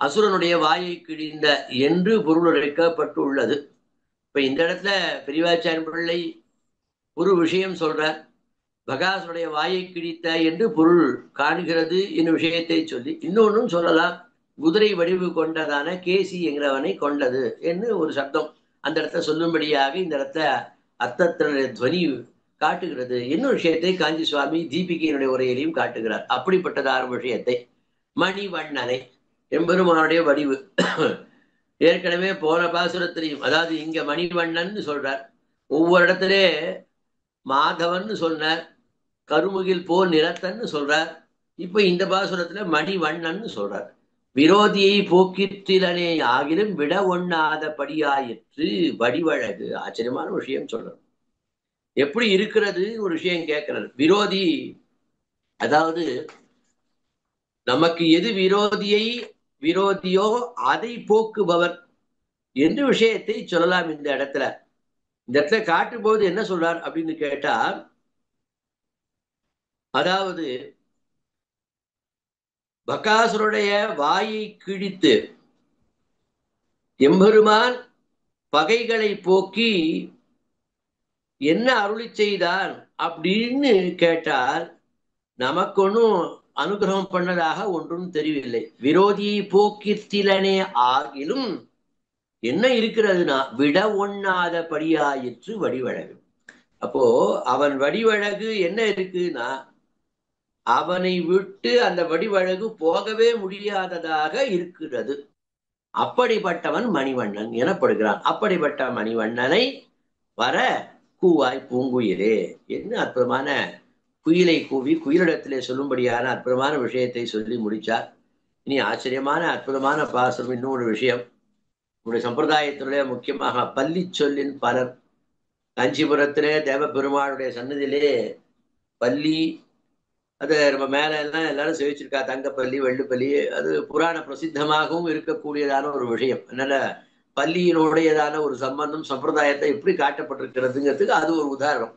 அசுரனுடைய வாயை கிழிந்த என்று பொருள் உரைக்கப்பட்டுள்ளது. இப்ப இந்த இடத்துல பெரியவாச்சான் பிள்ளை ஒரு விஷயம் சொல்றார். பகாசுடைய வாயை கிழித்த என்று பொருள் காணுகிறது என்னும் விஷயத்தை சொல்லி இன்னொன்னும் சொல்லலாம். குதிரை வடிவு கொண்டதான கேசி என்கிறவனை கொண்டது என்று ஒரு சப்தம் அந்த இடத்த சொல்லும்படியாக இந்த இடத்த அர்த்தத்தினுடைய துவனி காட்டுகிறது என்னும் விஷயத்தை காஞ்சி சுவாமி தீபிகையினுடைய உரையிலையும் காட்டுகிறார். அப்படிப்பட்டதான விஷயத்தை மணிவண்ணனை எம்பெருமானுடைய வடிவு ஏற்கனவே போன பாசுரத்திலையும், அதாவது இங்க மணிவண்ணன் சொல்றார். ஒவ்வொரு இடத்திலே மாதவன் சொன்னார், கருமுகில் போல் நிறத்தன்னு சொல்றார். இப்ப இந்த பாசுரத்துல மணிவண்ணன் சொல்றார். விரோதியை போக்கிற்றிலனே ஆகிலும் விட ஒண்ணாத படியாயிற்று வடிவழகு. ஆச்சரியமான விஷயம் சொல்றார். எப்படி இருக்கிறது ஒரு விஷயம் கேட்கிறார். விரோதி, அதாவது நமக்கு எது விரோதியோ அதை போக்குபவர் என்று விஷயத்தை சொல்லலாம். இந்த இடத்துல காட்டும் போது என்ன சொல்றார் அப்படின்னு கேட்டா, அதாவது பகாசுருடைய வாயை கிழித்து எம்பெருமான் பகைகளை போக்கி என்ன அருளி செய்தான் அப்படின்னு கேட்டால் நமக்கு ஒன்றும் அனுகிரகம் பண்ணதாக ஒன்றும் தெரியவில்லை. விரோதியை போக்கித்திலனே ஆகிலும் என்ன இருக்கிறதுனா விட ஒண்ணாத படியாயிற்று வடிவழகு. அப்போ அவன் வடிவழகு என்ன இருக்குன்னா, அவனை விட்டு அந்த வடிவழகு போகவே முடியாததாக இருக்கிறது. அப்படிப்பட்டவன் மணிவண்ணன் எனப்படுகிறான். அப்படிப்பட்ட மணிவண்ணனை வர கூவாய் பூங்குயிலே என்ன அற்புதமான குயிலை கூவி குயிலிடத்திலே சொல்லும்படியான அற்புதமான விஷயத்தை சொல்லி முடிச்சார். இனி ஆச்சரியமான அற்புதமான பாசம் இன்னொரு விஷயம். நம்முடைய சம்பிரதாயத்தினுடைய முக்கியமாக பள்ளி சொல்லின் பலர். காஞ்சிபுரத்திலே தேவ பெருமாளுடைய சன்னதியிலே பள்ளி, அது நம்ம மேல எல்லாம் எல்லாரும் சேவிச்சிருக்கா, தங்கப்பள்ளி வெள்ளுப்பள்ளி. அது புராண பிரசித்தமாகவும் இருக்கக்கூடியதான ஒரு விஷயம். அதனால பள்ளியினுடையதான ஒரு சம்பந்தம் சம்பிரதாயத்தை எப்படி காட்டப்பட்டிருக்கிறதுங்கிறதுக்கு அது ஒரு உதாரணம்.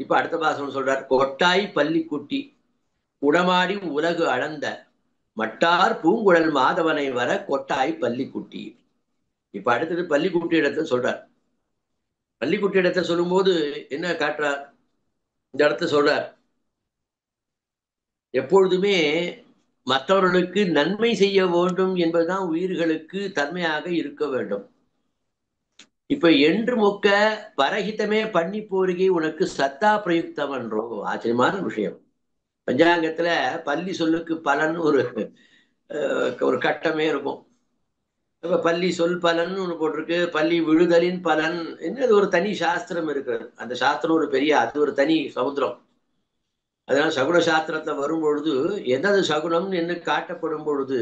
இப்ப அடுத்த பாசம் சொல்றார். கொட்டாய் பள்ளி குட்டி உடமாடி உலகு அளந்த மட்டார் பூங்குழல் மாதவனை வர கொட்டாய் பள்ளி குட்டி. இப்ப அடுத்தது பள்ளிக்குட்டி இடத்தை சொல்றார். பள்ளிக்குட்டி இடத்தை சொல்லும் போது என்ன காட்டுறார்? இந்த இடத்த சொல்றார், எப்பொழுதுமே மற்றவர்களுக்கு நன்மை செய்ய வேண்டும் என்பதுதான் உயிர்களுக்கு தன்மையாக இருக்க வேண்டும். இப்ப என்று மொக்க பரஹிதமே பண்ணி போருகை உனக்கு சத்தா பிரயுக்தம் என்றோ. ஆச்சரியமான விஷயம். பஞ்சாங்கத்துல பள்ளி சொல்லுக்கு பலன் ஒரு கட்டமே இருக்கும். இப்ப பள்ளி சொல் பலன் ஒண்ணு போட்டிருக்கு, பள்ளி விழுதலின் பலன் என்ன ஒரு தனி சாஸ்திரம் இருக்கிறது. அந்த சாஸ்திரம் ஒரு பெரிய, அது ஒரு தனி சமுத்திரம். அதனால சகுன சாஸ்திரத்துல வரும் பொழுது என்னது சகுனம் என்று காட்டப்படும் பொழுது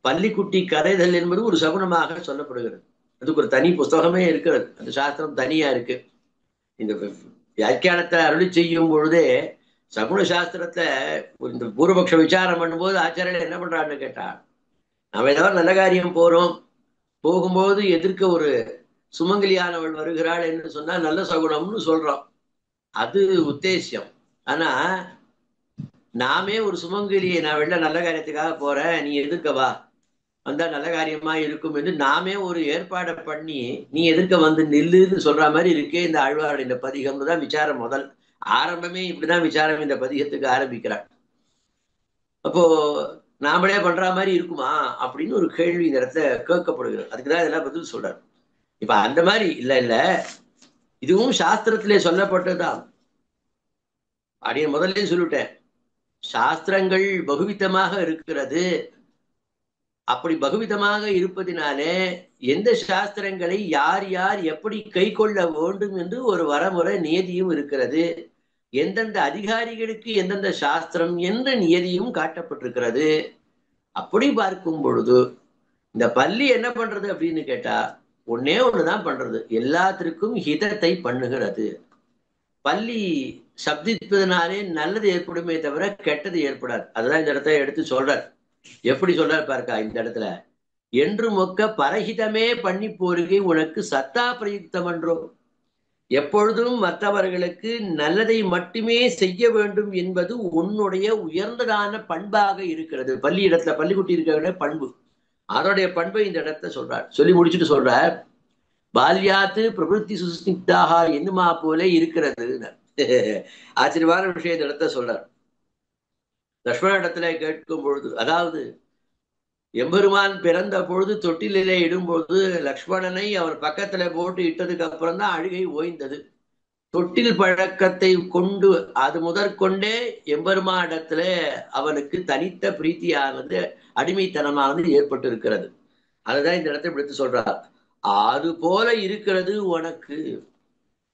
பள்ளிக்குட்டி கரைதல் என்பது ஒரு சகுனமாக சொல்லப்படுகிறது. அதுக்கு ஒரு தனி புஸ்தகமே இருக்கிறது. அந்த சாஸ்திரம் தனியா இருக்கு. இந்த வியாக்கியானத்தை அருளி செய்யும் பொழுதே சகுன சாஸ்திரத்தை இந்த பூர்வபக்ஷ விசாரம் பண்ணும்போது ஆச்சாரியர் என்ன பண்றான்னு கேட்டா, நாம ஏதாவது நல்ல காரியம் போகும்போது எதிர்க்க ஒரு சுமங்கலியானவள் வருகிறாள் என்று சொன்னா நல்ல சகுனம்னு சொல்றோம். அது உத்தேசியம். ஆனா நாமே ஒரு சுமங்கலியை, நான் வெளில நல்ல காரியத்துக்காக போறேன், நீ எதிர்க்கவா வந்தா நல்ல காரியமா இருக்கும் என்று நாமே ஒரு ஏற்பாடை பண்ணி நீ எதிர்க்க வந்து நில்லுன்னு சொல்ற மாதிரி இருக்கே இந்த ஆழ்வாருடைய இந்த பதிகம்னு தான் விசாரம். முதல் ஆரம்பமே இப்படிதான் விசாரம் இந்த பதிகத்துக்கு ஆரம்பிக்கிறார். அப்போ நாமளே பண்ற மாதிரி இருக்குமா அப்படின்னு ஒரு கேள்வி இந்த இடத்துல கேட்கப்படுகிறது. அதுக்குதான் இதெல்லாம் பதில் சொல்றாரு. இப்ப அந்த மாதிரி இல்ல இதுவும் சாஸ்திரத்திலே சொல்லப்பட்டதுதான். அப்படியே முதல்ல சொல்லிட்டேன், சாஸ்திரங்கள் பகுவிதமாக இருக்கிறது. அப்படி பகுவிதமாக இருப்பதினாலே எந்த சாஸ்திரங்களை யார் யார் எப்படி கை கொள்ள வேண்டும் என்று ஒரு வரமுறை நியதியும் இருக்கிறது. எந்தெந்த அதிகாரிகளுக்கு எந்தெந்த சாஸ்திரம் என்ற நியதியும் காட்டப்பட்டிருக்கிறது. அப்படி பார்க்கும் பொழுது இந்த பள்ளி என்ன பண்றது அப்படின்னு கேட்டா ஒன்னே ஒண்ணுதான் பண்றது, எல்லாத்திற்கும் ஹிதத்தை பண்ணுகிறது. பள்ளி சப்திப்பதனாலே நல்லது ஏற்படுமே தவிர கெட்டது ஏற்படாது. அதுதான் இந்த இடத்த எடுத்து சொல்றார். எப்படி சொல்றாரு பாருக்கா இந்த இடத்துல, என்று மொக்க பரஹிதமே பண்ணி போருகை உனக்கு சத்தா பிரயுக்தம் என்றோ. எப்பொழுதும் மற்றவர்களுக்கு நல்லதை மட்டுமே செய்ய வேண்டும் என்பது உன்னுடைய உயர்ந்ததான பண்பாக இருக்கிறது. பள்ளிக்குட்டி இருக்கிற பண்பு, அதனுடைய பண்பை இந்த இடத்த சொல்றார். சொல்லி முடிச்சுட்டு சொல்றார், பால்யாத்து பிரபுத்தி சுஸ்னிக்தாக என்னுமா போல இருக்கிறது. ஆச்சரியமான விஷயம் இந்த இடத்த சொல்றார். லக்ஷ்மண இடத்துல கேட்கும் பொழுது, அதாவது எம்பெருமான் பிறந்த பொழுது தொட்டிலே இடும்பொழுது லக்ஷ்மணனை அவர் பக்கத்துல போட்டு இட்டதுக்கு அப்புறம் தான் அழுகை ஓய்ந்தது. தொட்டில் பழக்கத்தை கொண்டு அது முதற்கொண்டே எம்பெருமானிடத்துல அவனுக்கு தனித்த பிரீத்தியானது, அடிமைத்தனமானது ஏற்பட்டு இருக்கிறது. அதுதான் இந்த இடத்தை எடுத்து சொல்றார். அது போல இருக்கிறது உனக்கு.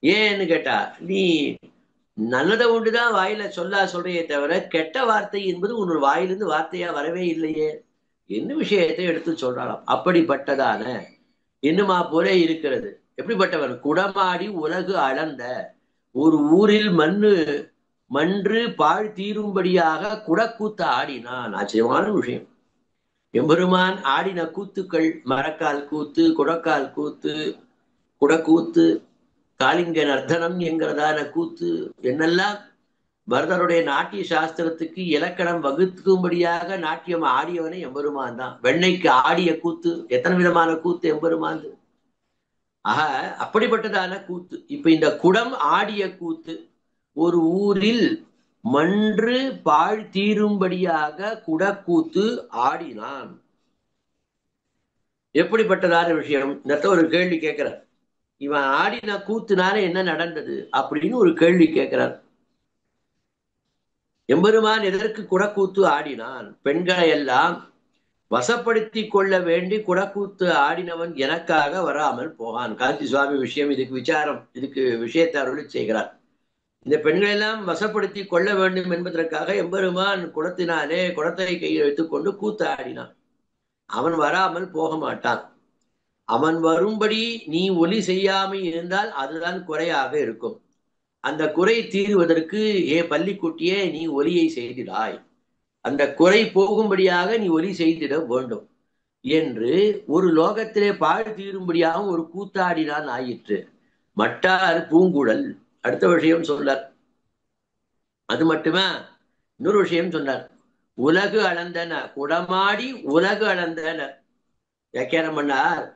ஏன்னு கேட்டா, நீ நல்லதை ஒன்றுதான் வாயில சொல்றையே தவிர கெட்ட வார்த்தை என்பது உன்னோட வாயிலிருந்து வார்த்தையா வரவே இல்லையே என்ன விஷயத்தை எடுத்து சொல்றாளாம். அப்படிப்பட்டதான என்னுமா போல இருக்கிறது. எப்படிப்பட்டவன்? குடமாடி உலகு அளந்த ஒரு ஊரில் மன்று பாழ் தீரும்படியாக குடக்கூத்து ஆடினான். ஆச்சரியமான விஷயம். எம்பெருமான் ஆடின கூத்துக்கள் மரக்கால் கூத்து, குடக்கால் கூத்து, குடக்கூத்து, காளிங்க நர்த்தனம் என்கிறதான கூத்து, என்னெல்லாம் பரதருடைய நாட்டிய சாஸ்திரத்துக்கு இலக்கணம் வகுக்கும்படியாக நாட்டியம் ஆடியவனை எம்பெருமான் தான். வெண்ணைக்கு ஆடிய கூத்து, எத்தனை விதமான கூத்து எம்பெருமான். ஆக அப்படிப்பட்டதான கூத்து. இப்ப இந்த குடம் ஆடிய கூத்து, ஒரு ஊரில் மன்று பாழ் தீரும்படியாக குடக்கூத்து ஆடினான். எப்படிப்பட்டதான விஷயம்? இந்த ஒரு கேள்வி கேட்கிறார். இவன் ஆடின கூத்துனால என்ன நடந்தது அப்படின்னு ஒரு கேள்வி கேட்கிறார். எம்பெருமான் எதற்கு குடக்கூத்து ஆடினான்? பெண்களை எல்லாம் வசப்படுத்தி கொள்ள வேண்டி குடக்கூத்து ஆடினவன் எனக்காக வராமல் போகான். காஞ்சி சுவாமி விஷயம் இதுக்கு விசாரம், இதுக்கு விஷயத்தை அருளி செய்கிறார். இந்த பெண்களை எல்லாம் வசப்படுத்தி கொள்ள வேண்டும் என்பதற்காக எம்பெருமான் குடத்தினாலே குடத்தை கையில் வைத்துக்கொண்டு கூத்து ஆடினான். அவன் வராமல் போக மாட்டான். அவன் வரும்படி நீ ஒலி செய்யாமல் இருந்தால் அதுதான் குறையாக இருக்கும். அந்த குறை தீருவதற்கு பள்ளிக்குட்டியே நீ ஒலியை செய்திடாய், அந்த குறை போகும்படியாக நீ ஒலி செய்திட வேண்டும் என்று ஒரு லோகத்திலே பாழ் தீரும்படியாக ஒரு கூத்தாடினான் ஆயிற்று. மட்டார் பூங்குழல். அடுத்த விஷயம் சொன்னார். அது மட்டுமா, இன்னொரு விஷயம் சொன்னார். உலகு அளந்தன குடமாடி உலகு அளந்தன. வியாக்கியானம் பண்ணார்.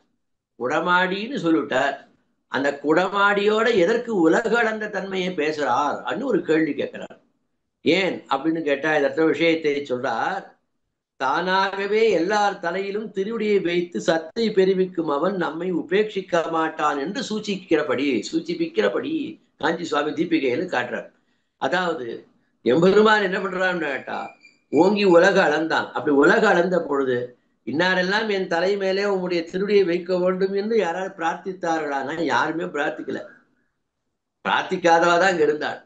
குடமாடின்னு சொல்லிவிட்டார். அந்த குடமாடியோட எதற்கு உலகு அளந்த தன்மையை பேசுறார் அப்படின்னு ஒரு கேள்வி கேட்கிறார். ஏன் அப்படின்னு கேட்டா இதற்ற விஷயத்தை சொல்றார். தானாகவே எல்லார் தலையிலும் திருவடியை வைத்து சத்தை பெருவிக்கும் அவன் நம்மை உபேட்சிக்க மாட்டான் என்று சூச்சிப்பிக்கிறபடி காஞ்சி சுவாமி தீபிகையில காட்டுறார். அதாவது எம்பெருமான் என்ன பண்றான்னு கேட்டா, ஓங்கி உலக அளந்தான். அப்படி உலக அளந்த பொழுது இன்னாரெல்லாம் என் தலை மேலே உங்களுடைய திருடியை வைக்க வேண்டும் என்று யாராவது பிரார்த்தித்தார்களானா யாருமே பிரார்த்திக்கல. பிரார்த்திக்காதவாதான் இங்க இருந்தாள்.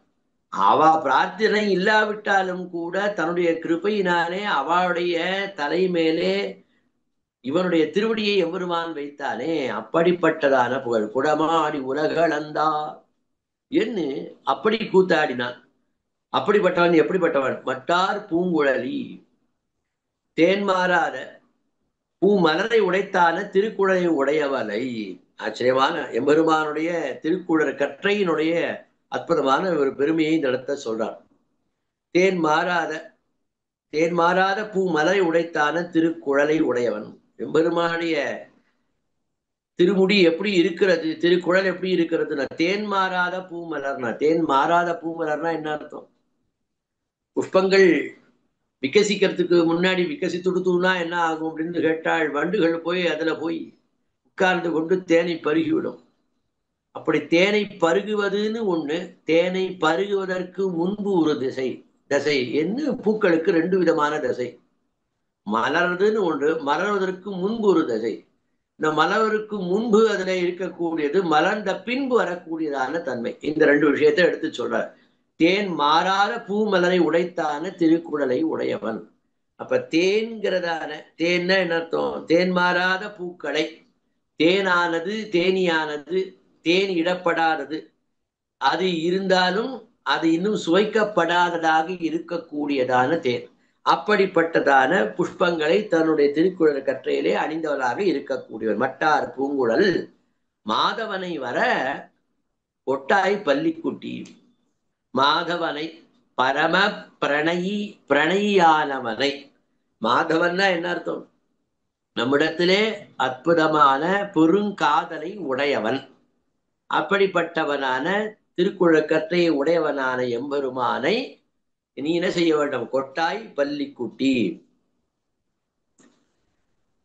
அவ பிரார்த்தனை இல்லாவிட்டாலும் கூட தன்னுடைய கிருபையினாலே அவளுடைய தலை மேலே இவனுடைய திருவடியை எம்பெருமான் வைத்தானே. அப்படிப்பட்டதான புகழ். குடமாடி உலகளந்தா என்று அப்படி கூத்தாடினான். அப்படிப்பட்டவன் எப்படிப்பட்டவன்? மட்டார் பூங்குழலி. தேன்மாறாத பூ மலரை உடைத்தான திருக்குழலை உடையவளை. ஆச்சரியமான எம்பெருமானுடைய திருக்குழல் கற்றையினுடைய அற்புதமான ஒரு பெருமையை இந்த இடத்த சொல்றார். தேன் மாறாத பூ மலரை உடைத்தான திருக்குழலை உடையவன். எம்பெருமானுடைய திருமுடி எப்படி இருக்கிறது, திருக்குழல் எப்படி இருக்கிறதுனா தேன் மாறாத பூ மலர்னா. தேன் மாறாத பூ மலர்னா என்ன அர்த்தம்? புஷ்பங்கள் விகசிக்கிறதுக்கு முன்னாடி விகசித்துடுத்துனா என்ன ஆகும் அப்படின்னு கேட்டால், வண்டுகள் போய் அதுல போய் உட்கார்ந்து கொண்டு தேனை பருகிவிடும். அப்படி தேனை பருகுவதுன்னு ஒண்ணு, தேனை பருகுவதற்கு முன்பு ஒரு தசை என்ன பூக்களுக்கு ரெண்டு விதமான தசை. மலர்றதுன்னு ஒன்று, மலர்வதற்கு முன்பு ஒரு தசை. இந்த மலருக்கு முன்பு அதுல இருக்கக்கூடியது, மலர்ந்த பின்பு வரக்கூடியதான தன்மை. இந்த ரெண்டு விஷயத்தை எடுத்து சொல்றார். தேன் மாறாத பூ மலரை உடைத்தான திருக்குழலை உடையவன். அப்ப தேன்கிறதான, தேன்னா என்ன அர்த்தம்? தேன் மாறாத பூக்களை, தேனானது தேனியானது தேன் இடப்படாதது, அது இருந்தாலும் அது இன்னும் சுவைக்கப்படாததாக இருக்கக்கூடியதான தேன். அப்படிப்பட்டதான புஷ்பங்களை தன்னுடைய திருக்குறள் கற்றையிலே அணிந்தவளாக இருக்கக்கூடியவர். மட்டார் பூங்குழல் மாதவனை வர ஒட்டாய் பள்ளிக்குட்டி. மாதவனை பரம பிரணயியானவனை. மாதவன்னா என்ன அர்த்தம்? நம்மிடத்திலே அற்புதமான பெருங்காதலை உடையவன். அப்படிப்பட்டவனான திருக்குழக்கற்றையை உடையவனான எம்பெருமானை நீ என்ன செய்ய வேண்டும்? கொட்டாய் பள்ளிக்குட்டி.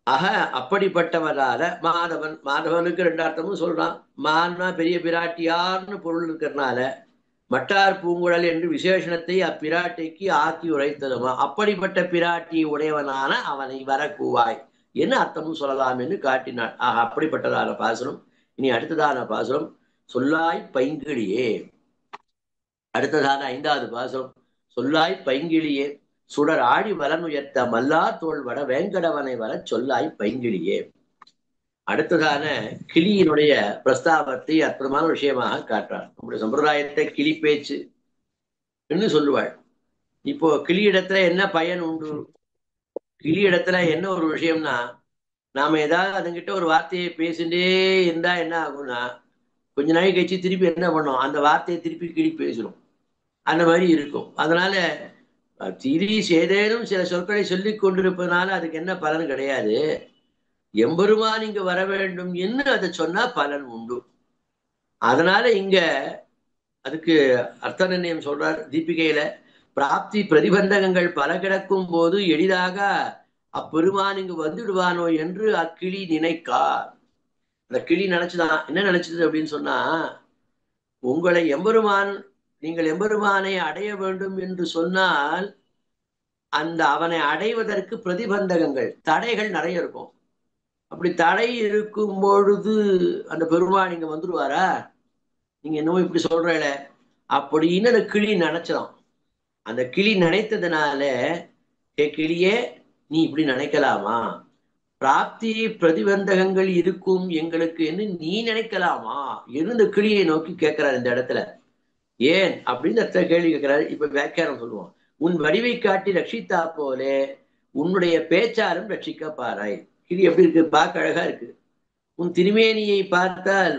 ஆக அப்படிப்பட்டவனால மாதவன். மாதவனுக்கு ரெண்டு அர்த்தமும் சொல்றான். மான்னா பெரிய பிராட்டியார்னு பொருள் இருக்கிறதுனால மட்டார் பூங்குழல் என்று விசேஷணத்தை அப்பிராட்டிக்கு ஆக்கி உரைத்ததுமா. அப்படிப்பட்ட பிராட்டி உடையவனான அவனை வரக்கூவாய் என்ன அர்த்தமும் சொல்லலாம் என்று காட்டினாள். ஆக அப்படிப்பட்டதான பாசுரம். இனி அடுத்ததான பாசுரம் சொல்லாய் பைங்கிளியே. அடுத்ததான 5வது பாசுரம் சொல்லாய் பைங்கிளியே சுடர் ஆடி வலன் உயர்த்த மல்லா தோல் வட வேங்கடவனை வர சொல்லாய் பைங்கிளியே. அடுத்ததான கிளியினுடைய பிரஸ்தாபத்தை அற்புதமான விஷயமாக காட்டுறார். நம்முடைய சம்பிரதாயத்தை கிளி பேச்சு என்று சொல்லுவாள். இப்போ கிளியிடத்துல என்ன பயன் உண்டு? கிளியிடத்துல என்ன ஒரு விஷயம்னா, நாம ஏதாவது அதுங்கிட்ட ஒரு வார்த்தையை பேசிட்டே இருந்தா என்ன ஆகும்னா, கொஞ்ச நாள் கழிச்சு திருப்பி என்ன பண்ணோம்? அந்த வார்த்தையை திருப்பி கிளி பேசணும். அந்த மாதிரி இருக்கும். அதனால திடீர் ஏதேனும் சில சொற்களை சொல்லிக் கொண்டிருப்பதனால அதுக்கு என்ன பலன் கிடையாது. எம்பெருமான் இங்க வர வேண்டும் என்று அதை சொன்னா பலன் உண்டு. அதனால இங்க அதுக்கு அர்த்த நிர்ணயம் சொல்றார் தீபிகையில. பிராப்தி பிரதிபந்தகங்கள் பல கிடக்கும் போது எளிதாக அப்பெருமான் இங்கு வந்துடுவானோ என்று அக்கிளி நினைக்கார். அந்த கிளி நினைச்சுதான். என்ன நினைச்சது அப்படின்னு சொன்னா, உங்களை எம்பெருமான், நீங்கள் எம்பெருமானை அடைய வேண்டும் என்று சொன்னால் அந்த அவனை அடைவதற்கு பிரதிபந்தகங்கள் தடைகள் நிறைய இருக்கும். அப்படி தடை இருக்கும் பொழுது அந்த பெருமான் இங்க வந்துடுவாரா? நீங்க என்னமோ இப்படி சொல்றல அப்படின்னு அந்த கிளி நினைச்சலாம். அந்த கிளி நினைத்ததுனால, ஏ கிளியே நீ இப்படி நினைக்கலாமா? பிராப்தி பிரதிபந்தகங்கள் இருக்கும் எங்களுக்கு என்று நீ நினைக்கலாமா என்று இந்த கிளியை நோக்கி கேட்கிறார் இந்த இடத்துல. ஏன் அப்படின்னு கேள்வி கேட்கிறாரு. இப்ப வியாக்கியானம் சொல்லுவோம். உன் வடிவை காட்டி ரட்சித்தா போலே உன்னுடைய பேச்சாரும் ரட்சிக்க பாராய். கிளி எப்படி இருக்கு? பார்க்க அழகா இருக்கு. உன் திருமேனியை பார்த்தால்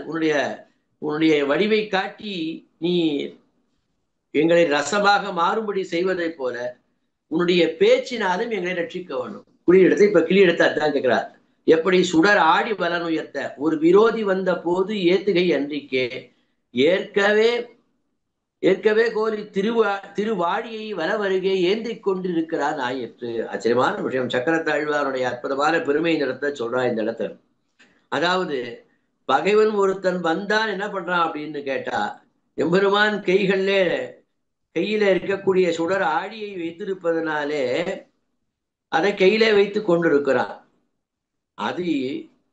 உன்னுடைய வடிவை காட்டி நீ எங்களை ரசமாக மாறும்படி செய்வதை போல உன்னுடைய பேச்சினாலும் எங்களை ரட்சிக்க வேண்டும். கிளியிடத்தை இப்ப கிளியிடத்தை அதான் கேட்கிறார். எப்படி சுடர் ஆடி வலன் உயர்த்த ஒரு விரோதி வந்த போது ஏத்துகை அன்றிக்கே ஏற்கவே கோரி திருவாடியை வல வருகே ஏந்திக் கொண்டிருக்கிறான் ஆயிற்று. ஆச்சரியமான விஷயம். சக்கரத்தாழ்வாருடைய அற்புதமான பெருமை நிறத்தை சொல்றா இந்த இடத்துல. அதாவது பகைவன் ஒருத்தன் வந்தான் என்ன பண்றான் அப்படின்னு கேட்டா, எம்பெருமான் கையில இருக்கக்கூடிய சுடர் ஆடியை வைத்திருப்பதனாலே அதை கையில வைத்து கொண்டிருக்கிறான். அது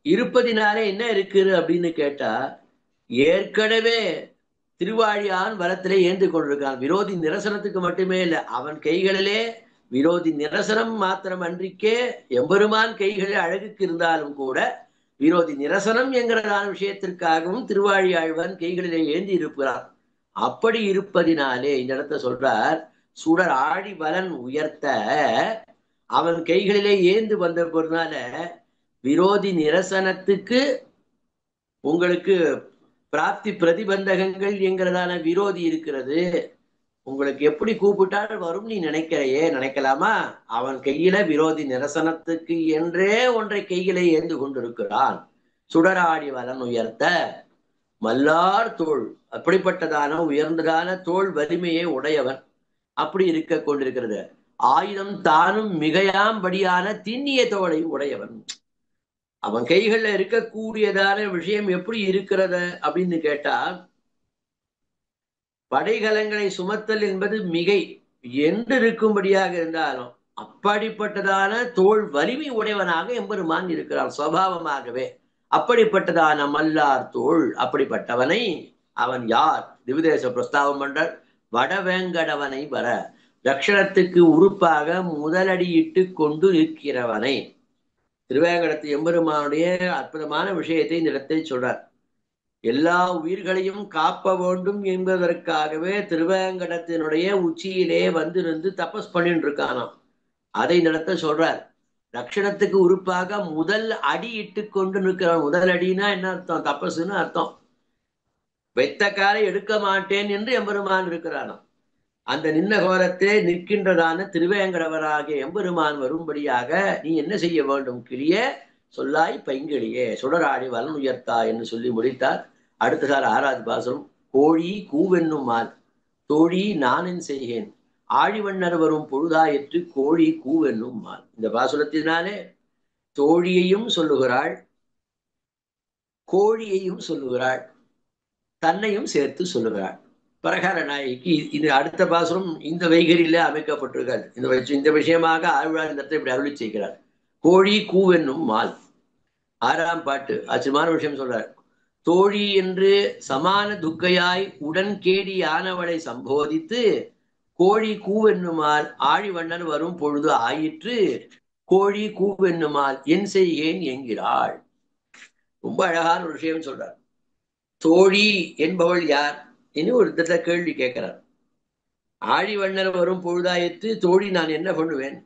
இருப்பதினாலே என்ன இருக்குது அப்படின்னு கேட்டா, ஏற்கனவே திருவாழியான் வலத்திலே ஏந்து கொண்டிருக்கான். விரோதி நிரசனத்துக்கு மட்டுமே இல்லை, அவன் கைகளிலே விரோதி நிரசனம் மாத்திரம் அன்றிக்கே எம்பெருமான் கைகளில் அழகுக்கு இருந்தாலும் கூட விரோதி நிரசனம் என்கிறதான விஷயத்திற்காகவும் திருவாழியாழ்வான் கைகளிலே ஏந்தி இருக்கிறான். அப்படி இருப்பதினாலே இந்த இடத்த சொல்றார், சுடர் ஆடி வலன் உயர்த்த அவன் கைகளிலே ஏந்து வந்த பொருளால விரோதி நிரசனத்துக்கு உங்களுக்கு பிராப்தி பிரதிபந்தகங்கள் என்கிறதான விரோதி இருக்கிறது. உங்களுக்கு எப்படி கூப்பிட்டால் வரும் நீ நினைக்கிறையே, நினைக்கலாமா? அவன் கையில விரோதி நிரசனத்துக்கு என்றே ஒன்றை கையிலே ஏந்து கொண்டிருக்கிறான். சுடராடி வலன் உயர்த்த மல்லார் தோள், அப்படிப்பட்டதான உயர்ந்ததான தோல் வலிமையை உடையவன். அப்படி இருக்க கொண்டிருக்கிறது. ஆயுதம் தானும் மிகையாம்படியான திண்ணிய தோளை உடையவன். அவன் கைகள்ல இருக்கக்கூடியதான விஷயம் எப்படி இருக்கிறது அப்படின்னு கேட்டா, படைகலங்களை சுமத்தல் என்பது மிகை என்று இருக்கும்படியாக இருந்தாலும் அப்படிப்பட்டதான தோல் வலிமை உடையவனாக எம்பெருமான் இருக்கிறான் சுவாவமாகவே. அப்படிப்பட்டதான மல்லார் தோள், அப்படிப்பட்டவனை அவன் யார்? திவிதேச பிரஸ்தாவம் பண்றார். வடவேங்கடவனை வர, தட்சணத்துக்கு உறுப்பாக முதலடியிட்டு கொண்டு இருக்கிறவனை. திருவேங்கடத்து எம்பெருமானுடைய அற்புதமான விஷயத்தை இந்த இடத்தில் சொல்றார். எல்லா உயிர்களையும் காப்ப வேண்டும் என்பதற்காகவே திருவேங்கடத்தினுடைய உச்சியிலே வந்திருந்து தபஸ் பண்ணிட்டு இருக்கானாம். அதை நடத்த சொல்றார். ரட்சணத்துக்கு உறுப்பாக முதல் அடி இட்டு கொண்டு நிற்கிறான். முதல் அடினா என்ன அர்த்தம்? தபசுன்னு அர்த்தம். வெத்த காலை எடுக்க மாட்டேன் என்று எம்பெருமான் இருக்கிறானாம். அந்த நின்ன கோலத்திலே நிற்கின்றதான திருவேங்கடவராகிய எம்பெருமான் வரும்படியாக நீ என்ன செய்ய வேண்டும் கிளியே, சொல்லாய் பைங்கிளியே, சுடராடி வலன் உயர்த்தா என்று சொல்லி முடித்தார். அடுத்ததால் 6வது பாசனம். கோழி கூவென்னும் மால் தோழி நானென் செய்கேன் ஆழிவண்ணர் வரும் பொழுதாயிற்று கோழி கூவென்னும் மால். இந்த பாசுரத்தினாலே தோழியையும் சொல்லுகிறாள், கோழியையும் சொல்லுகிறாள், தன்னையும் சேர்த்து சொல்லுகிறாள். பிரகார நாயகி இது அடுத்த பாசுரம் இந்த வைகரியில அமைக்கப்பட்டிருக்காது. இந்த விஷயமாக ஆழ்வார் இந்த இடத்தை இப்படி அருளி செய்கிறார். கோழி கூவென்னும் மால். 6ஆம் பாட்டு ஆச்சரியமான விஷயம் சொல்றார். தோழி என்று சமான துக்கையாய் உடன் கேடி ஆனவளை சம்போதித்து கோழி கூவென்னுமால் ஆழிவண்ணன் வரும் பொழுது ஆயிற்று கோழி கூவென்னுமால் என் செய்கேன் என்கிறாள். ரொம்ப அழகான ஒரு விஷயம் சொல்றார். தோழி என்பவள் யார் என்று ஒரு திட்ட கேள்வி கேட்கிறார். ஆழிவண்ணர் வரும் பொழுதாயிற்று தோழி நான் என்ன பண்ணுவேன்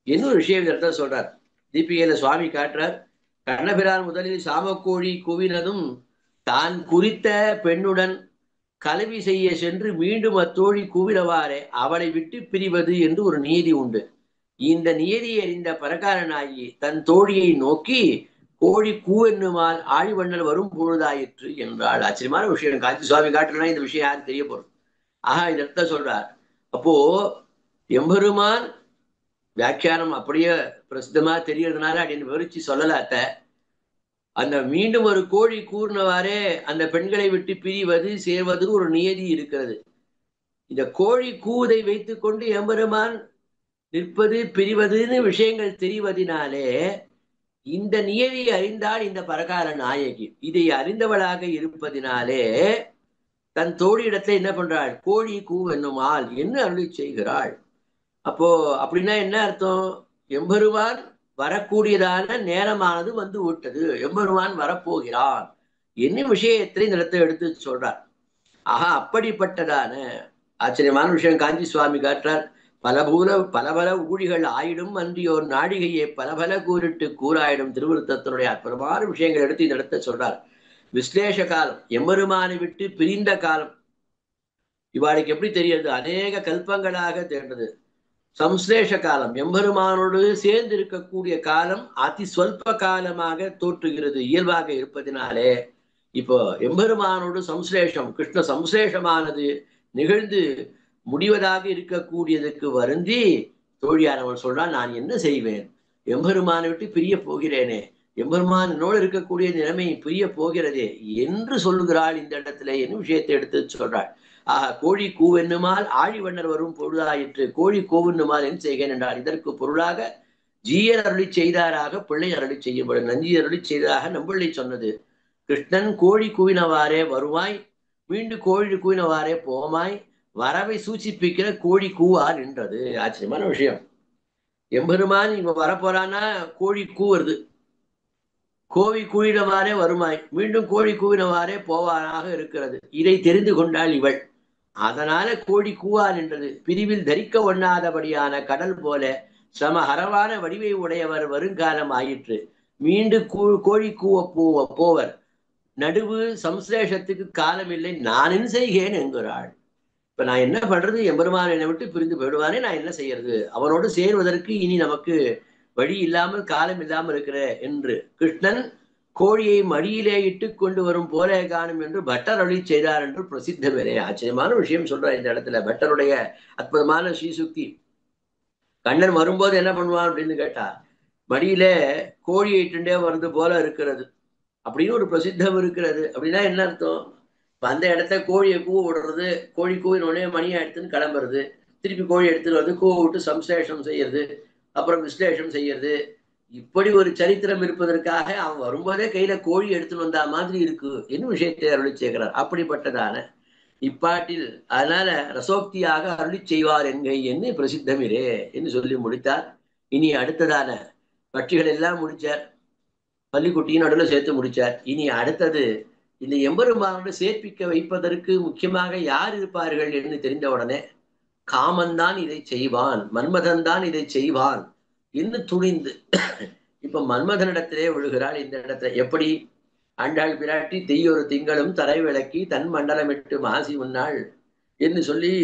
என்ன ஒரு விஷயம் சொல்றார். தீபிகையில சுவாமி காட்டுறார். கண்ணபிரான் முதலில் சாமக்கோழி கூவினதும் தான் குறித்த பெண்ணுடன் கலவி செய்ய சென்று மீண்டும் அத்தோழி கூவினவாறே அவளை விட்டு பிரிவது என்று ஒரு நீதி உண்டு. இந்த நியதியை அறிந்த பரகாரனாகி தன் தோழியை நோக்கி கோழி கூவென்னுமால் ஆழிவண்ணல் வரும் பொழுதாயிற்று என்றாள். ஆச்சரியமான விஷயம். காஞ்சி சுவாமி காட்டுனா இந்த விஷயம் யாரும் தெரிய போறோம். இந்த இடத்த சொல்றார். அப்போ எம்பெருமான் வியாக்கியானம் அப்படியே பிரசித்தமா தெரியறதுனால அப்படின்னு விவரிச்சு சொல்லலாத்த. அந்த மீண்டும் ஒரு கோழி கூறினவாறே அந்த பெண்களை விட்டு பிரிவது சேர்வதுன்னு ஒரு நியதி இருக்கிறது. இந்த கோழி கூதை வைத்துக் கொண்டு எம்பெருமான் நிற்பது பிரிவதுன்னு விஷயங்கள் தெரிவதினாலே இந்த நியதியை அறிந்தால் இந்த பரகார நாயகி இதை அறிந்தவளாக இருப்பதினாலே தன் தோழியிடத்துல என்ன பண்றாள்? கோழி கூவென்னுமால் என்று அருளி செய்கிறாள். அப்போ அப்படின்னா என்ன அர்த்தம்? எம்பெருமான் வரக்கூடியதான நேரமானது வந்து விட்டது, எம்பெருமான் வரப்போகிறான் என்ன விஷயத்தை இந்த இடத்தை எடுத்து சொல்றார். அப்படிப்பட்டதான ஆச்சரியமான விஷயம் காஞ்சி சுவாமி காட்டுறார். பல ஊழிகள் ஆயிடும் அன்றியோர் நாடிகையே பல கூறிட்டு கூறாயிடும் திருவிருத்தத்தினுடைய அற்புதமான விஷயங்கள் எடுத்து இந்த இடத்தை சொல்றார். விஸ்லேஷ காலம், எம்பெருமானை விட்டு பிரிந்த காலம் இவாளுக்கு எப்படி தெரியுது? அநேக கல்பங்களாக தெரிந்தது. சம்ஸ்லேஷ காலம், எம்பெருமானோடு சேர்ந்து இருக்கக்கூடிய காலம் அதி சொல்ப காலமாக தோற்றுகிறது இயல்பாக இருப்பதினாலே இப்போ எம்பெருமானோடு சம்ஸ்லேஷம் கிருஷ்ண சம்ஸ்லேஷமானது நிகழ்ந்து முடிவதாக இருக்கக்கூடியதுக்கு வருந்தி தோழியானவன் சொல்றான், நான் என்ன செய்வேன்? எம்பெருமானை விட்டு பிரிய போகிறேனே, எம்பெருமான் என்னோடு இருக்கக்கூடிய நிலைமை பிரிய போகிறதே என்று சொல்லுகிறாள் இந்த இடத்துல என்ன விஷயத்தை எடுத்து சொல்றாள். கோழி கூவென்னுமால் ஆழிவண்ணர் வரும் பொழுதாயிற்று கோழி கூவென்னுமால் என்ன செய்கிறேன் என்றால் இதற்கு பொருளாக ஜீயர் அருளி செய்தாராக பிள்ளை அருளி செய்யப்படும். நஞ்சி அருளி செய்ததாக நம்பிள்ளை சொன்னது. கிருஷ்ணன் கோழி கூவினவாறே வருவாய், மீண்டும் கோழி கூவினவாறே போமாய், வரவை சூச்சிப்பிக்கிற கோழி கூவார் என்றது. ஆச்சரியமான விஷயம். எம்பெருமான் இவ வரப்போறான்னா கோழி கூவுறது, கோழி கூவினவாறே வருமாய், மீண்டும் கோழி கூவினவாறே போவாராக இருக்கிறது. இதை தெரிந்து கொண்டாள் இவள். அதனால கோழி கூவார் என்றது. பிரிவில் தரிக்க ஒண்ணாதபடியான கடல் போல சமஹரவான வடிவை உடையவர் வருங்காலம் ஆயிற்று. மீண்டும் கோழி கூவ போவர். நடுவு சம்ஸ்லேஷத்துக்கு காலம் இல்லை, நான் என்ன செய்கிறேன் என்கிறாள். இப்ப நான் என்ன பண்றது? எம்பெருமான் என்னை விட்டு பிரிந்து போயிடுவானே, நான் என்ன செய்யறது? அவனோடு சேர்வதற்கு இனி நமக்கு வழி இல்லாமல் காலம் இல்லாமல் இருக்கிற என்று கிருஷ்ணன் கோழியை மடியிலே இட்டு கொண்டு வரும் போல காணும் என்று பட்டர் அருளி செய்தார் என்று பிரசித்தமே. ஆச்சரியமான விஷயம் சொல்றார் இந்த இடத்துல. பட்டருடைய அற்புதமான ஸ்ரீசுக்தி. கண்ணன் வரும்போது என்ன பண்ணுவான் அப்படின்னு கேட்டா, மடியில கோழியை இட்டுண்டே வருது போல இருக்கிறது அப்படின்னு ஒரு பிரசித்தம் இருக்கிறது. அப்படின்னா என்ன அர்த்தம்? அந்த இடத்த கோழியை கூவ விடுறது, கோழி கூவின உடனே மணியை எடுத்துன்னு கிளம்புறது, திருப்பி கோழி எடுத்துட்டு வந்து கூவ விட்டு சம்ஸ்லேஷம் செய்யறது, அப்புறம் விஸ்லேஷம் செய்யறது. இப்படி ஒரு சரித்திரம் இருப்பதற்காக அவன் வரும்போதே கையில கோழி எடுத்துன்னு வந்தா மாதிரி இருக்கு என்ன விஷயத்தை அருளி செய்கிறார். அப்படிப்பட்டதான இப்பாட்டில் அதனால ரசோக்தியாக அருளி செய்வார் என்கை என்று பிரசித்தமிரே என்று சொல்லி முடித்தார். இனி அடுத்ததான கட்சிகள் எல்லாம் முடிச்சார், பள்ளிக்குட்டியின் நடுவில் சேர்த்து முடிச்சார். இனி அடுத்தது இந்த எம்பெருமானோடு சேர்ப்பிக்க வைப்பதற்கு முக்கியமாக யார் இருப்பார்கள் என்று தெரிந்த உடனே காமன் தான் இதை செய்வான், மன்மதன் தான் இதை செய்வான் என்று துணிந்து இப்ப மன்மதனிடத்திலே விழுகிறாள். இந்த இடத்துல எப்படி ஆண்டாள் பிராட்டி தெய்யொரு திங்களும் தரை விளக்கி தன் மண்டலமிட்டு மாசி உன்னாள் என்று சொல்லி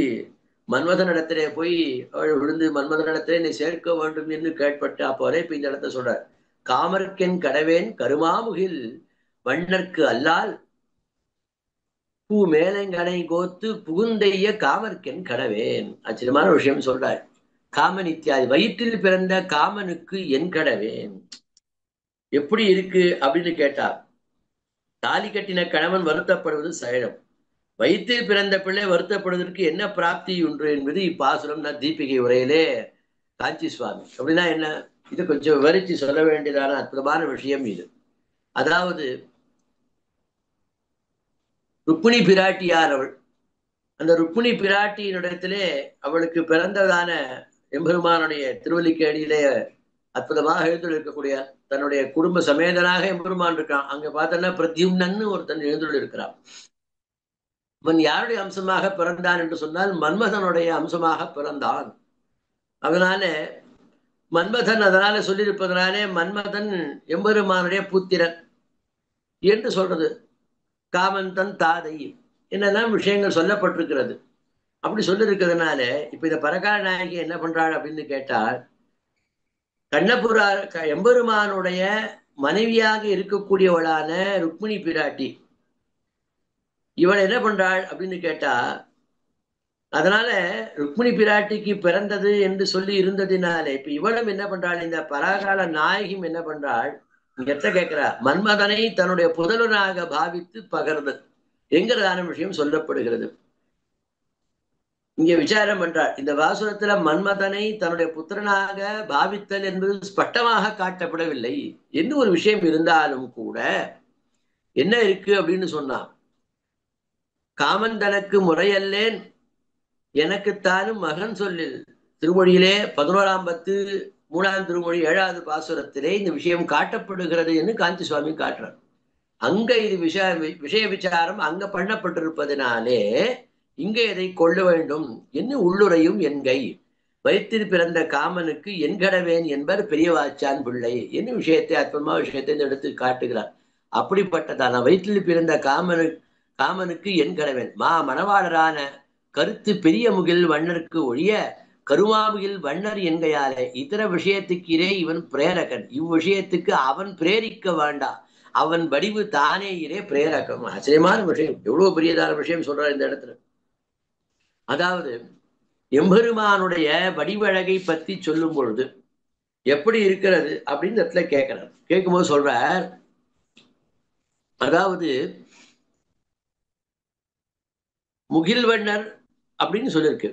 மன்மதனிடத்திலே போய் அவள் விழுந்து மன்மதனிடத்திலே என்னை சேர்க்க வேண்டும் என்று கேட்பட்டு அப்போதே இப்ப இந்த இடத்த சொல்றார். காமர்க்கென் கடவேன் கருமாமுகில் வண்ணர்க்கு அல்லால் பூ மேலங்கனை கோத்து புகுந்தைய காமர்க்கென் கடவேன். ஆச்சரியமான விஷயம் சொல்றார். காமன் இத்தியாதி வயிற்றில் பிறந்த காமனுக்கு என் கடவேன் எப்படி இருக்கு அப்படின்னு கேட்டா, தாலி கட்டின கணவன் வருத்தப்படுவது சகஜம். வயிற்றில் பிறந்த பிள்ளை வருத்தப்படுவதற்கு என்ன பிராப்தி உண்டு என்பது இப்பாசுரம் நான் தீபிகை உரையிலே காஞ்சி சுவாமி. அப்படின்னா என்ன, இது கொஞ்சம் விவரிச்சு சொல்ல வேண்டியதான அற்புதமான விஷயம் இது. அதாவது ருக்மிணி பிராட்டியார் அவள். அந்த ருக்மிணி பிராட்டியினிடத்திலே அவளுக்கு பிறந்ததான எம்பெருமானுடைய திருவல்லிக்கேணியிலே அற்புதமாக எழுந்துள்ள தன்னுடைய குடும்ப சமேதனாக எம்பெருமான் இருக்கான். அங்க பார்த்தோன்னா பிரத்யும்னன்னு ஒருத்தன் எழுந்துள்ள இருக்கிறான். அவன் யாருடைய அம்சமாக பிறந்தான் என்று சொன்னால் மன்மதனுடைய அம்சமாக பிறந்தான். அதனால மன்மதன் அதனால சொல்லியிருப்பதனாலே மன்மதன் எம்பெருமானுடைய புத்திரன் என்று சொல்றது. காமன் தன் தாதை என்னெல்லாம் விஷயங்கள் சொல்லப்பட்டிருக்கிறது. அப்படி சொல்லியிருக்கிறதுனால இப்ப இந்த பரகால நாயகி என்ன பண்றாள் அப்படின்னு கேட்டால், கண்ணபுரா எம்பெருமானுடைய மனைவியாக இருக்கக்கூடியவளான ருக்மிணி பிராட்டி இவள் என்ன பண்றாள் அப்படின்னு கேட்டா, அதனால ருக்மிணி பிராட்டிக்கு பிறந்தது என்று சொல்லி இருந்ததினாலே இப்ப இவளும் என்ன பண்றாள், இந்த பராகால நாயகியும் என்ன பண்றாள், எத்த கேட்கிறா, மன்மதனை தன்னுடைய புதல்வனாக பாவித்து பகர்ந்து என்கிறதான விஷயம் சொல்லப்படுகிறது. இங்க விசாரம் பண்றாள். இந்த வாசுரத்துல மன்மதனை தன்னுடைய புத்திரனாக பாவித்தல் என்பது ஸ்பஷ்டமாக காட்டப்படவில்லை. என்ன ஒரு விஷயம் இருந்தாலும் கூட என்ன இருக்கு அப்படின்னு சொன்னா, காமன் தனக்கு முறையல்லேன் எனக்குத்தானும் மகன் சொல்லில் திருமொழியிலே 11ஆம் பத்து 3ஆம் திருமொழி 7வது பாசுரத்திலே இந்த விஷயம் காட்டப்படுகிறது என்று காஞ்சி சுவாமி காட்டுறார். அங்க இது விஷய விசாரம் அங்க பண்ணப்பட்டிருப்பதனாலே இங்கே இதை கொள்ள வேண்டும் என்று உள்ளுரையும் என்கை வயிற்றில் பிறந்த காமனுக்கு என்கடவேன் என்பர் பெரியவாச்சான் பிள்ளை என்ன விஷயத்தை அற்புதமா விஷயத்தை எடுத்து காட்டுகிறார். அப்படிப்பட்டதான வயிற்றில் பிறந்த காமனுக்கு என் கடவேன் மணவாளரான கருத்து பெரிய முகில் வண்ணருக்கு ஒழிய கருமாமுகில் வண்ணர் என்கையாலே இதர விஷயத்துக்கு இவன் பிரேரகன். இவ்விஷயத்துக்கு அவன் பிரேரிக்க வேண்டாம், அவன் வடிவு தானே பிரேரகம். ஆச்சரியமான விஷயம், எவ்வளவு பெரியதான விஷயம் சொல்றார் இந்த இடத்துல. அதாவது எம்பெருமானுடைய வடிவழகை பத்தி சொல்லும் பொழுது எப்படி இருக்கிறது அப்படின்னு இடத்துல கேட்கிறார். கேட்கும்போது சொல்றார், அதாவது முகில்வண்ணர் அப்படின்னு சொல்லியிருக்கு.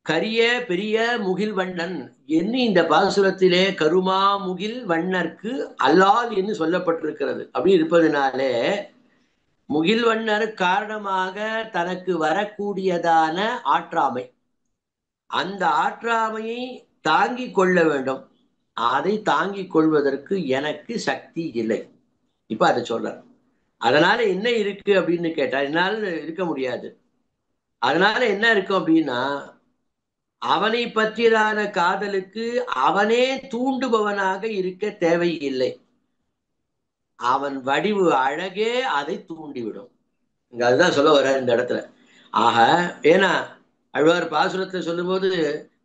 கரிய பெரிய முகில்வண்ணன் என்று இந்த பாசுரத்திலே கருமா முகில் வண்ணர்க்கு அல்லால் என்று சொல்லப்பட்டிருக்கிறது. அப்படி இருப்பதனாலே முகில்வண்ணர் காரணமாக தனக்கு வரக்கூடியதான ஆற்றாமை, அந்த ஆற்றாமையை தாங்கிக் கொள்ள வேண்டும். அதை தாங்கிக் கொள்வதற்கு எனக்கு சக்தி இல்லை. இப்ப அதை சொல்றார். அதனால என்ன இருக்கு அப்படின்னு கேட்டா, என்னால இருக்க முடியாது. அதனால என்ன இருக்கும் அப்படின்னா, அவனை பற்றியதான காதலுக்கு அவனே தூண்டுபவனாக இருக்க தேவையில்லை. அவன் வடிவு அழகே அதை தூண்டிவிடும். இங்க அதுதான் சொல்ல வர இந்த இடத்துல. ஆக ஏன்னா அழ்வார் பாசுரத்தை சொல்லும் போது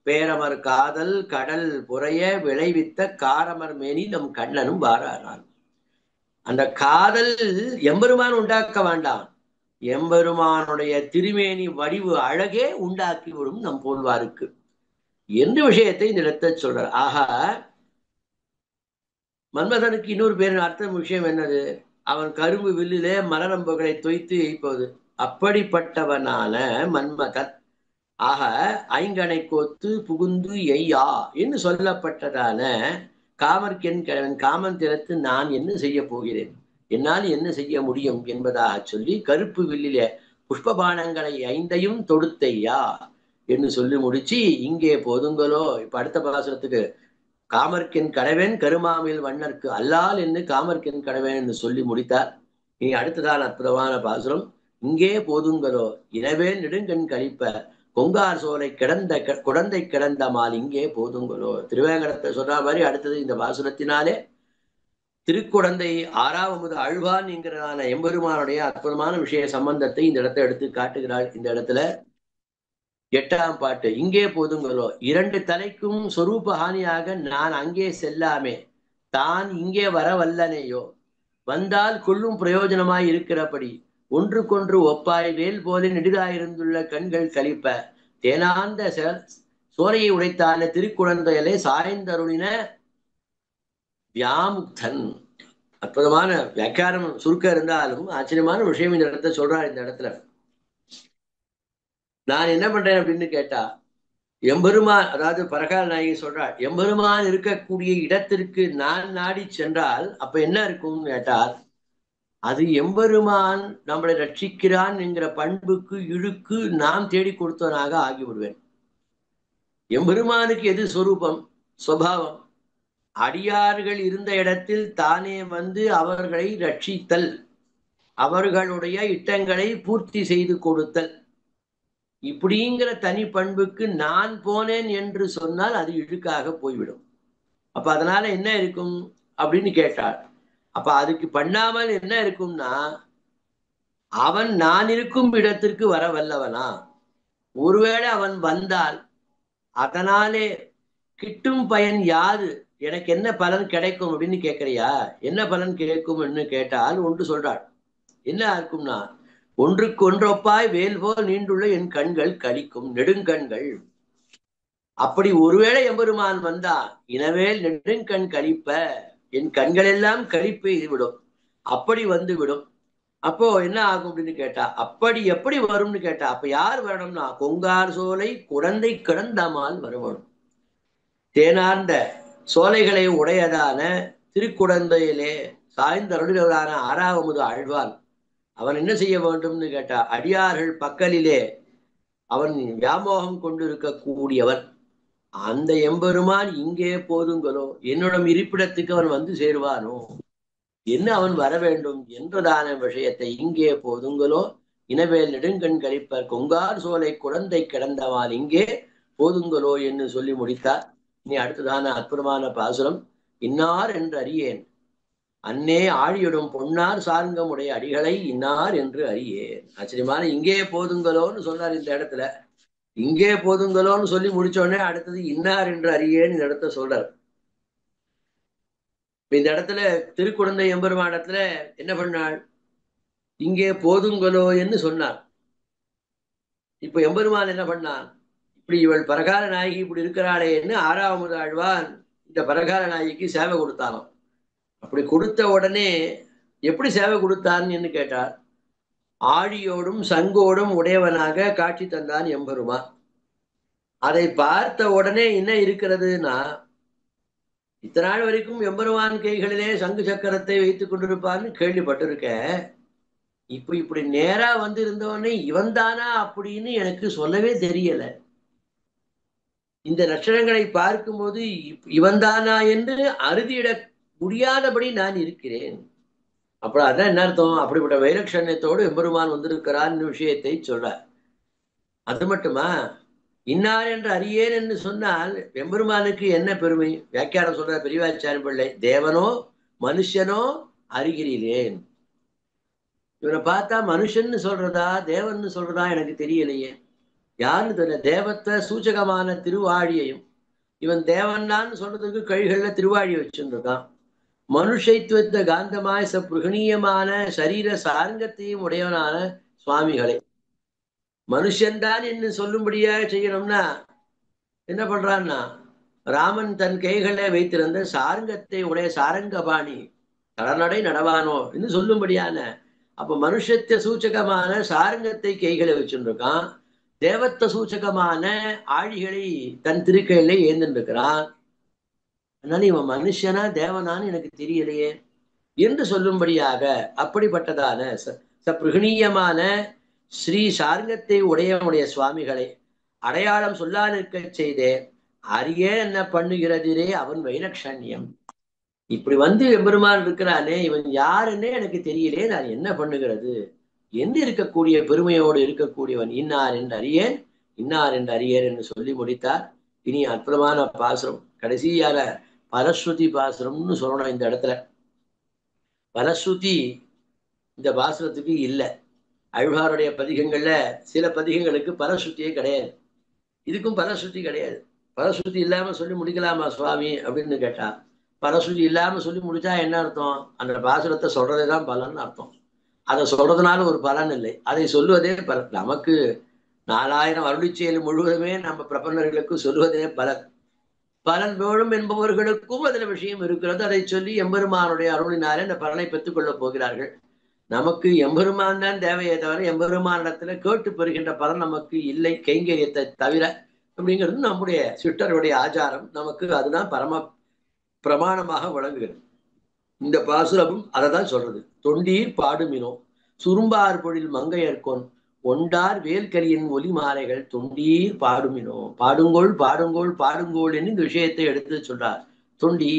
பேரமர் காதல் கடல் புறைய விளைவித்த காரமர் மேனி நம் கண்ணனும் வாராரான். அந்த காதல் எம்பெருமான் உண்டாக்க வேண்டாம், எம்பெருமானுடைய திருமேனி வடிவு அழகே உண்டாக்கி விடும் நம் போல்வாருக்கு எந்த விஷயத்தை இந்த இடத்தை சொல்றார். ஆக மன்மதனுக்கு இன்னொரு பேர் அர்த்தம் விஷயம் என்னது, அவன் கரும்பு வில்லிலே மலரம்புகளை தொய்த்து எய்ப்பது. அப்படிப்பட்டவனான மன்மதன் ஆக ஐங்கனை கோத்து புகுந்து எய்யா என்று சொல்லப்பட்டதான காமர்க்கென் கிழவன் காமன் திறத்து நான் என்ன செய்ய போகிறேன், என்னால் என்ன செய்ய முடியும் என்பதாக சொல்லி கருப்பு வில்லிலே புஷ்பபானங்களை 5ஐயும் தொடுத்தையா என்று சொல்லி முடிச்சு இங்கே போதுங்களோ. இப்ப அடுத்த பாசுரத்துக்கு காமர்க்கென் கடவேன் கருமாமில் வண்ணர்க்கு அல்லால் என்று காமர்க்கென் கடவேன் என்று சொல்லி முடித்தார். இனி அடுத்ததான அற்புதமான பாசுரம், இங்கே போதுங்களோ இனவே நெடுங்கண் கழிப்ப கொங்கார் சோலை குடந்தை கிடந்த மால் இங்கே போதுங்களோ. திருவேங்கடத்தை சொன்ன மாதிரி அடுத்தது இந்த பாசுரத்தினாலே திருக்குடந்தை ஆறாவது அழ்வான் என்கிறதான எம்பெருமானுடைய அற்புதமான விஷய சம்பந்தத்தை இந்த இடத்தை எடுத்து காட்டுகிறாள். இந்த இடத்துல 8ஆம் பாட்டு இங்கே போதுங்களோ. 2 தலைக்கும் சொரூப ஹானியாக நான் அங்கே செல்லாமே தான் இங்கே வர வல்லனையோ. வந்தால் கொள்ளும் பிரயோஜனமாய் இருக்கிறபடி ஒன்றுக்கொன்று ஒப்பாய் வேல் போல நெடுகாயிருந்துள்ள கண்கள் கழிப்ப தேனாந்த சோலையை உடைத்தான திருக்குழந்தையலை சாய்ந்தருளின வியாமுக்தன். அற்புதமான வியாக்கியானம் சுருக்க இருந்தாலும் ஆச்சரியமான விஷயம் இந்த இடத்த சொல்றார். இந்த இடத்துல நான் என்ன பண்றேன் அப்படின்னு கேட்டா, எம்பெருமான் அதாவது பரகால நாயகி சொல்றாள், எம்பெருமான் இருக்கக்கூடிய இடத்திற்கு நான் நாடி சென்றால் அப்ப என்ன இருக்கும்னு கேட்டால், அது எம்பெருமான் நம்மளை ரட்சிக்கிறான் என்கிற பண்புக்கு இழுக்கு நாம் தேடி கொடுத்தவனாக ஆகிவிடுவேன். எம்பெருமானுக்கு எது சொரூபம் சுபாவம்? அடியார்கள் இருந்த இடத்தில் தானே வந்து அவர்களை ரட்சித்தல், அவர்களுடைய இட்டங்களை பூர்த்தி செய்து கொடுத்தல். இப்படிங்கிற தனி பண்புக்கு நான் போனேன் என்று சொன்னால் அது இழுக்காக போய்விடும். அப்ப அதனால என்ன இருக்கும் அப்படின்னு கேட்டாள். அப்ப அதுக்கு பண்ணாமல் என்ன இருக்கும்னா, அவன் நான் இருக்கும் இடத்திற்கு வர வல்லவனா? ஒருவேளை அவன் வந்தால் அதனாலே கிட்டும் பயன் யாது? எனக்கு என்ன பலன் கிடைக்கும் அப்படின்னு கேட்கறியா? என்ன பலன் கிடைக்கும்னு கேட்டால் ஒன்று சொல்றாள். என்ன இருக்கும்னா, ஒன்றுக்கு ஒன்றொப்பாய் வேல் போல் நீண்டுள்ள என் கண்கள் கழிக்கும் நெடுங்கண்கள். அப்படி ஒருவேளை எம்பெருமான் வந்தா இனவேல் நெடுங்கண் கழிப்ப என் கண்கள் எல்லாம் கழிப்பு இதுவிடும், அப்படி வந்து விடும். அப்போ என்ன ஆகும் அப்படின்னு கேட்டா, அப்படி எப்படி வரும்னு கேட்டா, அப்ப யார் வரணும்னா கொங்கார் சோலை குடந்தை கிடந்தாமல் வரணும். தேனார்ந்த சோலைகளை உடையதான திருக்குடந்தையிலே சாய்ந்தருளான 6ஆவது ஆழ்வான் அவன் என்ன செய்ய வேண்டும்னு கேட்டா, அடியார்கள் பக்கலிலே அவன் வியாமோகம் கொண்டிருக்கக்கூடியவன். அந்த எம்பெருமான் இங்கே போதுங்களோ, என்னுடன் இருப்பிடத்துக்கு அவன் வந்து சேருவானோ, என்ன அவன் வர வேண்டும் என்றதான விஷயத்தை இங்கே போதுங்களோ இனவேல் நெடுங்கண் கழிப்பர் கொங்கார் சோலை குழந்தை கிடந்தவால் இங்கே போதுங்களோ என்று சொல்லி முடித்தார். இனி அடுத்ததான அற்புதமான பாசுரம், இன்னார் என்று அறியேன் அன்னே ஆழியிடும் பொன்னார் சார்ங்கமுடைய அடிகளை இன்னார் என்று அறியேன். ஆச்சரியமான இங்கே போதுங்களோன்னு சொன்னார். இந்த இடத்துல இங்கே போதுங்களோன்னு சொல்லி முடிச்சோடனே அடுத்தது இன்னார் என்று அறியேன் இந்த இடத்த சொல்றார். இந்த இடத்துல திருக்குடந்தை எம்பெருமானிடத்துல என்ன பண்ணாள்? இங்கே போதுங்களோ என்று சொன்னார். இப்ப எம்பெருமான் என்ன பண்ணான்? இப்படி இவள் பரகால நாயகி இப்படி இருக்கிறாளேன்னு 6ஆவது ஆழ்வான் இந்த பரகால நாயகிக்கு சேவை கொடுத்தானோ. அப்படி கொடுத்த உடனே எப்படி சேவை கொடுத்தான்னு கேட்டார். ஆழியோடும் சங்கோடும் உடையவனாக காட்சி தந்தான் எம்பெருமான். அதை பார்த்த உடனே என்ன இருக்கிறதுனா, இத்தனை நாள் வரைக்கும் எம்பெருமான் கைகளிலே சங்கு சக்கரத்தை வைத்துக் கொண்டிருப்பான்னு கேள்விப்பட்டிருக்க. இப்படி நேரா வந்து இருந்தவனே இவன் தானா அப்படின்னு எனக்கு சொல்லவே தெரியல. இந்த லட்சணங்களை பார்க்கும்போது இவன் தானா என்று அறுதியிட முடியாதபடி நான் இருக்கிறேன். அப்புறம் அதான் என்ன அர்த்தம்? அப்படிப்பட்ட வைலட்சண்யத்தோடு எம்பெருமான் வந்திருக்கிறான் விஷயத்தை சொல்றார். அது மட்டுமா, இன்னார் என்று அறியேன் என்று சொன்னால் எம்பெருமானுக்கு என்ன பெருமை? வியாக்கியானம் சொல்ற பெரியவாச்சாரிய பிள்ளை, தேவனோ மனுஷனோ அறிகிறேன். இவனை பார்த்தா மனுஷன்னு சொல்றதா தேவன்னு சொல்றதா எனக்கு தெரியலையே. யாருன்னு தெரியல. தேவத்தை சூச்சகமான திருவாழியையும் இவன் தேவன்னான்னு சொல்றதுக்கு கழிகள்ல திருவாழி வச்சுருக்கான். மனுஷத்துவத்த காந்தமாய் புருகணீயமான சரீர சாரங்கத்தையும் உடையவனான சுவாமிகளை மனுஷன்தான் என்று சொல்லும்படியா செய்யணும்னா என்ன பண்றான்னா, ராமன் தன் கைகளை வைத்திருந்த சாரங்கத்தை உடைய சாரங்கபாணி கடநடை நடவானோ என்று சொல்லும்படியான, அப்ப மனுஷத்த சூச்சகமான சாரங்கத்தை கைகளை வச்சுருக்கான். தேவத்த சூச்சகமான ஆழிகளை தன் திருக்கையில ஏந்திருக்கிறான். அதனால இவன் மனுஷனா தேவனான்னு எனக்கு தெரியலையே என்று சொல்லும்படியாக அப்படிப்பட்டதான சப்ருகணீயமான ஸ்ரீ சார்ங்கத்தை உடைய சுவாமிகளை அடையாளம் சொல்லா நிற்க செய்தே அறியே என்ன பண்ணுகிறதிரே அவன் வைலட்சண்யம். இப்படி வந்து எம்பெருமான் இருக்கிறானே, இவன் யாருன்னே எனக்கு தெரியலே, நான் என்ன பண்ணுகிறது என்று இருக்கக்கூடிய பெருமையோடு இருக்கக்கூடியவன் இன்னார் என்று அறியேன் இன்னார் என்று அறியர் என்று சொல்லி முடித்தார். இனி அற்புதமான பாசுரம், கடைசியான பரஸ்ருதி பாசுரம்னு சொல்லணும். இந்த இடத்துல பரஸ்ருதி இந்த பாசுரத்துக்கு இல்லை. ஆழ்வாருடைய பதிகங்கள்ல சில பதிகங்களுக்கு பரஸ்ருதியே கிடையாது, இதுக்கும் பரஸ்ருதி கிடையாது. பரஸ்ருதி இல்லாம சொல்லி முடிக்கலாமா சுவாமி அப்படின்னு கேட்டா, பரஸ்ருதி இல்லாம சொல்லி முடிச்சா என்ன அர்த்தம்? அந்த பாசுரத்தை சொல்றதே தான் பலன் அர்த்தம். அதை சொல்றதுனால ஒரு பலன் இல்லை, அதை சொல்லுவதே பலன். நமக்கு 4000 அருளிச்செயல் முழுவதுமே நம்ம பிரபன்னர்களுக்கு சொல்லுவதே பலன். பலன் வேணும் என்பவர்களுக்கும் அதில் விஷயம் இருக்கிறது. அதை சொல்லி எம்பெருமானுடைய அருளினாலே அந்த பலனை பெற்றுக் கொள்ளப் போகிறார்கள். நமக்கு எம்பெருமான் தான் தேவையே தவிர எம்பெருமானிடத்துல கேட்டு பெறுகின்ற பலன் நமக்கு இல்லை, கைங்கரியத்தை தவிர அப்படிங்கிறது நம்முடைய சிட்டருடைய ஆச்சாரம். நமக்கு அதுதான் பரம பிரமாணமாக வழங்குகிறது. இந்த பாசுரமும் அதை தான் சொல்றது. தொண்டீர் பாடுமினோ சுரும்பார் பொழில் மங்கையர்கோன் ஒண்டார் வேல்கலியின் ஒலி மாலைகள் தொண்டீர் பாடுமினோ. பாடுங்கோள் பாடுங்கோள் பாடுங்கோள் என்று இந்த விஷயத்தை எடுத்து சொல்றார். தொண்டி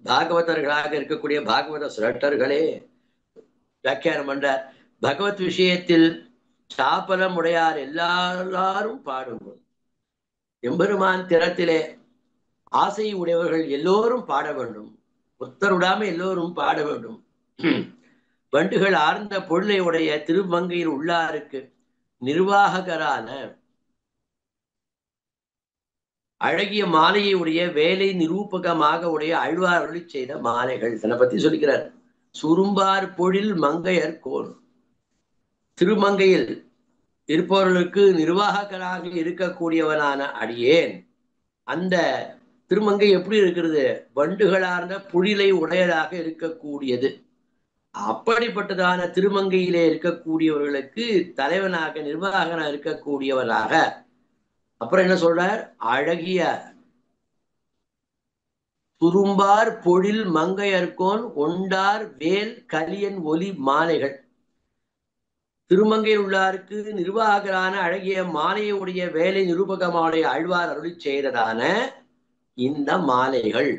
பாகவதர்களாக இருக்கக்கூடிய பாகவத சிரட்டர்களே வியாக்கியானம் பண்றார். பகவத் விஷயத்தில் சாப்பலம் உடையார் எல்லாரும் பாடுங்கோள். எம்பெருமான் திறத்திலே ஆசை உடையவர்கள் எல்லோரும் பாட வேண்டும், ஒத்தருடாம எல்லோரும் பாட வேண்டும். வண்டுகள் ஆர்ந்த பொருளை உடைய திருமங்கையில் உள்ளாருக்கு நிர்வாகரான அழகிய மாலையை உடைய வேலை நிரூபகமாக உடைய ஆழ்வார் அருளி செய்த மாலைகள். தன்னை பத்தி சொல்லிக்கிறார். சுரும்பார் பொழில் மங்கையர் கோன். திருமங்கையில் இருப்பவர்களுக்கு நிர்வாகராக இருக்கக்கூடியவனான அடியேன். அந்த திருமங்கை எப்படி இருக்கிறது? வண்டுகளார்ந்த புழிலை உடையதாக இருக்கக்கூடியது. அப்படிப்பட்டதான திருமங்கையிலே இருக்கக்கூடியவர்களுக்கு தலைவனாக நிர்வாகனாக இருக்கக்கூடியவனாக. அப்புறம் என்ன சொல்றார்? அழகிய சுரும்பார் பொழில் மங்கையர்கோன் ஒண்டார் வேல் கலியன் ஒலி மாலைகள். திருமங்கையில் உள்ளாருக்கு நிர்வாகரான அழகிய மாலையுடைய வேலை நிரூபகமாவுடைய ஆழ்வார் அருளி செய்ததான இந்த மாலைகள்.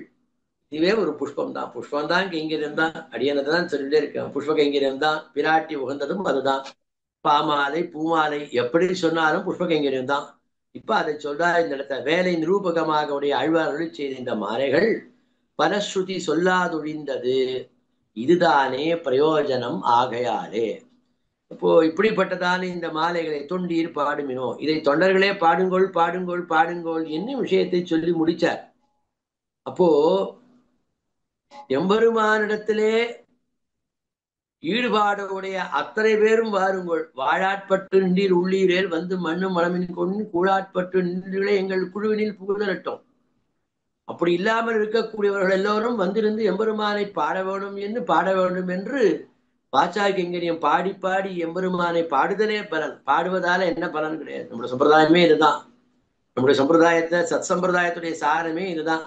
இதுவே ஒரு புஷ்பம் தான். புஷ்பம் தான் கைங்கரியம் தான். அடியானதை தான் சொல்லிட்டே இருக்கேன். புஷ்ப கைங்கரியம் தான். பிராட்டி உகந்ததும் அதுதான். பாமாலை பூமாலை எப்படி சொன்னாலும் புஷ்ப கைங்கரியம் தான். இப்ப அதை சொல்றா இந்த இடத்துல. வேலை நிரூபகமாக உடைய ஆழ்வார் அருளி செய்த இந்த மாலைகள் பரஸ்ருதி சொல்லாதொழிந்தது, இதுதானே பிரயோஜனம் ஆகையாலே. இப்போ இப்படிப்பட்டதான இந்த மாலைகளை தொண்டீர் பாடுமினோ, இதை தொண்டர்களே பாடுங்கோள் பாடுங்கோள் பாடுங்கோள் என்னும் விஷயத்தை சொல்லி முடிச்சார். அப்போ எம்பெருமானிடத்திலே ஈடுபாடுடைய அத்தனை பேரும் வாருங்கள். வாழாட்பட்டு நின்றீர் உள்ளீரேல் வந்து மண்ணு மனமின் கொண்டு கூழாட்பட்டு நின்றீர்களே எங்கள் குழுவினில் புகுதலட்டும். அப்படி இல்லாமல் இருக்கக்கூடியவர்கள் எல்லோரும் வந்திருந்து எம்பெருமானை பாட வேண்டும் என்று பாச்சாய் கைங்கரியம் பாடி பாடி எம்பெருமானை பாடுதலே பலன். பாடுவதால என்ன பலன் கிடையாது. நம்முடைய சம்பிரதாயமே இதுதான். நம்முடைய சம்பிரதாயத்தை சத் சம்பிரதாயத்துடைய சாரமே இதுதான்.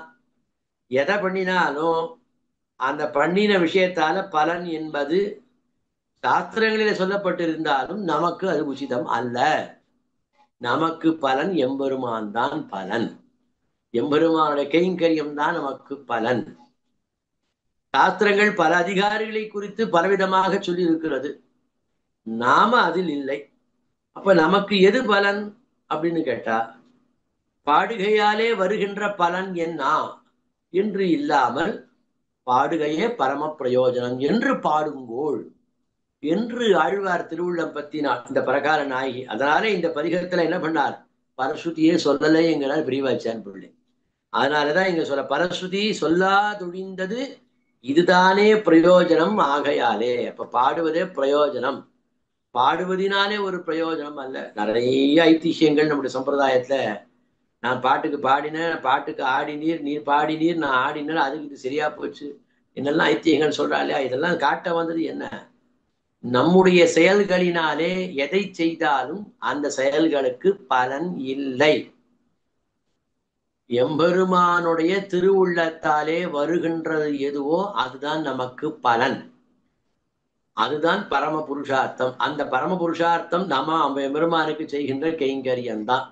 எதை பண்ணினாலும் அந்த பண்ணின விஷயத்தால பலன் என்பது சாஸ்திரங்களிலே சொல்லப்பட்டிருந்தாலும் நமக்கு அது உச்சிதம் அல்ல. நமக்கு பலன் எம்பெருமான் தான் பலன். எம்பெருமானுடைய கைங்கரியம் தான் நமக்கு பலன். சாஸ்திரங்கள் பல அதிகாரிகளை குறித்து பலவிதமாக சொல்லி இருக்கிறது. நாம அதில் இல்லை. அப்ப நமக்கு எது பலன் அப்படின்னு கேட்டா, பாடுகையாலே வருகின்ற பலன் என்ன என்று இல்லாமல் பாடுகையே பரம பிரயோஜனம் என்று பாடுங்கோள் என்று ஆழ்வார் திருவுள்ளம் பத்தினார் இந்த பிரகார நாயகி. அதனால இந்த பதிகத்துல என்ன பண்ணார்? பரஸ்ருதியே சொல்லலை என்கிறார் பிரிவாச்சான் பிள்ளை. அதனாலதான் இங்க சொல்ல பரஸ்ருதி சொல்லாதொழிந்தது இதுதானே பிரயோஜனம் ஆகையாலே. அப்ப பாடுவதே பிரயோஜனம். பாடுவதினாலே ஒரு பிரயோஜனம் அல்ல. நிறைய ஐதிஹ்யங்கள் நம்முடைய சம்பிரதாயத்துல, நான் பாட்டுக்கு பாடினேன், பாட்டுக்கு ஆடினீர், நீர் பாடினீர், நான் ஆடினேன், அதுக்கு இது சரியா போச்சு என்னெல்லாம் ஐத்தியங்கள் சொல்றா இல்லையா? இதெல்லாம் காட்ட வந்தது என்ன? நம்முடைய செயல்களினாலே எதை செய்தாலும் அந்த செயல்களுக்கு பலன் இல்லை. எம்பெருமானுடைய திருவுள்ளத்தாலே வருகின்றது எதுவோ அதுதான் நமக்கு பலன். அதுதான் பரம புருஷார்த்தம். அந்த பரம புருஷார்த்தம் நம்ம எம்பெருமானுக்கு செய்கின்ற கைங்கரியம்தான்.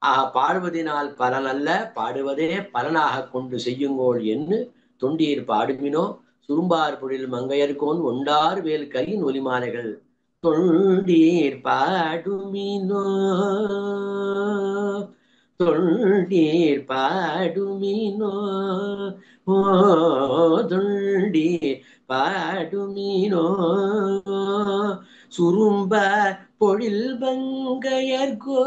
ஆக பாடுவதினால் பலன் அல்ல, பாடுவதே பலனாக கொண்டு செய்யுங்கோள் என்று தொண்டீர் பாடுமினோ சுரும்பார் பொழில் மங்கையர்கோன் ஒண்டார் வேல் கலியின் ஒலிமாலைகள். தொண்டீர் பாடுமினோ தொண்டீர் பாடுமினோ தொண்டீர் பாடுமினோ சுரும்ப பொழில் பங்கையர்கோ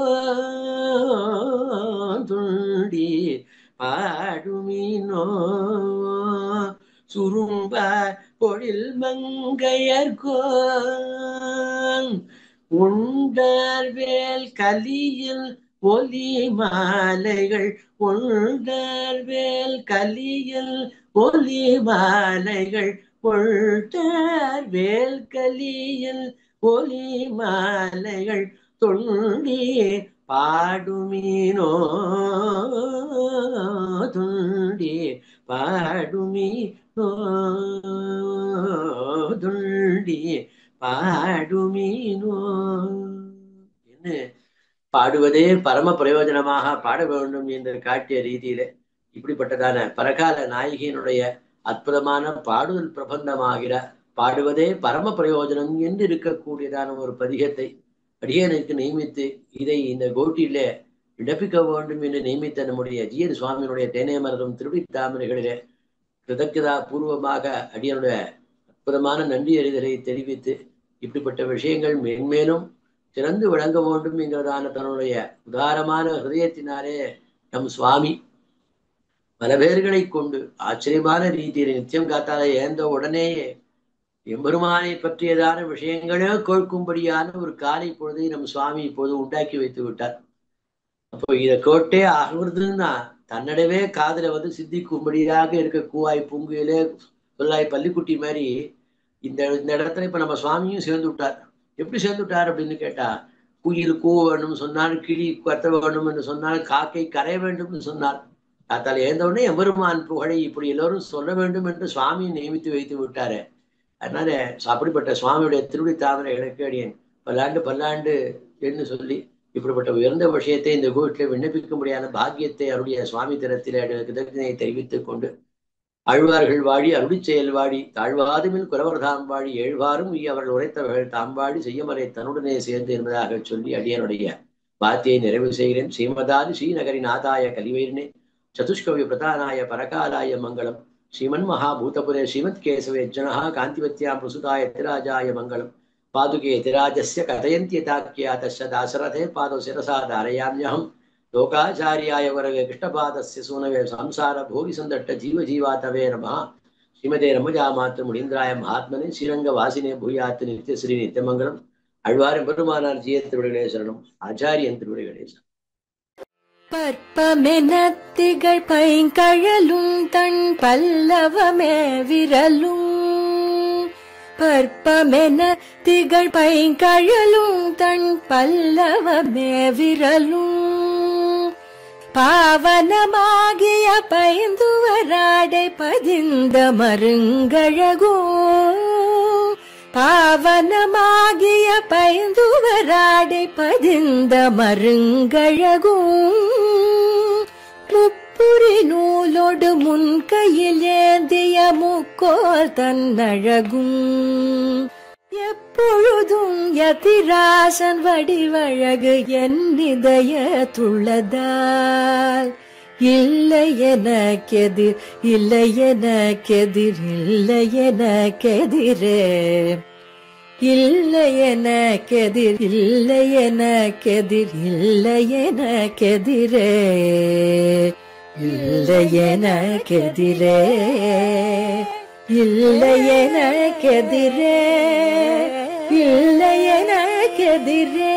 தொண்டீர் பாடுமினோ சுரும்ப பொழில் மங்கையர்கோ உண்டார்வேல் கலியில் ஒலி மாலைகள் உண்டார்வேல் கலியில் ஒலி மாலைகள் உண்டார்வேல் கலியில் ஒலி மாலைகள் தொண்டி பாடுமீனோ தொண்டி பாடுமீனோ தொண்டி பாடுமீனோ என்ன பாடுவதே பரம பிரயோஜனமாக பாட வேண்டும் என்று காட்டிய ரீதியில இப்படிப்பட்டதான பரகால நாயகியினுடைய அற்புதமான பாடுதல் பிரபந்தமாகிற பாடுவதே பரம பிரயோஜனம் என்று இருக்கக்கூடியதான ஒரு பதிகத்தை அடியனுக்கு நியமித்து இதை இந்த கோட்டியில இடப்பிக்க வேண்டும் என்று நியமித்த நம்முடைய ஜீயர் சுவாமியினுடைய தேனே மலரும் திருடி தாமரைகளிலே கிருதக்கிதா பூர்வமாக அடியனுடைய அற்புதமான நன்றி அறிதலை தெரிவித்து இப்படிப்பட்ட விஷயங்கள் மேன்மேலும் சிறந்து விளங்க வேண்டும் என்கிறதான தன்னுடைய உதாரமான ஹிருதயத்தினாலே நம் சுவாமி பல பேர்களை கொண்டு ஆச்சரியமான ரீதியில் நித்தியம் காத்தால ஏந்த உடனேயே எம்பெருமானை பற்றியதான விஷயங்களே கேட்கும்படியான ஒரு காலை பொழுதை நம் சுவாமி இப்போது உண்டாக்கி வைத்து விட்டார். அப்போ இதை கேட்டே ஆகுறதுன்னா தன்னிடவே காதல சித்திக்கும்படியாக இருக்க கூவாய் பூங்குயிலே சொல்லாய் பள்ளிக்குட்டி மாதிரி இந்த இடத்துல இப்ப நம்ம சுவாமியும் சேர்ந்து விட்டார். எப்படி சேர்ந்து விட்டார் அப்படின்னு கேட்டா, குயில் கூவ வேண்டும் சொன்னால், கிளி கத்த வேண்டும் என்று சொன்னால், காக்கை கரைய வேண்டும் என்று சொன்னார். காத்தால் ஏந்தவுடனே எம்பெருமான் புகழை இப்படி எல்லோரும் சொல்ல வேண்டும் என்று சுவாமியை நியமித்து வைத்து விட்டாரு. அதனால அப்படிப்பட்ட சுவாமியுடைய திருடி தாமரைகளுக்கு அடியேன் பல்லாண்டு என்று சொல்லி இப்படிப்பட்ட உயர்ந்த விஷயத்தை இந்த கோயிலில் விண்ணப்பிக்கும்படியான பாக்கியத்தை அவருடைய சுவாமி திறத்திலே கிருதஜனையை தெரிவித்துக் கொண்டு ஆழ்வார்கள் வாழி அருளி செயல் வாழி தாழ்வாதுமில் குறவர் தாம் வாழி ஏழ்வாரும் அவர்கள் உரைத்தவர்கள் தாம் வாழி செய்யமறை தன்னுடனே சேர்ந்து என்பதாக சொல்லி அடியனுடைய பாத்தியை நிறைவு செய்கிறேன். ஸ்ரீமதாதி ஸ்ரீநகரின் ஆதாய கலிவீரனே சதுஷ்கவி பிரதானாய பரகாலாய மங்களம். ஸ்ரீமன் மகாபூதபுரே ஸ்ரீமத் கேசவே ஜனஹா காந்திவத்யாம் பிரசுதாய திராஜாய மங்களம். பாதுகே திராஜஸ்ய கதயந்தியதாக்கியா தஸ்ய தாசரதே பாதோ சிரசா தாரயாம்யஹம். லோகாச்சாரியாய வரவே கிருஷ்ணபாதஸ்ய சூனவே சம்சார போகி சந்தட்ட ஜீவ ஜீவாதவே நமஹ. ஸ்ரீமதே ரமஜா மாத்ரு முனீந்திராய மகாத்மனே ஸ்ரீரங்க வாசினே பூயாத்து நித்திய ஸ்ரீ நித்தியமங்கலம். அழ்வார் பெருமானார் ஜீயத் திருவிடைகளே சரணம். ஆச்சாரியன் திருவிடைகளே சரணம். பற்பமெனத்திகள் பைங்கழலும் தன் பல்லவமே விரலும். பற்பமென திகழ் பைங்கழலும் தன் பல்லவமே விரலும். பாவனமாகிய பைந்துவராடை பதிந்த மருங்கழகும். பாவனமாகிய பைந்துவராடை பதிந்த மருங்கழகும். முப்புரி நூலோடு முன் கையில் ஏந்திய முக்கோர் தன்னழகும். எப்பொழுதும் யதிராசன் வடிவழகு என் இதயத்துள்ளதால் இல்லை எனக்கெதிர் இல்லை எனக்கெதிர் இல்லை எனக்கெதிரே இல்லை எனக்கெதிர் இல்லை எனக்கெதிர் இல்லை எனக்கெதிரே இல்லை எனக்கெதிரே இல்லை எனக்கெதிரே இல்லை எனக்கெதிரே